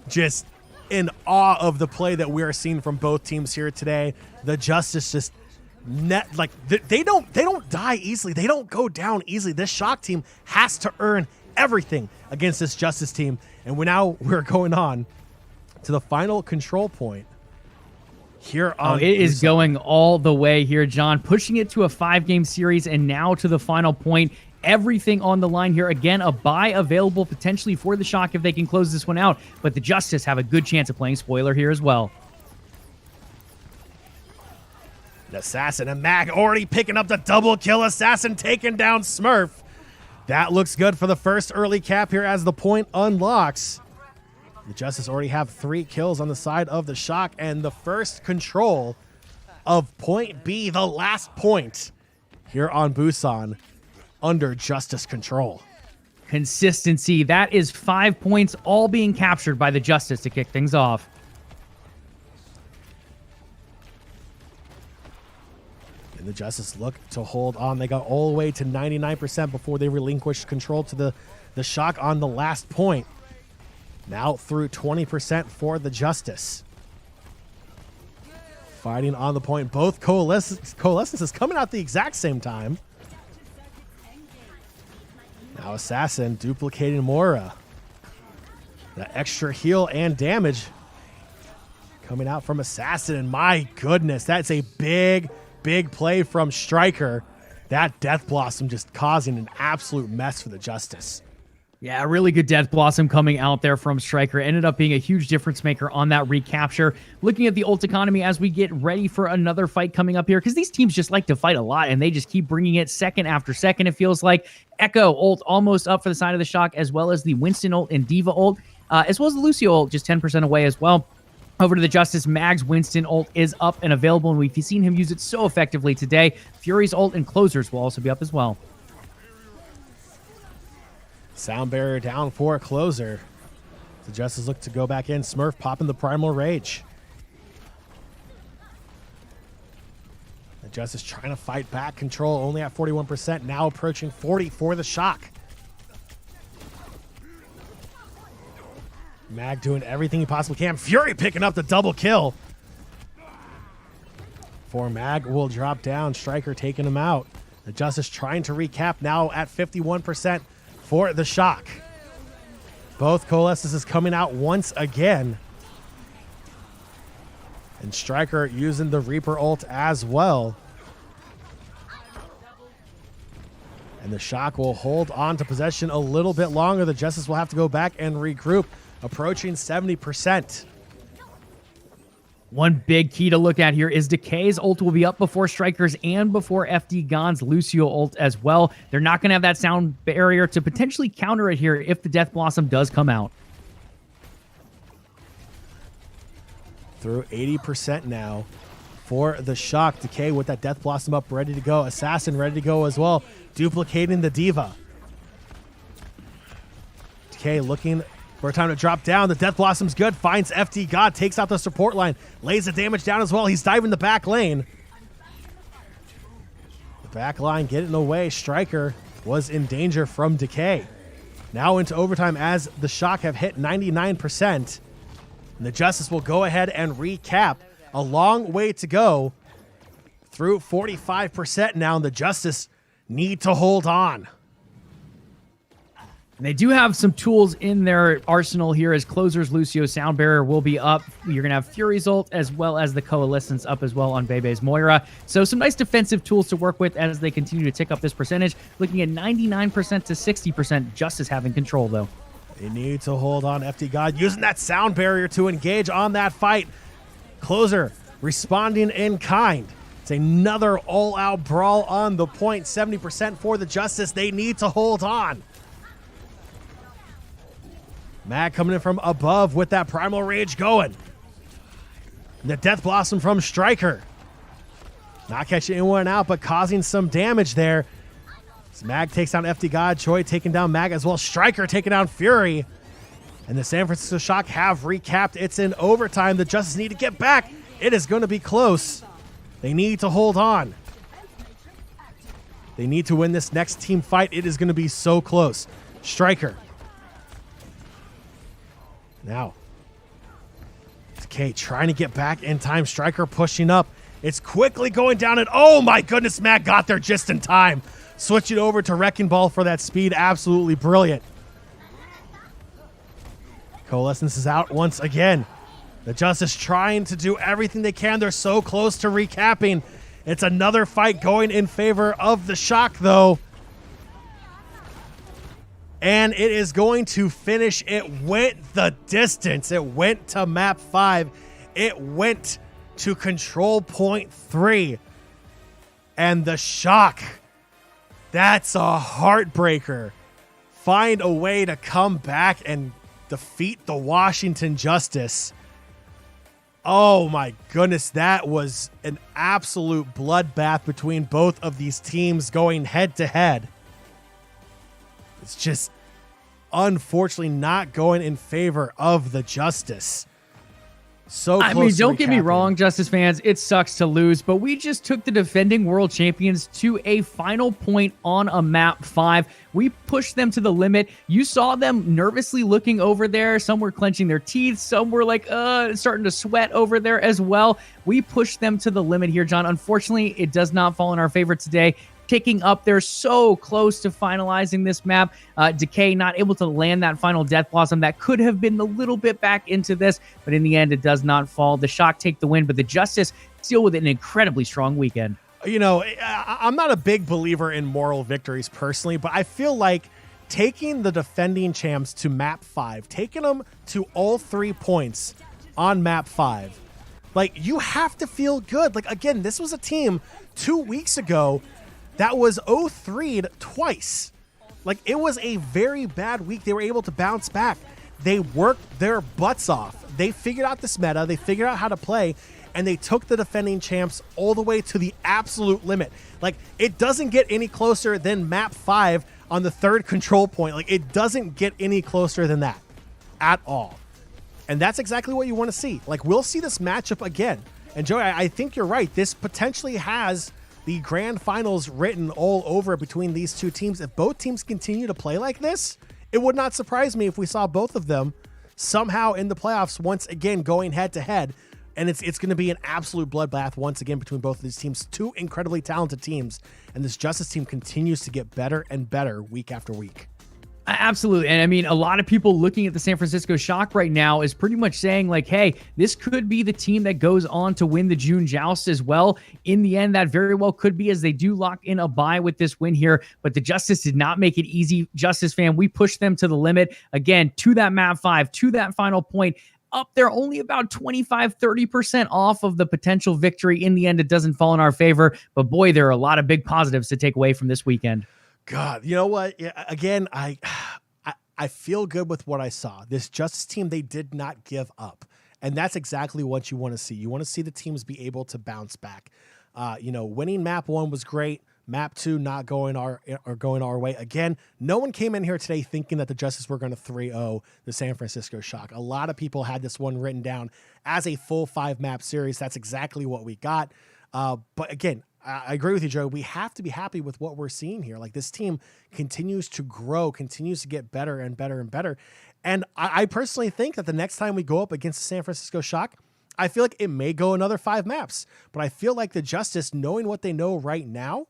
just in awe of the play that we are seeing from both teams here today. The Justice just they don't die easily. They don't go down easily. This Shock team has to earn everything against this Justice team. And we're going on to the final control point. Here on it is going all the way here, John, pushing it to a 5-game series and now to the final point. Everything on the line here. Again, a buy available potentially for the Shock if they can close this one out, but the Justice have a good chance of playing spoiler here as well. The Assassin and Mag already picking up the double kill. Assassin taking down Smurf. That looks good for the first early cap here as the point unlocks. The Justice already have 3 kills on the side of the Shock, and the first control of point B, the last point here on Busan, under Justice control. Consistency. That is 5 points, all being captured by the Justice to kick things off. And the Justice look to hold on. They got all the way to 99% before they relinquished control to the Shock on the last point. Now through 20% for the Justice. Fighting on the point. Both Coalescences coming out the exact same time. Now Assassin duplicating Moira. The extra heal and damage coming out from Assassin. And my goodness, that's a big play from Striker. That Death Blossom just causing an absolute mess for the Justice. Yeah, a really good Death Blossom coming out there from Striker. Ended up being a huge difference maker on that recapture. Looking at the ult economy as we get ready for another fight coming up here, because these teams just like to fight a lot, and they just keep bringing it second after second, it feels like. Echo ult almost up for the side of the Shock, as well as the Winston ult and Diva ult, as well as the Lucio ult, just 10% away as well. Over to the Justice, Mag's Winston ult is up and available, and we've seen him use it so effectively today. Fury's ult and Closers will also be up as well. Sound barrier down for a Closer. The Justice look to go back in. Smurf popping the Primal Rage. The Justice trying to fight back. Control only at 41%. Now approaching 40 for the Shock. Mag doing everything he possibly can. Fury picking up the double kill. For Mag will drop down. Striker taking him out. The Justice trying to recap now at 51%. For the Shock. Both Coalescences coming out once again. And Striker using the Reaper ult as well. And the Shock will hold on to possession a little bit longer. The Justice will have to go back and regroup, approaching 70%. One big key to look at here is Decay's ult will be up before Striker's and before FD Gon's Lucio ult as well. They're not going to have that sound barrier to potentially counter it here if the Death Blossom does come out. Through 80% now for the Shock. Decay with that Death Blossom up, ready to go. Assassin ready to go as well. Duplicating the Diva. Decay looking for a time to drop down. The Death Blossom's good. Finds FD God. Takes out the support line. Lays the damage down as well. He's diving the back lane. The back line getting away. Striker was in danger from Decay. Now into overtime as the Shock have hit 99%. And the Justice will go ahead and recap. A long way to go. Through 45% now. And the Justice need to hold on. And they do have some tools in their arsenal here as Closers, Lucio, Sound Barrier will be up. You're going to have Fury's ult as well as the Coalescence up as well on Bebe's Moira. So some nice defensive tools to work with as they continue to tick up this percentage. Looking at 99% to 60%. Justice having control, though. They need to hold on. FD God using that Sound Barrier to engage on that fight. Closer responding in kind. It's another all-out brawl on the point. 70% for the Justice. They need to hold on. Mag coming in from above with that Primal Rage going. The Death Blossom from Striker. Not catching anyone out, but causing some damage there. As Mag takes down FD God. Choi taking down Mag as well. Striker taking down Fury. And the San Francisco Shock have recapped. It's in overtime. The Justice need to get back. It is going to be close. They need to hold on. They need to win this next team fight. It is going to be so close. Striker. Now, Decay trying to get back in time. Striker pushing up. It's quickly going down, and oh my goodness, Matt got there just in time. Switching over to Wrecking Ball for that speed. Absolutely brilliant. Coalescence is out once again. The Justice trying to do everything they can. They're so close to recapping. It's another fight going in favor of the Shock, though. And it is going to finish. It went the distance. It went to map 5. It went to control point 3. And the Shock, that's a heartbreaker. Find a way to come back and defeat the Washington Justice. Oh my goodness, that was an absolute bloodbath between both of these teams going head to head. It's just unfortunately not going in favor of the Justice. So close. I mean, don't get me wrong, Justice fans, it sucks to lose, but we just took the defending world champions to a final point on a map 5. We pushed them to the limit. You saw them nervously looking over there. Some were clenching their teeth. Some were like, starting to sweat over there as well. We pushed them to the limit here, John. Unfortunately, it does not fall in our favor today. Ticking up, they're so close to finalizing this map. Decay not able to land that final Death Blossom. That could have been a little bit back into this, but in the end, it does not fall. The Shock take the win, but the Justice deal with an incredibly strong weekend. You know, I'm not a big believer in moral victories personally, but I feel like taking the defending champs to map 5, taking them to all 3 points on map 5. Like, you have to feel good. Like, again, this was a team 2 weeks ago that was 0-3'd twice. Like, it was a very bad week. They were able to bounce back. They worked their butts off. They figured out this meta. They figured out how to play, and they took the defending champs all the way to the absolute limit. Like, it doesn't get any closer than map 5 on the 3rd control point. Like, it doesn't get any closer than that at all. And that's exactly what you want to see. Like, we'll see this matchup again. And Joey, I think you're right. This potentially has the grand finals written all over between these two teams. If both teams continue to play like this, it would not surprise me if we saw both of them somehow in the playoffs once again going head to head. And it's going to be an absolute bloodbath once again between both of these teams. Two incredibly talented teams. And this Justice team continues to get better and better week after week. Absolutely. And I mean, a lot of people looking at the San Francisco Shock right now is pretty much saying like, hey, this could be the team that goes on to win the June Joust as well. In the end, that very well could be, as they do lock in a bye with this win here. But the Justice did not make it easy. Justice fan, we pushed them to the limit. Again, to that map 5, to that final point. Up there, only about 25-30% off of the potential victory. In the end, it doesn't fall in our favor. But boy, there are a lot of big positives to take away from this weekend. God, you know what? Yeah, again, I feel good with what I saw. This Justice team, they did not give up. And that's exactly what you want to see. You want to see the teams be able to bounce back. Winning map 1 was great. Map 2 not going our way. Again, no one came in here today thinking that the Justice were going to 3-0 the San Francisco Shock. A lot of people had this one written down as a full 5-map series. That's exactly what we got. But again, I agree with you, Joe. We have to be happy with what we're seeing here. Like, this team continues to grow, continues to get better and better and better. And I personally think that the next time we go up against the San Francisco Shock, I feel like it may go another 5 maps. But I feel like the Justice, knowing what they know right now,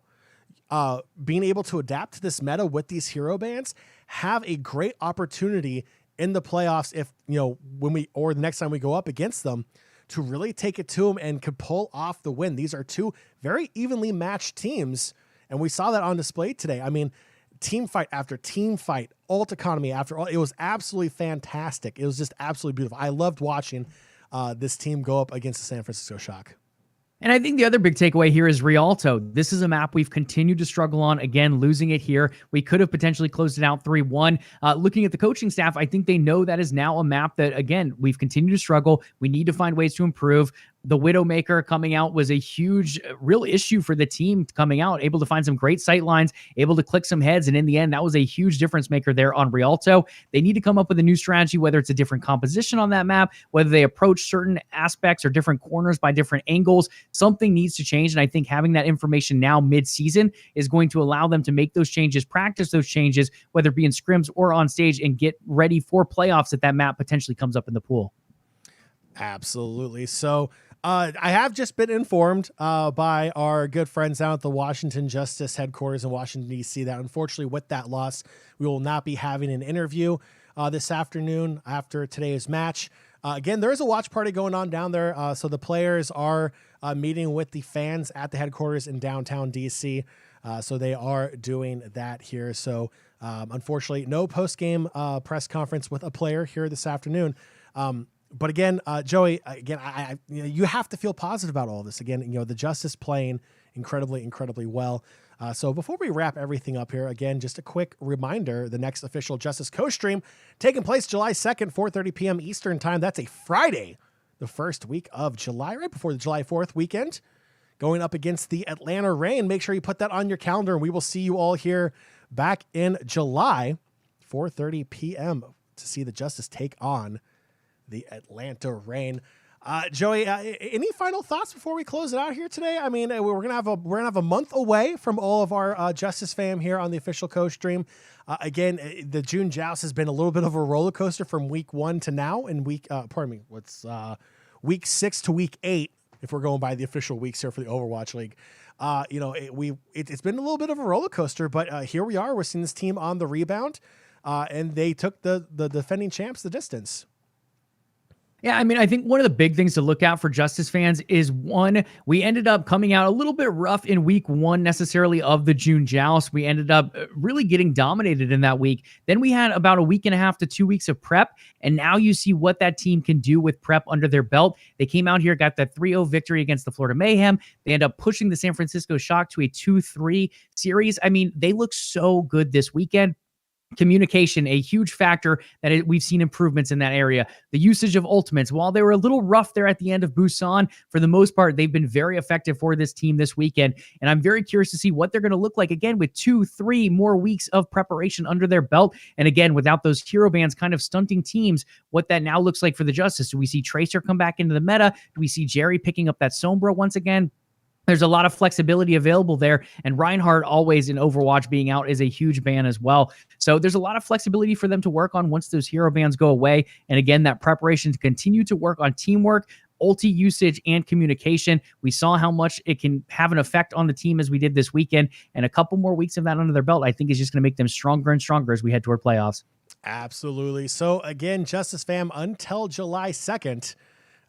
being able to adapt to this meta with these hero bands, have a great opportunity in the playoffs if, the next time we go up against them, to really take it to them and could pull off the win. These are two very evenly matched teams, and we saw that on display today. I mean, team fight after team fight, ult economy after all. It was absolutely fantastic. It was just absolutely beautiful. I loved watching this team go up against the San Francisco Shock. And I think the other big takeaway here is Rialto. This is a map we've continued to struggle on. Again, losing it here. We could have potentially closed it out 3-1. Looking at the coaching staff, I think they know that is now a map that, again, we've continued to struggle. We need to find ways to improve. The Widowmaker coming out was a huge, real issue for the team coming out, able to find some great sight lines, able to click some heads. And in the end, that was a huge difference maker there on Rialto. They need to come up with a new strategy, whether it's a different composition on that map, whether they approach certain aspects or different corners by different angles. Something needs to change. And I think having that information now mid-season is going to allow them to make those changes, practice those changes, whether it be in scrims or on stage, and get ready for playoffs if that map potentially comes up in the pool. Absolutely. So I have just been informed by our good friends down at the Washington Justice headquarters in Washington, D.C. that unfortunately with that loss, we will not be having an interview this afternoon after today's match. Again, there is a watch party going on down there. So the players are meeting with the fans at the headquarters in downtown D.C. So they are doing that here. So unfortunately, no post-game press conference with a player here this afternoon. But again, Joey, you have to feel positive about all this. Again, the Justice playing incredibly, incredibly well. So before we wrap everything up here, again, just a quick reminder, the next official Justice co-stream taking place July 2nd, 4:30 p.m. Eastern time. That's a Friday, the first week of July, right before the July 4th weekend, going up against the Atlanta Reign. Make sure you put that on your calendar, and we will see you all here back in July, 4:30 p.m. to see the Justice take on the Atlanta Reign. Joey, any final thoughts before we close it out here today? I mean, we're gonna have a month away from all of our Justice fam here on the official co-stream. Again, the June Joust has been a little bit of a roller coaster from week 1 to now, and week 6 to week 8, if we're going by the official weeks here for the Overwatch League. It's been a little bit of a roller coaster, but here we are. We're seeing this team on the rebound, and they took the defending champs the distance. Yeah, I mean, I think one of the big things to look out for Justice fans is one, we ended up coming out a little bit rough in week 1 necessarily of the June Joust. We ended up really getting dominated in that week. Then we had about a week and a half to 2 weeks of prep, and now you see what that team can do with prep under their belt. They came out here, got that 3-0 victory against the Florida Mayhem. They end up pushing the San Francisco Shock to a 2-3 series. I mean, they look so good this weekend. Communication, a huge factor that we've seen improvements in that area. The usage of ultimates, while they were a little rough there at the end of Busan, for the most part, they've been very effective for this team this weekend. And I'm very curious to see what they're going to look like again with 2-3 more weeks of preparation under their belt. And again, without those hero bands kind of stunting teams, what that now looks like for the Justice. Do we see Tracer come back into the meta? Do we see Jerry picking up that Sombra once again? There's a lot of flexibility available there, and Reinhardt always in Overwatch being out is a huge ban as well. So there's a lot of flexibility for them to work on once those hero bans go away. And again, that preparation to continue to work on teamwork, ulti usage, and communication. We saw how much it can have an effect on the team as we did this weekend, and a couple more weeks of that under their belt, I think, is just going to make them stronger and stronger as we head toward playoffs. Absolutely. So again, Justice fam, until July 2nd,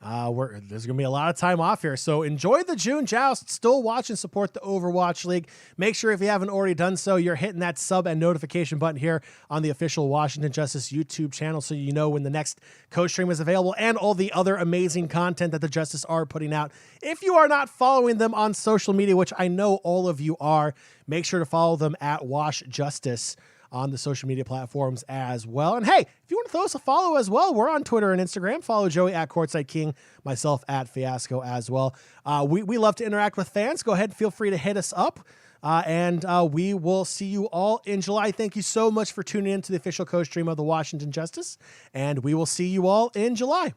there's going to be a lot of time off here. So enjoy the June Joust. Still watch and support the Overwatch League. Make sure if you haven't already done so, you're hitting that sub and notification button here on the official Washington Justice YouTube channel so you know when the next coach stream is available and all the other amazing content that the Justice are putting out. If you are not following them on social media, which I know all of you are, make sure to follow them at Wash Justice on the social media platforms as well. And hey, if you want to throw us a follow as well, we're on Twitter and Instagram. Follow Joey at Courtside King, myself at Fiasco as well. We love to interact with fans. Go ahead and feel free to hit us up. And we will see you all in July. Thank you so much for tuning in to the official coach stream of the Washington Justice. And we will see you all in July.